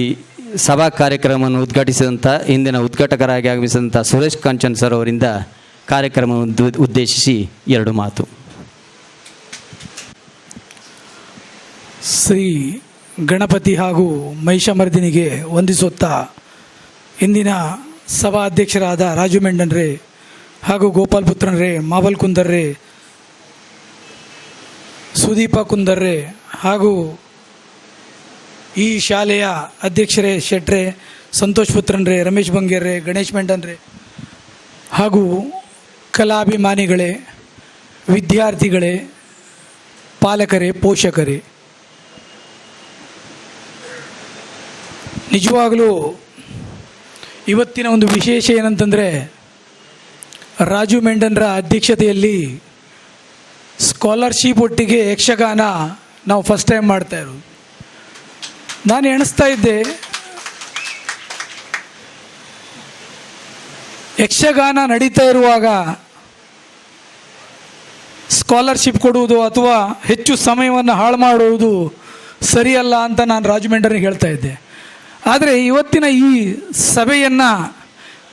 ಸಭಾ ಕಾರ್ಯಕ್ರಮವನ್ನು ಉದ್ಘಾಟಿಸಿದಂಥ ಇಂದಿನ ಉದ್ಘಾಟಕರಾಗಿ ಆಗಮಿಸಿದಂಥ ಸುರೇಶ್ ಕಾಂಚನ್ ಸರ್ ಅವರಿಂದ ಕಾರ್ಯಕ್ರಮವನ್ನು ಉದ್ದೇಶಿಸಿ 2 ಮಾತು. ಶ್ರೀ ಗಣಪತಿ ಹಾಗೂ ಮಹಿಷಮರ್ದಿನಿಗೆ ವಂದಿಸುತ್ತಾ ಇಂದಿನ ಸಭಾ ಅಧ್ಯಕ್ಷರಾದ ರಾಜು ಮೆಂಡನ್ರೇ ಹಾಗೂ ಗೋಪಾಲ್ ಪುತ್ರನ್ರೇ, ಮಾವಲ್ ಕುಂದರ್ರೇ, ಸುದೀಪ ಕುಂದರ್ರೇ ಹಾಗೂ ಈ ಶಾಲೆಯ ಅಧ್ಯಕ್ಷರೇ ಶೆಟ್ರೆ, ಸಂತೋಷ್ ಪುತ್ರನ್ರೇ, ರಮೇಶ್ ಬಂಗೇರ್ರೇ, ಗಣೇಶ್ ಮೆಂಡನ್ರೇ ಹಾಗೂ ಕಲಾಭಿಮಾನಿಗಳೇ, ವಿದ್ಯಾರ್ಥಿಗಳೇ, ಪಾಲಕರೇ, ಪೋಷಕರೇ, ನಿಜವಾಗಲೂ ಇವತ್ತಿನ ಒಂದು ವಿಶೇಷ ಏನಂತಂದರೆ ರಾಜು ಮೆಂಡನ್ರ ಅಧ್ಯಕ್ಷತೆಯಲ್ಲಿ ಸ್ಕಾಲರ್ಶಿಪ್ ಒಟ್ಟಿಗೆ ಯಕ್ಷಗಾನ ನಾವು ಫಸ್ಟ್ ಟೈಮ್ ಮಾಡ್ತಾ ಇರೋದು. ನಾನು ಎಣಿಸ್ತಾ ಇದ್ದೆ, ಯಕ್ಷಗಾನ ನಡೀತಾ ಇರುವಾಗ ಸ್ಕಾಲರ್ಶಿಪ್ ಕೊಡುವುದು ಅಥವಾ ಹೆಚ್ಚು ಸಮಯವನ್ನು ಹಾಳು ಮಾಡುವುದು ಸರಿಯಲ್ಲ ಅಂತ ನಾನು ರಾಜು ಮೆಂಡನ್ಗೆ ಹೇಳ್ತಾ ಇದ್ದೆ. ಆದರೆ ಇವತ್ತಿನ ಈ ಸಭೆಯನ್ನು,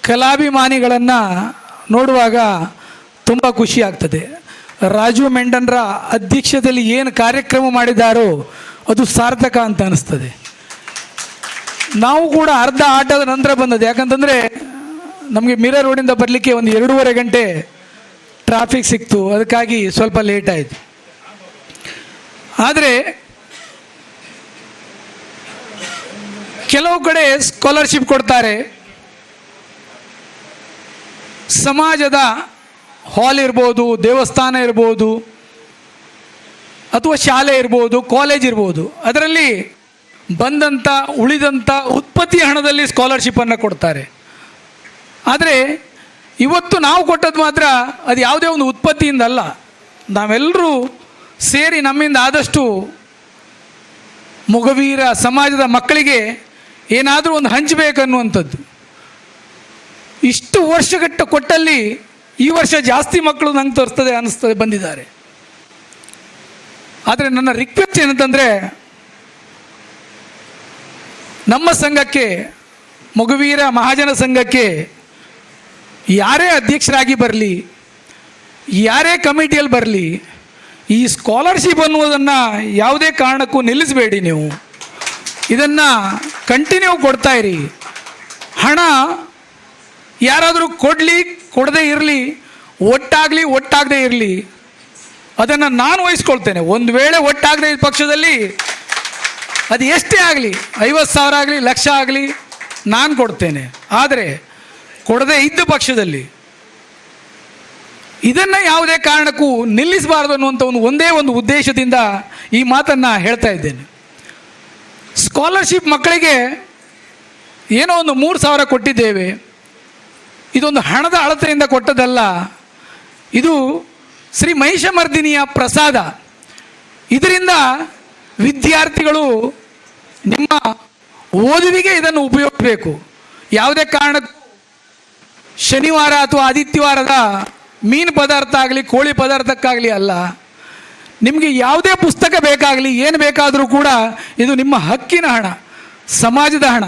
ಕಲಾಭಿಮಾನಿಗಳನ್ನು ನೋಡುವಾಗ ತುಂಬ ಖುಷಿ ಆಗ್ತದೆ. ರಾಜು ಮೆಂಡನ್ರ ಅಧ್ಯಕ್ಷತೆಯಲ್ಲಿ ಏನು ಕಾರ್ಯಕ್ರಮ ಮಾಡಿದ್ದಾರೋ ಅದು ಸಾರ್ಥಕ ಅಂತ ಅನಿಸ್ತದೆ. ನಾವು ಕೂಡ ಅರ್ಧ ಆಟದ ನಂತರ ಬಂದದ್ದು. ಯಾಕಂತಂದರೆ ನಮಗೆ ಮಿರರ್ ರೋಡಿಂದ ಬರಲಿಕ್ಕೆ ಒಂದು 2.5 ಗಂಟೆ ಟ್ರಾಫಿಕ್ ಸಿಕ್ತು, ಅದಕ್ಕಾಗಿ ಸ್ವಲ್ಪ ಲೇಟ್ ಆಯಿತು. ಆದರೆ ಕೆಲವು ಕಡೆ ಸ್ಕಾಲರ್ಶಿಪ್ ಕೊಡ್ತಾರೆ, ಸಮಾಜದ ಹಾಲ್ ಇರ್ಬೋದು, ದೇವಸ್ಥಾನ ಇರ್ಬೋದು, ಅಥವಾ ಶಾಲೆ ಇರ್ಬೋದು, ಕಾಲೇಜ್ ಇರ್ಬೋದು, ಅದರಲ್ಲಿ ಬಂದಂಥ ಉಳಿದಂಥ ಉತ್ಪತ್ತಿ ಹಣದಲ್ಲಿ ಸ್ಕಾಲರ್ಶಿಪ್ಪನ್ನು ಕೊಡ್ತಾರೆ. ಆದರೆ ಇವತ್ತು ನಾವು ಕೊಟ್ಟದ್ದು ಮಾತ್ರ ಅದು ಯಾವುದೇ ಒಂದು ಉತ್ಪತ್ತಿಯಿಂದ ಅಲ್ಲ, ನಾವೆಲ್ಲರೂ ಸೇರಿ ನಮ್ಮಿಂದ ಆದಷ್ಟು ಮೊಗವೀರ ಸಮಾಜದ ಮಕ್ಕಳಿಗೆ ಏನಾದರೂ ಒಂದು ಹಂಚಬೇಕನ್ನುವಂಥದ್ದು. ಇಷ್ಟು ವರ್ಷಗಟ್ಟ ಕೊಟ್ಟಲ್ಲಿ ಈ ವರ್ಷ ಜಾಸ್ತಿ ಮಕ್ಕಳು ನಂಗೆ ತೋರಿಸ್ತದೆ ಅನ್ನಿಸ್ತದೆ ಬಂದಿದ್ದಾರೆ. ಆದರೆ ನನ್ನ ರಿಕ್ವೆಸ್ಟ್ ಏನಂತಂದರೆ, ನಮ್ಮ ಸಂಘಕ್ಕೆ, ಮೊಗವೀರ ಮಹಾಜನ ಸಂಘಕ್ಕೆ ಯಾರೇ ಅಧ್ಯಕ್ಷರಾಗಿ ಬರಲಿ, ಯಾರೇ ಕಮಿಟಿಯಲ್ಲಿ ಬರಲಿ, ಈ ಸ್ಕಾಲರ್ಶಿಪ್ ಅನ್ನುವುದನ್ನು ಯಾವುದೇ ಕಾರಣಕ್ಕೂ ನಿಲ್ಲಿಸಬೇಡಿ. ನೀವು ಇದನ್ನು ಕಂಟಿನ್ಯೂ ಕೊಡ್ತಾ ಇರಿ. ಹಣ ಯಾರಾದರೂ ಕೊಡಲಿ, ಕೊಡದೇ ಇರಲಿ, ಒಟ್ಟಾಗಲಿ ಒಟ್ಟಾಗದೇ ಇರಲಿ, ಅದನ್ನು ನಾನು ವಹಿಸ್ಕೊಳ್ತೇನೆ. ಒಂದು ವೇಳೆ ಒಟ್ಟಾಗದೇ ಇದ್ದ ಪಕ್ಷದಲ್ಲಿ ಅದು ಎಷ್ಟೇ ಆಗಲಿ, 50,000 ಆಗಲಿ, ಲಕ್ಷ ಆಗಲಿ, ನಾನು ಕೊಡ್ತೇನೆ. ಆದರೆ ಕೊಡದೇ ಇದ್ದ ಪಕ್ಷದಲ್ಲಿ ಇದನ್ನು ಯಾವುದೇ ಕಾರಣಕ್ಕೂ ನಿಲ್ಲಿಸಬಾರ್ದು ಅನ್ನುವಂಥ ಒಂದೇ ಒಂದು ಉದ್ದೇಶದಿಂದ ಈ ಮಾತನ್ನು ಹೇಳ್ತಾ ಇದ್ದೇನೆ. ಸ್ಕಾಲರ್ಶಿಪ್ ಮಕ್ಕಳಿಗೆ ಏನೋ ಒಂದು 3,000 ಕೊಟ್ಟಿದ್ದೇವೆ. ಇದೊಂದು ಹಣದ ಅಳತೆಯಿಂದ ಕೊಟ್ಟದಲ್ಲ, ಇದು ಶ್ರೀ ಮಹಿಷಮರ್ದಿನಿಯ ಪ್ರಸಾದ. ಇದರಿಂದ ವಿದ್ಯಾರ್ಥಿಗಳು ನಿಮ್ಮ ಓದುವಿಗೆ ಇದನ್ನು ಉಪಯೋಗಿಸಬೇಕು. ಯಾವುದೇ ಕಾರಣಕ್ಕೂ ಶನಿವಾರ ಅಥವಾ ಆದಿತ್ಯವಾರದ ಮೀನು ಪದಾರ್ಥ ಆಗಲಿ, ಕೋಳಿ ಪದಾರ್ಥಕ್ಕಾಗಲಿ ಅಲ್ಲ. ನಿಮಗೆ ಯಾವುದೇ ಪುಸ್ತಕ ಬೇಕಾಗಲಿ, ಏನು ಬೇಕಾದರೂ ಕೂಡ ಇದು ನಿಮ್ಮ ಹಕ್ಕಿನ ಹಣ, ಸಮಾಜದ ಹಣ.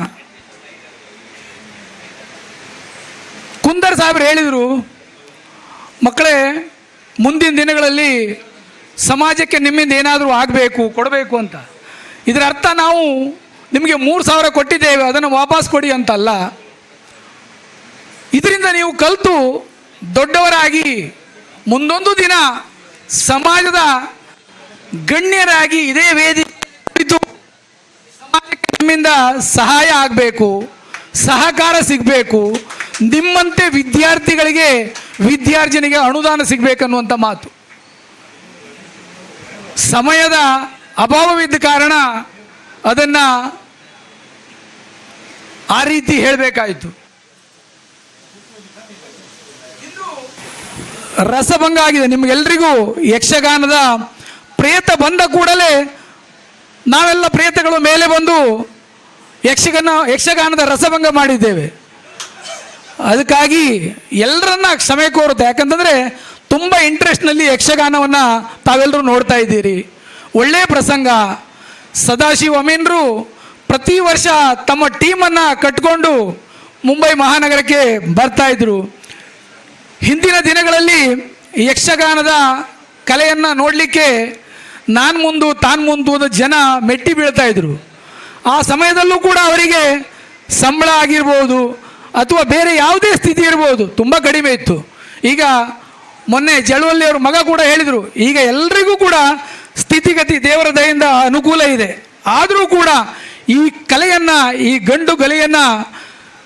ಕುಂದರ್ ಸಾಹೇಬ್ರು ಹೇಳಿದರು, ಮಕ್ಕಳೇ ಮುಂದಿನ ದಿನಗಳಲ್ಲಿ ಸಮಾಜಕ್ಕೆ ನಿಮ್ಮಿಂದ ಏನಾದರೂ ಆಗಬೇಕು, ಕೊಡಬೇಕು ಅಂತ. ಇದರ ಅರ್ಥ ನಾವು ನಿಮಗೆ 3,000 ಕೊಟ್ಟಿದ್ದೇವೆ, ಅದನ್ನು ವಾಪಸ್ ಕೊಡಿ ಅಂತಲ್ಲ. ಇದರಿಂದ ನೀವು ಕಲಿತು ದೊಡ್ಡವರಾಗಿ ಮುಂದೊಂದು ದಿನ ಸಮಾಜದ ಗಣ್ಯರಾಗಿ ಇದೇ ವೇದಿಕೆ ಸಮಾಜಕ್ಕೆ ನಿಮ್ಮಿಂದ ಸಹಾಯ ಆಗಬೇಕು, ಸಹಕಾರ ಸಿಗಬೇಕು, ನಿಮ್ಮಂತೆ ವಿದ್ಯಾರ್ಥಿಗಳಿಗೆ ವಿದ್ಯಾರ್ಜನೆಗೆ ಅನುದಾನ ಸಿಗಬೇಕನ್ನುವಂಥ ಮಾತು. ಸಮಯದ ಅಭಾವವಿದ್ದ ಕಾರಣ ಅದನ್ನು ಆ ರೀತಿ ಹೇಳಬೇಕಾಯಿತು. ರಸಭಂಗ ಆಗಿದೆ ನಿಮಗೆಲ್ರಿಗೂ. ಯಕ್ಷಗಾನದ ಪ್ರೇತ ಬಂದ ಕೂಡಲೇ ನಾವೆಲ್ಲ ಪ್ರೇತಗಳು ಮೇಲೆ ಬಂದು ಯಕ್ಷಗಾನದ ರಸಭಂಗ ಮಾಡಿದ್ದೇವೆ. ಅದಕ್ಕಾಗಿ ಎಲ್ಲರನ್ನ ಕ್ಷಮೆ ಕೋರುತ್ತೆ. ಯಾಕಂತಂದರೆ ತುಂಬ ಇಂಟ್ರೆಸ್ಟ್ನಲ್ಲಿ ಯಕ್ಷಗಾನವನ್ನು ತಾವೆಲ್ಲರೂ ನೋಡ್ತಾ ಇದ್ದೀರಿ. ಒಳ್ಳೆಯ ಪ್ರಸಂಗ. ಸದಾಶಿವ ಅಮೀನ್ರು ಪ್ರತಿ ವರ್ಷ ತಮ್ಮ ಟೀಮನ್ನು ಕಟ್ಕೊಂಡು ಮುಂಬೈ ಮಹಾನಗರಕ್ಕೆ ಬರ್ತಾಯಿದ್ರು. ಹಿಂದಿನ ದಿನಗಳಲ್ಲಿ ಯಕ್ಷಗಾನದ ಕಲೆಯನ್ನು ನೋಡಲಿಕ್ಕೆ ನಾನು ಮುಂದು ತಾನು ಮುಂದು ಜನ ಮೆಟ್ಟಿ ಬೀಳ್ತಾಯಿದ್ರು. ಆ ಸಮಯದಲ್ಲೂ ಕೂಡ ಅವರಿಗೆ ಸಂಬಳ ಆಗಿರ್ಬೋದು ಅಥವಾ ಬೇರೆ ಯಾವುದೇ ಸ್ಥಿತಿ ಇರ್ಬೋದು, ತುಂಬ ಕಡಿಮೆ ಇತ್ತು. ಈಗ ಮೊನ್ನೆ ಜಳವಳ್ಳಿ ಅವ್ರ ಮಗ ಕೂಡ ಹೇಳಿದರು, ಈಗ ಎಲ್ರಿಗೂ ಕೂಡ ಸ್ಥಿತಿಗತಿ ದೇವರ ದಯೆಯಿಂದ ಅನುಕೂಲ ಇದೆ. ಆದರೂ ಕೂಡ ಈ ಕಲೆಯನ್ನು, ಈ ಗಂಡು ಕಲೆಯನ್ನು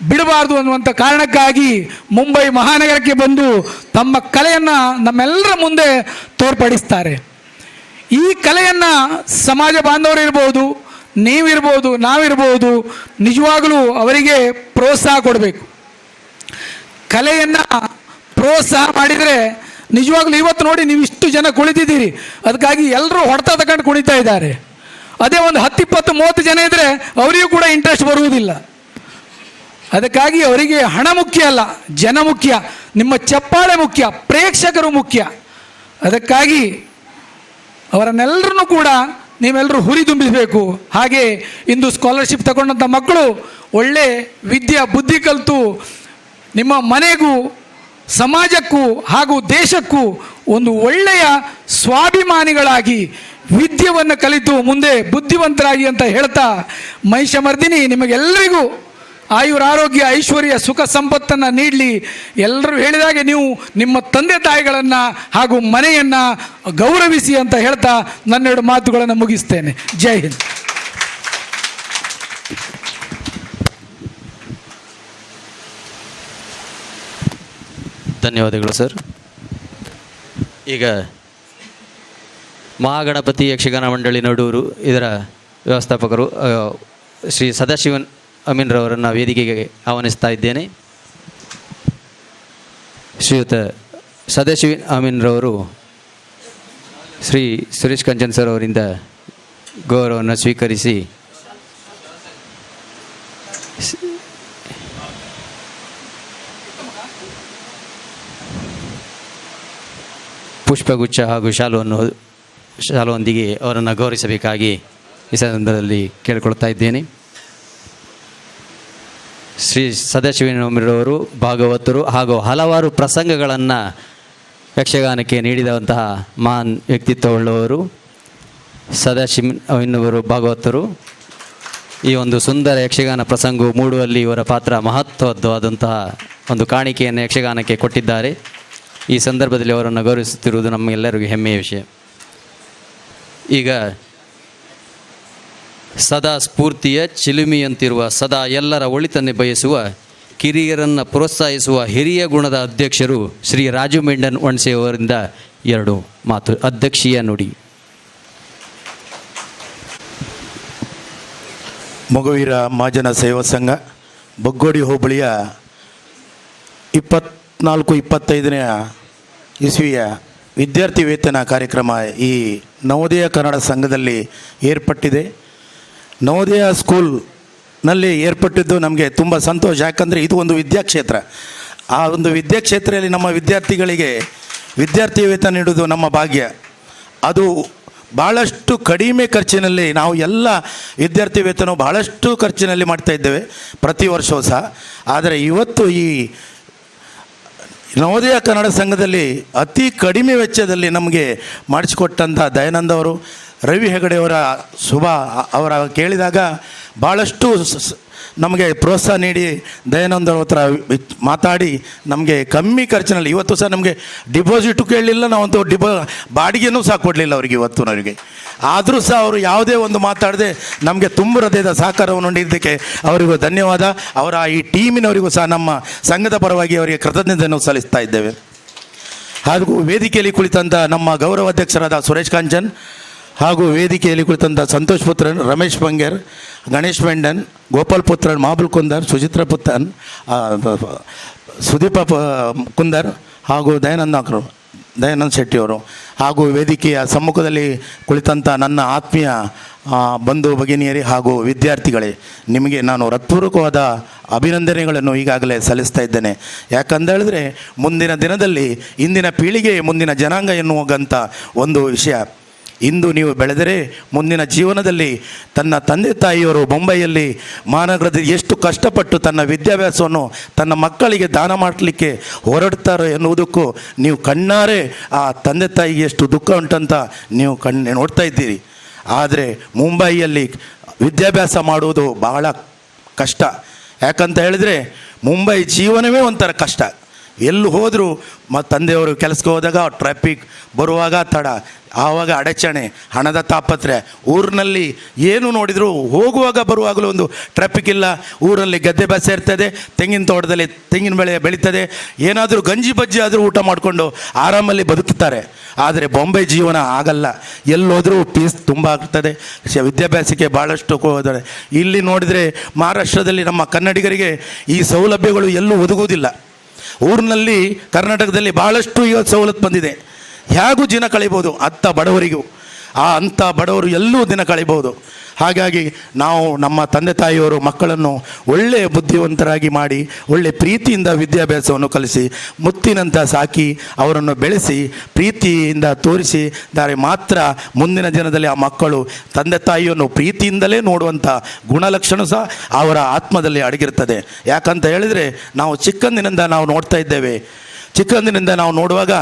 ಬಿಡಬಾರ್ದು ಅನ್ನುವಂಥ ಕಾರಣಕ್ಕಾಗಿ ಮುಂಬೈ ಮಹಾನಗರಕ್ಕೆ ಬಂದು ತಮ್ಮ ಕಲೆಯನ್ನು ನಮ್ಮೆಲ್ಲರ ಮುಂದೆ ತೋರ್ಪಡಿಸ್ತಾರೆ. ಈ ಕಲೆಯನ್ನು ಸಮಾಜ ಬಾಂಧವರು ಇರ್ಬೋದು, ನೀವಿರ್ಬೋದು, ನಾವಿರ್ಬೋದು, ನಿಜವಾಗಲೂ ಅವರಿಗೆ ಪ್ರೋತ್ಸಾಹ ಕೊಡಬೇಕು. ಕಲೆಯನ್ನು ಪ್ರೋತ್ಸಾಹ ಮಾಡಿದರೆ ನಿಜವಾಗ್ಲೂ ಇವತ್ತು ನೋಡಿ ನೀವು ಇಷ್ಟು ಜನ ಕುಳಿತಿದ್ದೀರಿ, ಅದಕ್ಕಾಗಿ ಎಲ್ಲರೂ ಹೊಡೆತ ತಗೊಂಡು ಕುಣಿತಾ ಇದ್ದಾರೆ. ಅದೇ ಒಂದು 10, 20, 30 ಜನ ಇದ್ದರೆ ಅವರಿಗೂ ಕೂಡ ಇಂಟ್ರೆಸ್ಟ್ ಬರುವುದಿಲ್ಲ. ಅದಕ್ಕಾಗಿ ಅವರಿಗೆ ಹಣ ಮುಖ್ಯ ಅಲ್ಲ, ಜನ ಮುಖ್ಯ, ನಿಮ್ಮ ಚಪ್ಪಾಳೆ ಮುಖ್ಯ, ಪ್ರೇಕ್ಷಕರು ಮುಖ್ಯ. ಅದಕ್ಕಾಗಿ ಅವರನ್ನೆಲ್ಲರನ್ನೂ ಕೂಡ ನೀವೆಲ್ಲರೂ ಹುರಿದುಂಬಿಸಬೇಕು. ಹಾಗೆ ಇಂದು ಸ್ಕಾಲರ್ಶಿಪ್ ತಗೊಂಡಂಥ ಮಕ್ಕಳು ಒಳ್ಳೆ ವಿದ್ಯೆ ಬುದ್ಧಿ ಕಲಿತು ನಿಮ್ಮ ಮನೆಗೂ ಸಮಾಜಕ್ಕೂ ಹಾಗೂ ದೇಶಕ್ಕೂ ಒಂದು ಒಳ್ಳೆಯ ಸ್ವಾಭಿಮಾನಿಗಳಾಗಿ ವಿದ್ಯೆಯನ್ನು ಕಲಿತು ಮುಂದೆ ಬುದ್ಧಿವಂತರಾಗಿ ಅಂತ ಹೇಳ್ತಾ ಮಹಿಷಮರ್ದಿನಿ ನಿಮಗೆಲ್ಲರಿಗೂ ಆಯುರಾರೋಗ್ಯ ಐಶ್ವರ್ಯ ಸುಖ ಸಂಪತ್ತನ್ನು ನೀಡಲಿ. ಎಲ್ಲರೂ ಹೇಳಿದಾಗೆ ನೀವು ನಿಮ್ಮ ತಂದೆ ತಾಯಿಗಳನ್ನು ಹಾಗೂ ಮನೆಯನ್ನು ಗೌರವಿಸಿ ಅಂತ ಹೇಳ್ತಾ ನನ್ನೆರಡು ಮಾತುಗಳನ್ನು ಮುಗಿಸ್ತೇನೆ. ಜೈ ಹಿಂದ್. ಧನ್ಯವಾದಗಳು ಸರ್. ಈಗ ಮಹಾಗಣಪತಿ ಯಕ್ಷಗಾನ ಮಂಡಳಿ ನಡೂರು ಇದರ ವ್ಯವಸ್ಥಾಪಕರು ಶ್ರೀ ಸದಾಶಿವನ್ ಅಮೀನ್ರವರನ್ನು ವೇದಿಕೆಗೆ ಆಹ್ವಾನಿಸ್ತಾ ಇದ್ದೇನೆ. ಶ್ರೀಯುತ ಸದಾಶಿವನ್ ಅಮೀನ್ರವರು ಶ್ರೀ ಸುರೇಶ್ ಕಂಚನ್ ಸರ್ ಅವರಿಂದ ಗೌರವವನ್ನು ಸ್ವೀಕರಿಸಿ ಪುಷ್ಪಗುಚ್ಛ ಹಾಗೂ ಶಾಲುವೊಂದಿಗೆ ಅವರನ್ನು ಗೌರವಿಸಬೇಕಾಗಿ ಈ ಸಂದರ್ಭದಲ್ಲಿ ಕೇಳಿಕೊಳ್ತಾ ಇದ್ದೇನೆ. ಶ್ರೀ ಸದಾಶಿವನವರು ಭಾಗವತರು ಹಾಗೂ ಹಲವಾರು ಪ್ರಸಂಗಗಳನ್ನು ಯಕ್ಷಗಾನಕ್ಕೆ ನೀಡಿದಂತಹ ಮಹಾನ್ ವ್ಯಕ್ತಿತ್ವವುಳ್ಳವರು. ಸದಾಶಿವನವರು ಭಾಗವತರು ಈ ಒಂದು ಸುಂದರ ಯಕ್ಷಗಾನ ಪ್ರಸಂಗವು ಮೂಡುವಲ್ಲಿ ಇವರ ಪಾತ್ರ ಮಹತ್ವವಾದಂತಹ ಒಂದು ಕಾಣಿಕೆಯನ್ನು ಯಕ್ಷಗಾನಕ್ಕೆ ಕೊಟ್ಟಿದ್ದಾರೆ. ಈ ಸಂದರ್ಭದಲ್ಲಿ ಅವರನ್ನು ಗೌರವಿಸುತ್ತಿರುವುದು ನಮ್ಮೆಲ್ಲರಿಗೂ ಹೆಮ್ಮೆಯ ವಿಷಯ. ಈಗ ಸದಾ ಸ್ಫೂರ್ತಿಯ ಚಿಲುಮೆಯಂತಿರುವ, ಸದಾ ಎಲ್ಲರ ಒಳಿತನ್ನೇ ಬಯಸುವ, ಕಿರಿಯರನ್ನು ಪ್ರೋತ್ಸಾಹಿಸುವ ಹಿರಿಯ ಗುಣದ ಅಧ್ಯಕ್ಷರು ಶ್ರೀ ರಾಜು ಮೆಂಡನ್ ಒಣಸೆಯವರಿಂದ 2 ಮಾತು. ಅಧ್ಯಕ್ಷೀಯ ನುಡಿ. ಮಗುವೀರ ಮಹಾಜನ ಸೇವಾ ಸಂಘ ಬಗ್ಗೋಡಿ ಹೋಬಳಿಯ 24-25ನೇ ಇಸ್ವಿಯ ವಿದ್ಯಾರ್ಥಿ ವೇತನ ಕಾರ್ಯಕ್ರಮ ಈ ನವೋದಯ ಕನ್ನಡ ಸಂಘದಲ್ಲಿ ಏರ್ಪಟ್ಟಿದೆ. ನವೋದಯ ಸ್ಕೂಲ್ನಲ್ಲಿ ಏರ್ಪಟ್ಟಿದ್ದು ನಮಗೆ ತುಂಬ ಸಂತೋಷ. ಯಾಕಂದರೆ ಇದು ಒಂದು ವಿದ್ಯಾಕ್ಷೇತ್ರ. ಆ ಒಂದು ವಿದ್ಯಾಕ್ಷೇತ್ರದಲ್ಲಿ ನಮ್ಮ ವಿದ್ಯಾರ್ಥಿಗಳಿಗೆ ವಿದ್ಯಾರ್ಥಿ ವೇತನ ನೀಡುವುದು ನಮ್ಮ ಭಾಗ್ಯ. ಅದು ಭಾಳಷ್ಟು ಕಡಿಮೆ ಖರ್ಚಿನಲ್ಲಿ ನಾವು ಎಲ್ಲ ವಿದ್ಯಾರ್ಥಿ ವೇತನ ಭಾಳಷ್ಟು ಖರ್ಚಿನಲ್ಲಿ ಮಾಡ್ತಾ ಇದ್ದೇವೆ ಪ್ರತಿ ವರ್ಷವೂ ಸಹ. ಆದರೆ ಇವತ್ತು ಈ ನವೋದಯ ಕನ್ನಡ ಸಂಘದಲ್ಲಿ ಅತಿ ಕಡಿಮೆ ವೆಚ್ಚದಲ್ಲಿ ನಮಗೆ ಮಾಡಿಸಿಕೊಟ್ಟಂಥ ದಯಾನಂದ್ ಅವರು, ರವಿ ಹೆಗಡೆಯವರ ಅವರ ಕೇಳಿದಾಗ ಭಾಳಷ್ಟು ನಮಗೆ ಪ್ರೋತ್ಸಾಹ ನೀಡಿ ದಯಾನಂದ್ ಅವ್ರ ಹತ್ರ ಮಾತಾಡಿ ನಮಗೆ ಕಮ್ಮಿ ಖರ್ಚಿನಲ್ಲಿ ಇವತ್ತು ಸಹ ನಮಗೆ ಡಿಪಾಸಿಟು ಕೇಳಲಿಲ್ಲ, ನಾವಂತೂ ಬಾಡಿಗೆನೂ ಸಹ ಕೊಡಲಿಲ್ಲ ಅವರಿಗೆ ಇವತ್ತಿನವರಿಗೆ. ಆದರೂ ಸಹ ಅವರು ಯಾವುದೇ ಒಂದು ಮಾತಾಡದೆ ನಮಗೆ ತುಂಬ ಹೃದಯದ ಸಹಕಾರವನ್ನು ನೀಡಿದ್ದಕ್ಕೆ ಅವರಿಗೂ ಧನ್ಯವಾದ. ಅವರ ಈ ಟೀಮಿನವರಿಗೂ ಸಹ ನಮ್ಮ ಸಂಘದ ಪರವಾಗಿ ಅವರಿಗೆ ಕೃತಜ್ಞತೆಯನ್ನು ಸಲ್ಲಿಸ್ತಾ ಇದ್ದೇವೆ. ಹಾಗೂ ವೇದಿಕೆಯಲ್ಲಿ ಕುಳಿತಂಥ ನಮ್ಮ ಗೌರವ ಅಧ್ಯಕ್ಷರಾದ ಸುರೇಶ್ ಕಾಂಚನ್ ಹಾಗೂ ವೇದಿಕೆಯಲ್ಲಿ ಕುಳಿತಂಥ ಸಂತೋಷ್ ಪುತ್ರನ್, ರಮೇಶ್ ಬಂಗೇರ್, ಗಣೇಶ್ ಮೆಂಡನ್, ಗೋಪಾಲ್ ಪುತ್ರನ್, ಮಾಬುಲ್ ಕುಂದರ್, ಸುಚಿತ್ರ ಪುತ್ರನ್, ಸುದೀಪ ಕುಂದರ್ ಹಾಗೂ ದಯಾನಂದ್ ಶೆಟ್ಟಿಯವರು ಹಾಗೂ ವೇದಿಕೆಯ ಸಮ್ಮುಖದಲ್ಲಿ ಕುಳಿತಂಥ ನನ್ನ ಆತ್ಮೀಯ ಬಂಧು ಭಗಿನಿಯರೇ ಹಾಗೂ ವಿದ್ಯಾರ್ಥಿಗಳೇ, ನಿಮಗೆ ನಾನು ಹೃತ್ಪೂರ್ವಕವಾದ ಅಭಿನಂದನೆಗಳನ್ನು ಈಗಾಗಲೇ ಸಲ್ಲಿಸ್ತಾ ಇದ್ದೇನೆ. ಯಾಕಂದೇಳಿದ್ರೆ ಮುಂದಿನ ದಿನದಲ್ಲಿ ಇಂದಿನ ಪೀಳಿಗೆ ಮುಂದಿನ ಜನಾಂಗ ಎನ್ನುವಂಥ ಒಂದು ವಿಷಯ. ಇಂದು ನೀವು ಬೆಳೆದರೆ ಮುಂದಿನ ಜೀವನದಲ್ಲಿ ತನ್ನ ತಂದೆ ತಾಯಿಯವರು ಮುಂಬೈಯಲ್ಲಿ ಮಹಾನಗರದಲ್ಲಿ ಎಷ್ಟು ಕಷ್ಟಪಟ್ಟು ತನ್ನ ವಿದ್ಯಾಭ್ಯಾಸವನ್ನು ತನ್ನ ಮಕ್ಕಳಿಗೆ ದಾನ ಮಾಡಲಿಕ್ಕೆ ಹೊರಡ್ತಾರೆ ಎನ್ನುವುದಕ್ಕೂ ನೀವು ಕಣ್ಣಾರೆ ಆ ತಂದೆ ತಾಯಿಗೆ ಎಷ್ಟು ದುಃಖ ಉಂಟಂತ ನೀವು ನೋಡ್ತಾ ಇದ್ದೀರಿ. ಆದರೆ ಮುಂಬೈಯಲ್ಲಿ ವಿದ್ಯಾಭ್ಯಾಸ ಮಾಡುವುದು ಬಹಳ ಕಷ್ಟ. ಯಾಕಂತ ಹೇಳಿದರೆ ಮುಂಬೈ ಜೀವನವೇ ಒಂಥರ ಕಷ್ಟ. ಎಲ್ಲಿ ಹೋದರೂ ತಂದೆಯವರು ಕೆಲಸಕ್ಕೆ ಹೋದಾಗ ಟ್ರಾಫಿಕ್, ಬರುವಾಗ ತಡ, ಆವಾಗ ಅಡಚಣೆ, ಹಣದ ತಾಪತ್ರೆ. ಊರಿನಲ್ಲಿ ಏನು ನೋಡಿದರೂ ಹೋಗುವಾಗ ಬರುವಾಗಲೂ ಒಂದು ಟ್ರಾಫಿಕ್ ಇಲ್ಲ. ಊರಲ್ಲಿ ಗದ್ದೆ ಬಸ ಇರ್ತದೆ, ತೆಂಗಿನ ತೋಟದಲ್ಲಿ ತೆಂಗಿನ ಬೆಳೆ ಬೆಳೀತದೆ, ಏನಾದರೂ ಗಂಜಿ ಬಜ್ಜಿ ಆದರೂ ಊಟ ಮಾಡಿಕೊಂಡು ಆರಾಮಲ್ಲಿ ಬದುಕುತ್ತಾರೆ. ಆದರೆ ಬಾಂಬೆ ಜೀವನ ಆಗಲ್ಲ. ಎಲ್ಲೋದ್ರೂ ಫೀಸ್ ತುಂಬ ಆಗ್ತದೆ, ವಿದ್ಯಾಭ್ಯಾಸಕ್ಕೆ ಭಾಳಷ್ಟು ಹೋದರೆ. ಇಲ್ಲಿ ನೋಡಿದರೆ ಮಹಾರಾಷ್ಟ್ರದಲ್ಲಿ ನಮ್ಮ ಕನ್ನಡಿಗರಿಗೆ ಈ ಸೌಲಭ್ಯಗಳು ಎಲ್ಲೂ ಒದಗುವುದಿಲ್ಲ. ಊರಿನಲ್ಲಿ ಕರ್ನಾಟಕದಲ್ಲಿ ಭಾಳಷ್ಟು ಇವತ್ತು ಸವಲತ್ತು ಬಂದಿದೆ. ಹೇಗೂ ದಿನ ಕಳೀಬೋದು ಬಡವರಿಗೂ. ಅಂಥ ಬಡವರು ಎಲ್ಲೂ ದಿನ ಕಳೀಬೋದು. ಹಾಗಾಗಿ ನಾವು ನಮ್ಮ ತಂದೆ ತಾಯಿಯವರು ಮಕ್ಕಳನ್ನು ಒಳ್ಳೆಯ ಬುದ್ಧಿವಂತರಾಗಿ ಮಾಡಿ ಒಳ್ಳೆಯ ಪ್ರೀತಿಯಿಂದ ವಿದ್ಯಾಭ್ಯಾಸವನ್ನು ಕಲಿಸಿ ಮುತ್ತಿನಂತ ಸಾಕಿ ಅವರನ್ನು ಬೆಳೆಸಿ ಪ್ರೀತಿಯಿಂದ ತೋರಿಸಿದರೆ ಮಾತ್ರ ಮುಂದಿನ ದಿನದಲ್ಲಿ ಆ ಮಕ್ಕಳು ತಂದೆ ತಾಯಿಯನ್ನು ಪ್ರೀತಿಯಿಂದಲೇ ನೋಡುವಂಥ ಗುಣಲಕ್ಷಣ ಸಹ ಅವರ ಆತ್ಮದಲ್ಲಿ ಅಡಗಿರ್ತದೆ. ಯಾಕಂತ ಹೇಳಿದರೆ ನಾವು ಚಿಕ್ಕಂದಿನಿಂದ ನಾವು ನೋಡ್ತಾ ಇದ್ದೇವೆ. ಚಿಕ್ಕಂದಿನಿಂದ ನಾವು ನೋಡುವಾಗ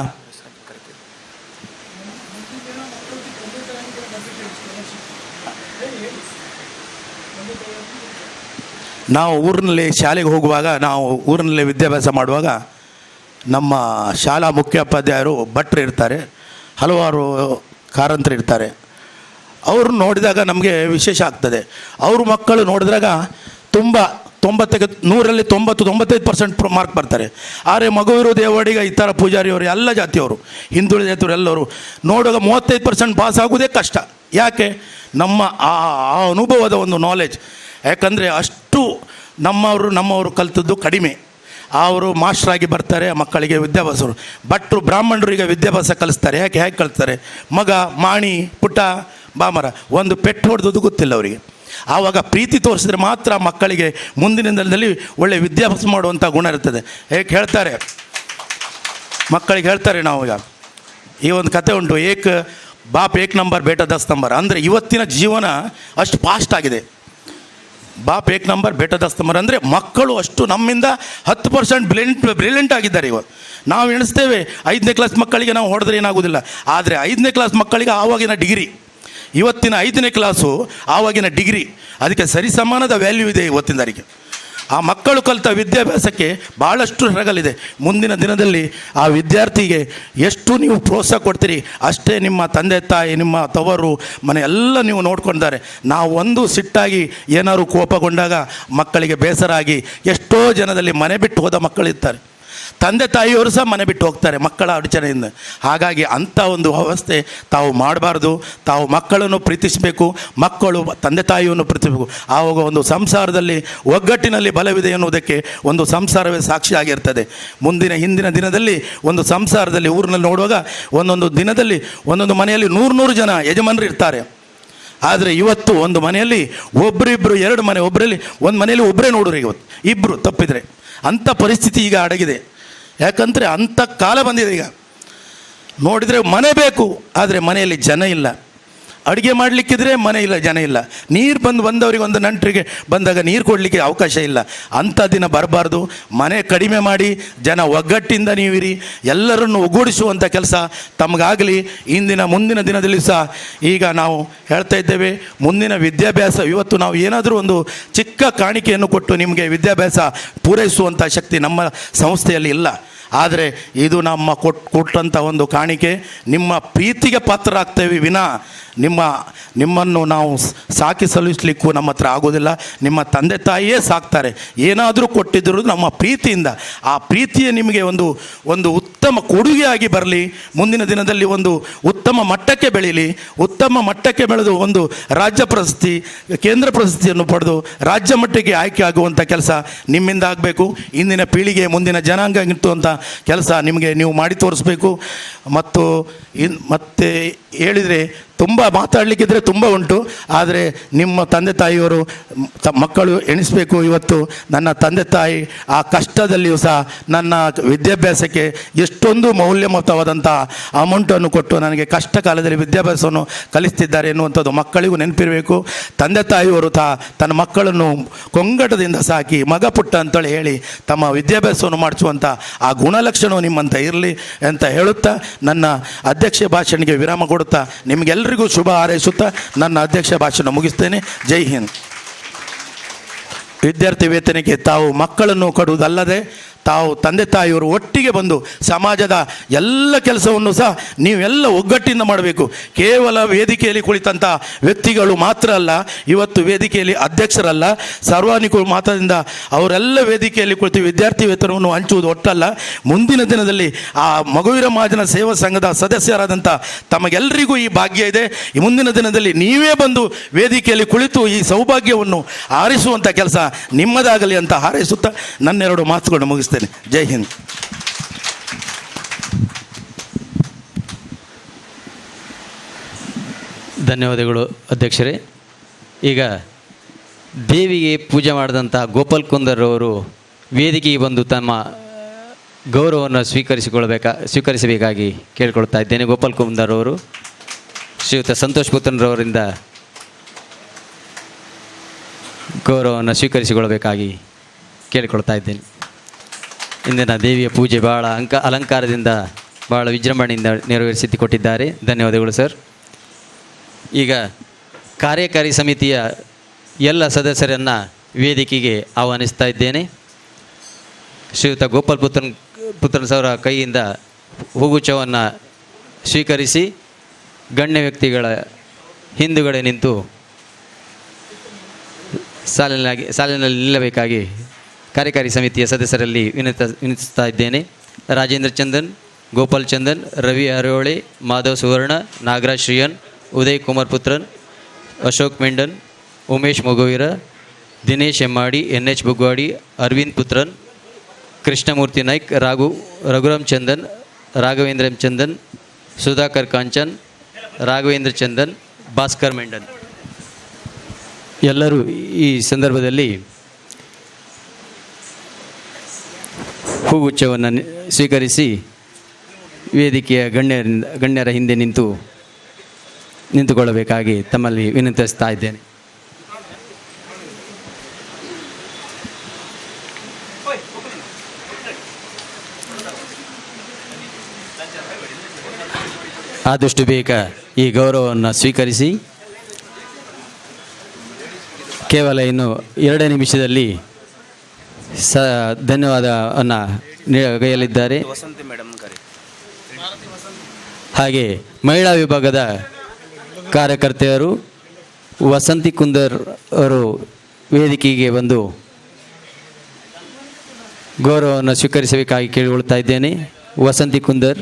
ನಾವು ಊರಿನಲ್ಲಿ ಶಾಲೆಗೆ ಹೋಗುವಾಗ, ನಾವು ಊರಿನಲ್ಲಿ ವಿದ್ಯಾಭ್ಯಾಸ ಮಾಡುವಾಗ ನಮ್ಮ ಶಾಲಾ ಮುಖ್ಯೋಪಾಧ್ಯಾಯರು ಭಟ್ರು ಇರ್ತಾರೆ, ಹಲವಾರು ಕಾರಂತರು ಇರ್ತಾರೆ. ಅವರು ನೋಡಿದಾಗ ನಮಗೆ ವಿಶೇಷ ಆಗ್ತದೆ. ಅವ್ರ ಮಕ್ಕಳು ನೋಡಿದಾಗ ತುಂಬ 100ರಲ್ಲಿ 90-95% ಮಾರ್ಕ್ ಬರ್ತಾರೆ. ಆದರೆ ಮಗುವಿರು ದೇವಡಿಗ ಈ ಥರ ಪೂಜಾರಿಯವರು ಎಲ್ಲ ಜಾತಿಯವರು ಹಿಂದುಳಿದ ಜಾತಿಯವರು ಎಲ್ಲರೂ ನೋಡುವಾಗ 35% ಪಾಸ್ ಆಗೋದೇ ಕಷ್ಟ. ಯಾಕೆ? ನಮ್ಮ ಆ ಅನುಭವದ ಒಂದು ನಾಲೆಜ್. ಯಾಕಂದರೆ ಅಷ್ಟು ನಮ್ಮವರು ಕಲಿತದ್ದು ಕಡಿಮೆ. ಅವರು ಮಾಸ್ಟ್ರಾಗಿ ಬರ್ತಾರೆ, ಮಕ್ಕಳಿಗೆ ವಿದ್ಯಾಭ್ಯಾಸರು. ಭಟ್ರು ಬ್ರಾಹ್ಮಣರಿಗೆ ವಿದ್ಯಾಭ್ಯಾಸ ಕಲಿಸ್ತಾರೆ. ಹೇಗೆ ಕಲಿಸ್ತಾರೆ? ಮಗ, ಮಾಣಿ, ಪುಟ್ಟ, ಬಾಮರ, ಒಂದು ಪೆಟ್ಟು ಹೊಡೆದು ಗೊತ್ತಿಲ್ಲ ಅವರಿಗೆ. ಆವಾಗ ಪ್ರೀತಿ ತೋರಿಸಿದ್ರೆ ಮಾತ್ರ ಮಕ್ಕಳಿಗೆ ಮುಂದಿನ ದಿನದಲ್ಲಿ ಒಳ್ಳೆಯ ವಿದ್ಯಾಭ್ಯಾಸ ಮಾಡುವಂಥ ಗುಣ ಇರ್ತದೆ. ಹೇಗೆ ಹೇಳ್ತಾರೆ ಮಕ್ಕಳಿಗೆ ಹೇಳ್ತಾರೆ, ನಾವು ಈಗ ಈ ಒಂದು ಕತೆ ಉಂಟು, ಬಾಪ್ 1 ನಂಬರ್ ಬೇಟ 10 ನಂಬರ್. ಅಂದರೆ ಇವತ್ತಿನ ಜೀವನ ಅಷ್ಟು ಫಾಸ್ಟ್ ಆಗಿದೆ. ಬಾಪ್ 1 ನಂಬರ್ ಬೇಟ 10 ನಂಬರ್ ಅಂದರೆ ಮಕ್ಕಳು ಅಷ್ಟು ನಮ್ಮಿಂದ 10% ಬ್ರಿಲಿಯಂಟ್ ಆಗಿದ್ದಾರೆ. ಇವತ್ತು ನಾವು ಎಣಿಸ್ತೇವೆ 5ನೇ ಕ್ಲಾಸ್ ಮಕ್ಕಳಿಗೆ ನಾವು ಹೊಡೆದ್ರೆ ಏನಾಗೋದಿಲ್ಲ. ಆದರೆ 5ನೇ ಕ್ಲಾಸ್ ಮಕ್ಕಳಿಗೆ ಆವಾಗಿನ ಡಿಗ್ರಿ, ಇವತ್ತಿನ 5ನೇ ಕ್ಲಾಸು ಆವಾಗಿನ ಡಿಗ್ರಿ, ಅದಕ್ಕೆ ಸರಿಸಮಾನದ ವ್ಯಾಲ್ಯೂ ಇದೆ ಇವತ್ತಿನ ತಾರೀಕಿಗೆ. ಆ ಮಕ್ಕಳು ಕಲಿತ ವಿದ್ಯಾಭ್ಯಾಸಕ್ಕೆ ಭಾಳಷ್ಟು ಹೆರಗಲಿದೆ. ಮುಂದಿನ ದಿನದಲ್ಲಿ ಆ ವಿದ್ಯಾರ್ಥಿಗೆ ಎಷ್ಟು ನೀವು ಪ್ರೋತ್ಸಾಹ ಕೊಡ್ತೀರಿ ಅಷ್ಟೇ ನಿಮ್ಮ ತಂದೆ ತಾಯಿ, ನಿಮ್ಮ ತವರು ಮನೆ ಎಲ್ಲ ನೀವು ನೋಡ್ಕೊಂಡಿದ್ದಾರೆ. ನಾವು ಒಂದು ಸಿಟ್ಟಾಗಿ ಏನಾದ್ರು ಕೋಪಗೊಂಡಾಗ ಮಕ್ಕಳಿಗೆ ಬೇಸರ ಆಗಿ ಎಷ್ಟೋ ಜನದಲ್ಲಿ ಮನೆ ಬಿಟ್ಟು ಹೋದ ಮಕ್ಕಳಿರ್ತಾರೆ. ತಂದೆ ತಾಯಿಯವರು ಸಹ ಮನೆ ಬಿಟ್ಟು ಹೋಗ್ತಾರೆ ಮಕ್ಕಳ ಅಡಚಣೆಯಿಂದ. ಹಾಗಾಗಿ ಅಂಥ ಒಂದು ಅವಸ್ಥೆ ತಾವು ಮಾಡಬಾರ್ದು. ತಾವು ಮಕ್ಕಳನ್ನು ಪ್ರೀತಿಸಬೇಕು, ಮಕ್ಕಳು ತಂದೆ ತಾಯಿಯನ್ನು ಪ್ರೀತಿಸಬೇಕು. ಆವಾಗ ಒಂದು ಸಂಸಾರದಲ್ಲಿ ಒಗ್ಗಟ್ಟಿನಲ್ಲಿ ಬಲವಿದೆ ಎನ್ನುವುದಕ್ಕೆ ಒಂದು ಸಂಸಾರವೇ ಸಾಕ್ಷಿಯಾಗಿರ್ತದೆ. ಹಿಂದಿನ ದಿನದಲ್ಲಿ ಒಂದು ಸಂಸಾರದಲ್ಲಿ ಊರಿನಲ್ಲಿ ನೋಡುವಾಗ ಒಂದೊಂದು ದಿನದಲ್ಲಿ ಒಂದೊಂದು ಮನೆಯಲ್ಲಿ 100 ಜನ ಯಜಮಾನರು ಇರ್ತಾರೆ. ಆದರೆ ಇವತ್ತು ಒಂದು ಮನೆಯಲ್ಲಿ ಒಬ್ಬರಿಬ್ಬರು, 2 ಮನೆ, ಒಬ್ಬರಲ್ಲಿ ಒಂದು ಮನೆಯಲ್ಲಿ ಒಬ್ಬರೇ ನೋಡ್ರಿ, ಇವತ್ತು ಇಬ್ಬರು ತಪ್ಪಿದರೆ. ಅಂಥ ಪರಿಸ್ಥಿತಿ ಈಗ ಅಡಗಿದೆ. ಯಾಕಂದರೆ ಅಂಥ ಕಾಲ ಬಂದಿದೆ. ಈಗ ನೋಡಿದರೆ ಮನೆ ಬೇಕು, ಆದರೆ ಮನೆಯಲ್ಲಿ ಜನ ಇಲ್ಲ. ಅಡುಗೆ ಮಾಡಲಿಕ್ಕಿದ್ರೆ ಮನೆ ಇಲ್ಲ, ಜನ ಇಲ್ಲ. ನೀರು ಬಂದವರಿಗೆ ಒಂದು ನಂಟರಿಗೆ ಬಂದಾಗ ನೀರು ಕೊಡಲಿಕ್ಕೆ ಅವಕಾಶ ಇಲ್ಲ. ಅಂಥ ದಿನ ಬರಬಾರ್ದು. ಮನೆ ಕಡಿಮೆ ಮಾಡಿ ಜನ ಒಗ್ಗಟ್ಟಿಂದ ನೀವಿರಿ, ಎಲ್ಲರನ್ನು ಒಗ್ಗೂಡಿಸುವಂಥ ಕೆಲಸ ತಮಗಾಗಲಿ. ಮುಂದಿನ ದಿನದಲ್ಲಿ ಸಹ ಈಗ ನಾವು ಹೇಳ್ತಾ ಇದ್ದೇವೆ, ಮುಂದಿನ ವಿದ್ಯಾಭ್ಯಾಸ ಇವತ್ತು ನಾವು ಏನಾದರೂ ಒಂದು ಚಿಕ್ಕ ಕಾಣಿಕೆಯನ್ನು ಕೊಟ್ಟು ನಿಮಗೆ ವಿದ್ಯಾಭ್ಯಾಸ ಪೂರೈಸುವಂಥ ಶಕ್ತಿ ನಮ್ಮ ಸಂಸ್ಥೆಯಲ್ಲಿ ಇಲ್ಲ. ಆದರೆ ಇದು ನಮ್ಮ ಕೊಟ್ಟಂಥ ಒಂದು ಕಾಣಿಕೆ. ನಿಮ್ಮ ಪ್ರೀತಿಗೆ ಪಾತ್ರರಾಗ್ತೇವೆ ವಿನಾ ನಿಮ್ಮನ್ನು ನಾವು ಸಾಕಿ ಸಲ್ಲಿಸಲಿಕ್ಕೂ ನಮ್ಮ ಹತ್ರ ಆಗೋದಿಲ್ಲ. ನಿಮ್ಮ ತಂದೆ ತಾಯಿಯೇ ಸಾಕ್ತಾರೆ. ಏನಾದರೂ ಕೊಟ್ಟಿದ್ದರೂ ನಮ್ಮ ಪ್ರೀತಿಯಿಂದ. ಆ ಪ್ರೀತಿಯೇ ನಿಮಗೆ ಒಂದು ಉತ್ತಮ ಕೊಡುಗೆಯಾಗಿ ಬರಲಿ. ಮುಂದಿನ ದಿನದಲ್ಲಿ ಒಂದು ಉತ್ತಮ ಮಟ್ಟಕ್ಕೆ ಬೆಳೀಲಿ. ಉತ್ತಮ ಮಟ್ಟಕ್ಕೆ ಬೆಳೆದು ಒಂದು ರಾಜ್ಯ ಪ್ರಶಸ್ತಿ, ಕೇಂದ್ರ ಪ್ರಶಸ್ತಿಯನ್ನು ಪಡೆದು ರಾಜ್ಯ ಮಟ್ಟಕ್ಕೆ ಆಯ್ಕೆ ಆಗುವಂಥ ಕೆಲಸ ನಿಮ್ಮಿಂದ ಆಗಬೇಕು. ಇಂದಿನ ಪೀಳಿಗೆ, ಮುಂದಿನ ಜನಾಂಗ ಇಟ್ಟುವಂಥ ಕೆಲಸ ನಿಮಗೆ ನೀವು ಮಾಡಿ ತೋರಿಸ್ಬೇಕು. ಮತ್ತೆ ಹೇಳಿದರೆ ತುಂಬ ಮಾತಾಡಲಿಕ್ಕಿದ್ರೆ ತುಂಬ ಉಂಟು. ಆದರೆ ನಿಮ್ಮ ತಂದೆ ತಾಯಿಯವರು ಮಕ್ಕಳು ಎಣಿಸಬೇಕು. ಇವತ್ತು ನನ್ನ ತಂದೆ ತಾಯಿ ಆ ಕಷ್ಟದಲ್ಲಿಯೂ ಸಹ ನನ್ನ ವಿದ್ಯಾಭ್ಯಾಸಕ್ಕೆ ಎಷ್ಟೊಂದು ಮೌಲ್ಯಯುತವಾದಂಥ ಅಮೌಂಟನ್ನು ಕೊಟ್ಟು ನನಗೆ ಕಷ್ಟ ಕಾಲದಲ್ಲಿ ವಿದ್ಯಾಭ್ಯಾಸವನ್ನು ಕಲಿಸ್ತಿದ್ದಾರೆ ಎನ್ನುವಂಥದ್ದು ಮಕ್ಕಳಿಗೂ ನೆನಪಿರಬೇಕು. ತಂದೆ ತಾಯಿಯವರು ತನ್ನ ಮಕ್ಕಳನ್ನು ಕೊಂಗಟದಿಂದ ಸಾಕಿ ಮಗ ಪುಟ್ಟ ಅಂತೇಳಿ ಹೇಳಿ ತಮ್ಮ ವಿದ್ಯಾಭ್ಯಾಸವನ್ನು ಮಾಡಿಸುವಂಥ ಆ ಗುಣಲಕ್ಷಣವು ನಿಮ್ಮಂತ ಇರಲಿ ಅಂತ ಹೇಳುತ್ತಾ ನನ್ನ ಅಧ್ಯಕ್ಷ ಭಾಷಣಕ್ಕೆ ವಿರಾಮ ಕೊಡುತ್ತಾ ನಿಮಗೆಲ್ಲರಿಗೂ ಶುಭ ಹಾರೈಸುತ್ತಾ ನನ್ನ ಅಧ್ಯಕ್ಷ ಭಾಷಣ ಮುಗಿಸ್ತೇನೆ. ಜೈ ಹಿಂದ್. ವಿದ್ಯಾರ್ಥಿ ವೇತನಕ್ಕೆ ತಾವು ಮಕ್ಕಳನ್ನು ಕೊಡುವುದಲ್ಲದೆ ತಾವು ತಂದೆ ತಾಯಿಯವರು ಒಟ್ಟಿಗೆ ಬಂದು ಸಮಾಜದ ಎಲ್ಲ ಕೆಲಸವನ್ನು ಸಹ ನೀವೆಲ್ಲ ಒಗ್ಗಟ್ಟಿಂದ ಮಾಡಬೇಕು. ಕೇವಲ ವೇದಿಕೆಯಲ್ಲಿ ಕುಳಿತಂಥ ವ್ಯಕ್ತಿಗಳು ಮಾತ್ರ ಅಲ್ಲ, ಇವತ್ತು ವೇದಿಕೆಯಲ್ಲಿ ಅಧ್ಯಕ್ಷರಲ್ಲ, ಸಾರ್ವಜನಿಕರು ಮಾತ್ರದಿಂದ ಅವರೆಲ್ಲ ವೇದಿಕೆಯಲ್ಲಿ ಕುಳಿತು ವಿದ್ಯಾರ್ಥಿ ವೇತನವನ್ನು ಹಂಚುವುದು ಒಟ್ಟಲ್ಲ. ಮುಂದಿನ ದಿನದಲ್ಲಿ ಆ ಮಗುವೀರ ಮಹಾಜನ ಸೇವಾ ಸಂಘದ ಸದಸ್ಯರಾದಂಥ ತಮಗೆಲ್ಲರಿಗೂ ಈ ಭಾಗ್ಯ ಇದೆ. ಈ ಮುಂದಿನ ದಿನದಲ್ಲಿ ನೀವೇ ಬಂದು ವೇದಿಕೆಯಲ್ಲಿ ಕುಳಿತು ಈ ಸೌಭಾಗ್ಯವನ್ನು ಆರಿಸುವಂಥ ಕೆಲಸ ನಿಮ್ಮದಾಗಲಿ ಅಂತ ಹಾರೈಸುತ್ತಾ ನನ್ನೆರಡು ಮಾತುಗಳನ್ನು ಮುಗಿಸ್ತೇನೆ. ಜೈ ಹಿಂದ್. ಧನ್ಯವಾದಗಳು ಅಧ್ಯಕ್ಷರೇ. ಈಗ ದೇವಿಗೆ ಪೂಜೆ ಮಾಡಿದಂಥ ಗೋಪಾಲ್ ಕುಂದರ್ ಅವರು ವೇದಿಕೆಗೆ ಬಂದು ತಮ್ಮ ಗೌರವವನ್ನು ಸ್ವೀಕರಿಸಬೇಕಾಗಿ ಕೇಳಿಕೊಳ್ತಾ ಇದ್ದೇನೆ. ಗೋಪಾಲ್ ಕುಂದರ್ ಅವರು ಶ್ರೀಯುತ ಸಂತೋಷ್ ಪುತ್ರರವರಿಂದ ಗೌರವವನ್ನು ಸ್ವೀಕರಿಸಿಕೊಳ್ಳಬೇಕಾಗಿ ಕೇಳಿಕೊಳ್ತಾ ಇದ್ದೇನೆ. ಇಂದಿನ ದೇವಿಯ ಪೂಜೆ ಭಾಳ ಅಲಂಕಾರದಿಂದ ಭಾಳ ವಿಜೃಂಭಣೆಯಿಂದ ನೆರವೇರಿಸಿಕೊಟ್ಟಿದ್ದಾರೆ. ಧನ್ಯವಾದಗಳು ಸರ್. ಈಗ ಕಾರ್ಯಕಾರಿ ಸಮಿತಿಯ ಎಲ್ಲ ಸದಸ್ಯರನ್ನು ವೇದಿಕೆಗೆ ಆಹ್ವಾನಿಸ್ತಾ ಇದ್ದೇನೆ. ಶ್ರೀಯುತ ಗೋಪಾಲ್ ಪುತ್ರನ್ ಅವರ ಕೈಯಿಂದ ಹೂಗುಚ್ಛವನ್ನು ಸ್ವೀಕರಿಸಿ ಗಣ್ಯ ವ್ಯಕ್ತಿಗಳ ಹಿಂದುಗಡೆ ನಿಂತು ಸಾಲಿನಲ್ಲಿ ನಿಲ್ಲಬೇಕಾಗಿ ಕಾರ್ಯಕಾರಿ ಸಮಿತಿಯ ಸದಸ್ಯರಲ್ಲಿ ವಿನಂತಿಸ್ತಾ ಇದ್ದೇನೆ. ರಾಜೇಂದ್ರ ಚಂದನ್, ಗೋಪಾಲ್ ಚಂದನ್, ರವಿ ಹರೋಳೆ, ಮಾಧವ್ ಸುವರ್ಣ, ನಾಗರಾಜ್ ಶ್ರೀಯನ್, ಉದಯ್ ಕುಮಾರ್ ಪುತ್ರನ್, ಅಶೋಕ್ ಮೆಂಡನ್, ಉಮೇಶ್ ಮೊಗವೀರ, ದಿನೇಶ್ ಎಮ್ಮಾಡಿ, NH ಬುಗ್ವಾಡಿ, ಅರವಿಂದ್ ಪುತ್ರನ್, ಕೃಷ್ಣಮೂರ್ತಿ ನಾಯ್ಕ್, ರಘುರಾಮ್ ಚಂದನ್, ರಾಘವೇಂದ್ರ ಚಂದನ್, ಸುಧಾಕರ್ ಕಾಂಚನ್, ರಾಘವೇಂದ್ರ ಚಂದನ್, ಭಾಸ್ಕರ್ ಮೆಂಡನ್ ಎಲ್ಲರೂ ಈ ಸಂದರ್ಭದಲ್ಲಿ ಹೂಗುಚ್ಛವನ್ನು ಸ್ವೀಕರಿಸಿ ವೇದಿಕೆಯ ಗಣ್ಯರ ಹಿಂದೆ ನಿಂತುಕೊಳ್ಳಬೇಕಾಗಿ ತಮ್ಮಲ್ಲಿ ವಿನಂತಿಸ್ತಾ ಇದ್ದೇನೆ. ಆದಷ್ಟು ಬೇಗ ಈ ಗೌರವವನ್ನು ಸ್ವೀಕರಿಸಿ ಕೇವಲ ಇನ್ನು 2 ನಿಮಿಷದಲ್ಲಿ ಧನ್ಯವಾದವನ್ನು ಗೈಯಲಿದ್ದಾರೆ. ಹಾಗೆ ಮಹಿಳಾ ವಿಭಾಗದ ಕಾರ್ಯಕರ್ತೆಯರು ವಸಂತಿ ಕುಂದರ್ ಅವರು ವೇದಿಕೆಗೆ ಬಂದು ಗೌರವವನ್ನು ಸ್ವೀಕರಿಸಬೇಕಾಗಿ ಕೇಳಿಕೊಳ್ತಾ ಇದ್ದೇನೆ. ವಸಂತಿ ಕುಂದರ್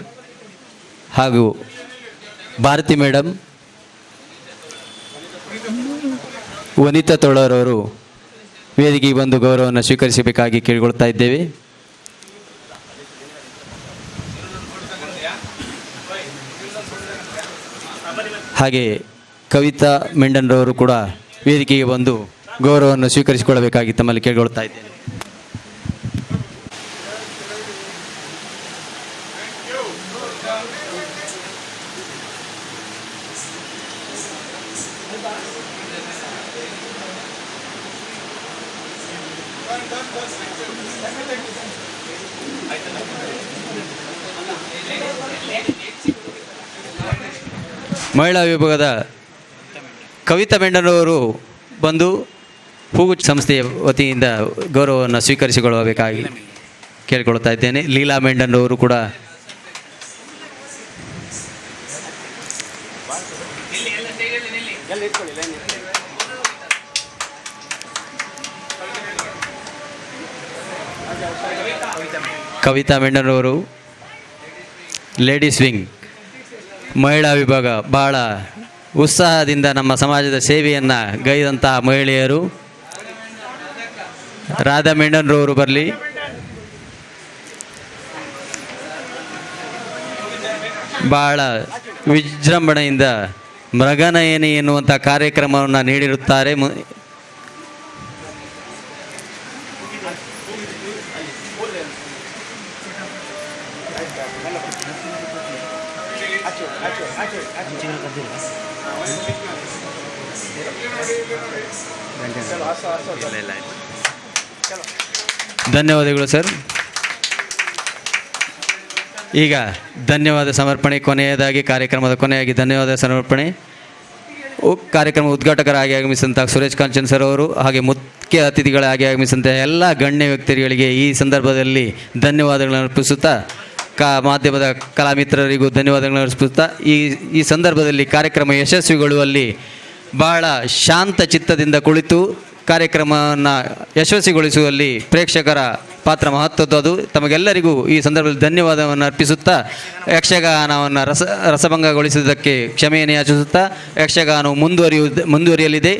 ಹಾಗೂ ಭಾರತಿ ಮೇಡಮ್, ವನಿತಾ ತೋಳರವರು ವೇದಿಕೆಗೆ ಬಂದು ಗೌರವವನ್ನು ಸ್ವೀಕರಿಸಬೇಕಾಗಿ ಕೇಳಿಕೊಳ್ತಾ ಇದ್ದೇವೆ. ಹಾಗೆ ಕವಿತಾ ಮೆಂಡನ್ರವರು ಕೂಡ ವೇದಿಕೆಗೆ ಬಂದು ಗೌರವವನ್ನು ಸ್ವೀಕರಿಸಿಕೊಳ್ಳಬೇಕಾಗಿ ತಮ್ಮಲ್ಲಿ ಕೇಳಿಕೊಳ್ತಾ ಇದ್ದೇನೆ. ಮಹಿಳಾ ವಿಭಾಗದ ಕವಿತಾ ಮೆಂಡನವರು ಬಂದು ಹೂಗುಚ್ಛ ಸಂಸ್ಥೆಯ ವತಿಯಿಂದ ಗೌರವವನ್ನು ಸ್ವೀಕರಿಸಿಕೊಳ್ಳಬೇಕಾಗಿ ಕೇಳಿಕೊಳ್ತಾ ಇದ್ದೇನೆ. ಲೀಲಾ ಮೆಂಡನವರು ಕೂಡ ಕವಿತಾ ಮೆಂಡನವರು ಲೇಡೀಸ್ ವಿಂಗ್ ಮಹಿಳಾ ವಿಭಾಗ ಬಹಳ ಉತ್ಸಾಹದಿಂದ ನಮ್ಮ ಸಮಾಜದ ಸೇವೆಯನ್ನು ಗೈದಂತಹ ಮಹಿಳೆಯರು. ರಾಧಾ ಮೆಂಡನ್ರವರು ಬರಲಿ. ಬಹಳ ವಿಜೃಂಭಣೆಯಿಂದ ಮೃಗನಯನಿ ಎನ್ನುವಂಥ ಕಾರ್ಯಕ್ರಮವನ್ನು ನೀಡಿರುತ್ತಾರೆ. ಧನ್ಯವಾದಗಳು ಸರ್. ಈಗ ಧನ್ಯವಾದ ಸಮರ್ಪಣೆ ಕೊನೆಯದಾಗಿ ಕಾರ್ಯಕ್ರಮದ ಕೊನೆಯಾಗಿ ಧನ್ಯವಾದ ಸಮರ್ಪಣೆ. ಕಾರ್ಯಕ್ರಮ ಉದ್ಘಾಟಕರಾಗಿ ಆಗಮಿಸಿದಂಥ ಸುರೇಶ್ ಕಾಂಚನ್ ಸರ್ ಅವರು ಹಾಗೆ ಮುಖ್ಯ ಅತಿಥಿಗಳಾಗಿ ಆಗಮಿಸಿದಂಥ ಎಲ್ಲ ಗಣ್ಯ ವ್ಯಕ್ತಿಗಳಿಗೆ ಈ ಸಂದರ್ಭದಲ್ಲಿ ಧನ್ಯವಾದಗಳನ್ನು ಅರ್ಪಿಸುತ್ತಾ ಮಾಧ್ಯಮದ ಕಲಾಮಿತ್ರರಿಗೂ ಧನ್ಯವಾದಗಳನ್ನು ಅರ್ಪಿಸುತ್ತಾ ಈ ಸಂದರ್ಭದಲ್ಲಿ ಕಾರ್ಯಕ್ರಮ ಯಶಸ್ವಿಗೊಳ್ಳುವಲ್ಲಿ ಬಹಳ ಶಾಂತ ಚಿತ್ತದಿಂದ ಕುಳಿತು ಕಾರ್ಯಕ್ರಮವನ್ನು ಯಶಸ್ವಿಗೊಳಿಸುವಲ್ಲಿ ಪ್ರೇಕ್ಷಕರ ಪಾತ್ರ ಮಹತ್ವದ್ದು. ತಮಗೆಲ್ಲರಿಗೂ ಈ ಸಂದರ್ಭದಲ್ಲಿ ಧನ್ಯವಾದವನ್ನು ಅರ್ಪಿಸುತ್ತಾ ಯಕ್ಷಗಾನವನ್ನು ರಸಭಂಗಗೊಳಿಸುವುದಕ್ಕೆ ಕ್ಷಮೆಯನ್ನು ಯಾಚಿಸುತ್ತಾ ಯಕ್ಷಗಾನವು ಮುಂದುವರಿಯಲಿದೆ.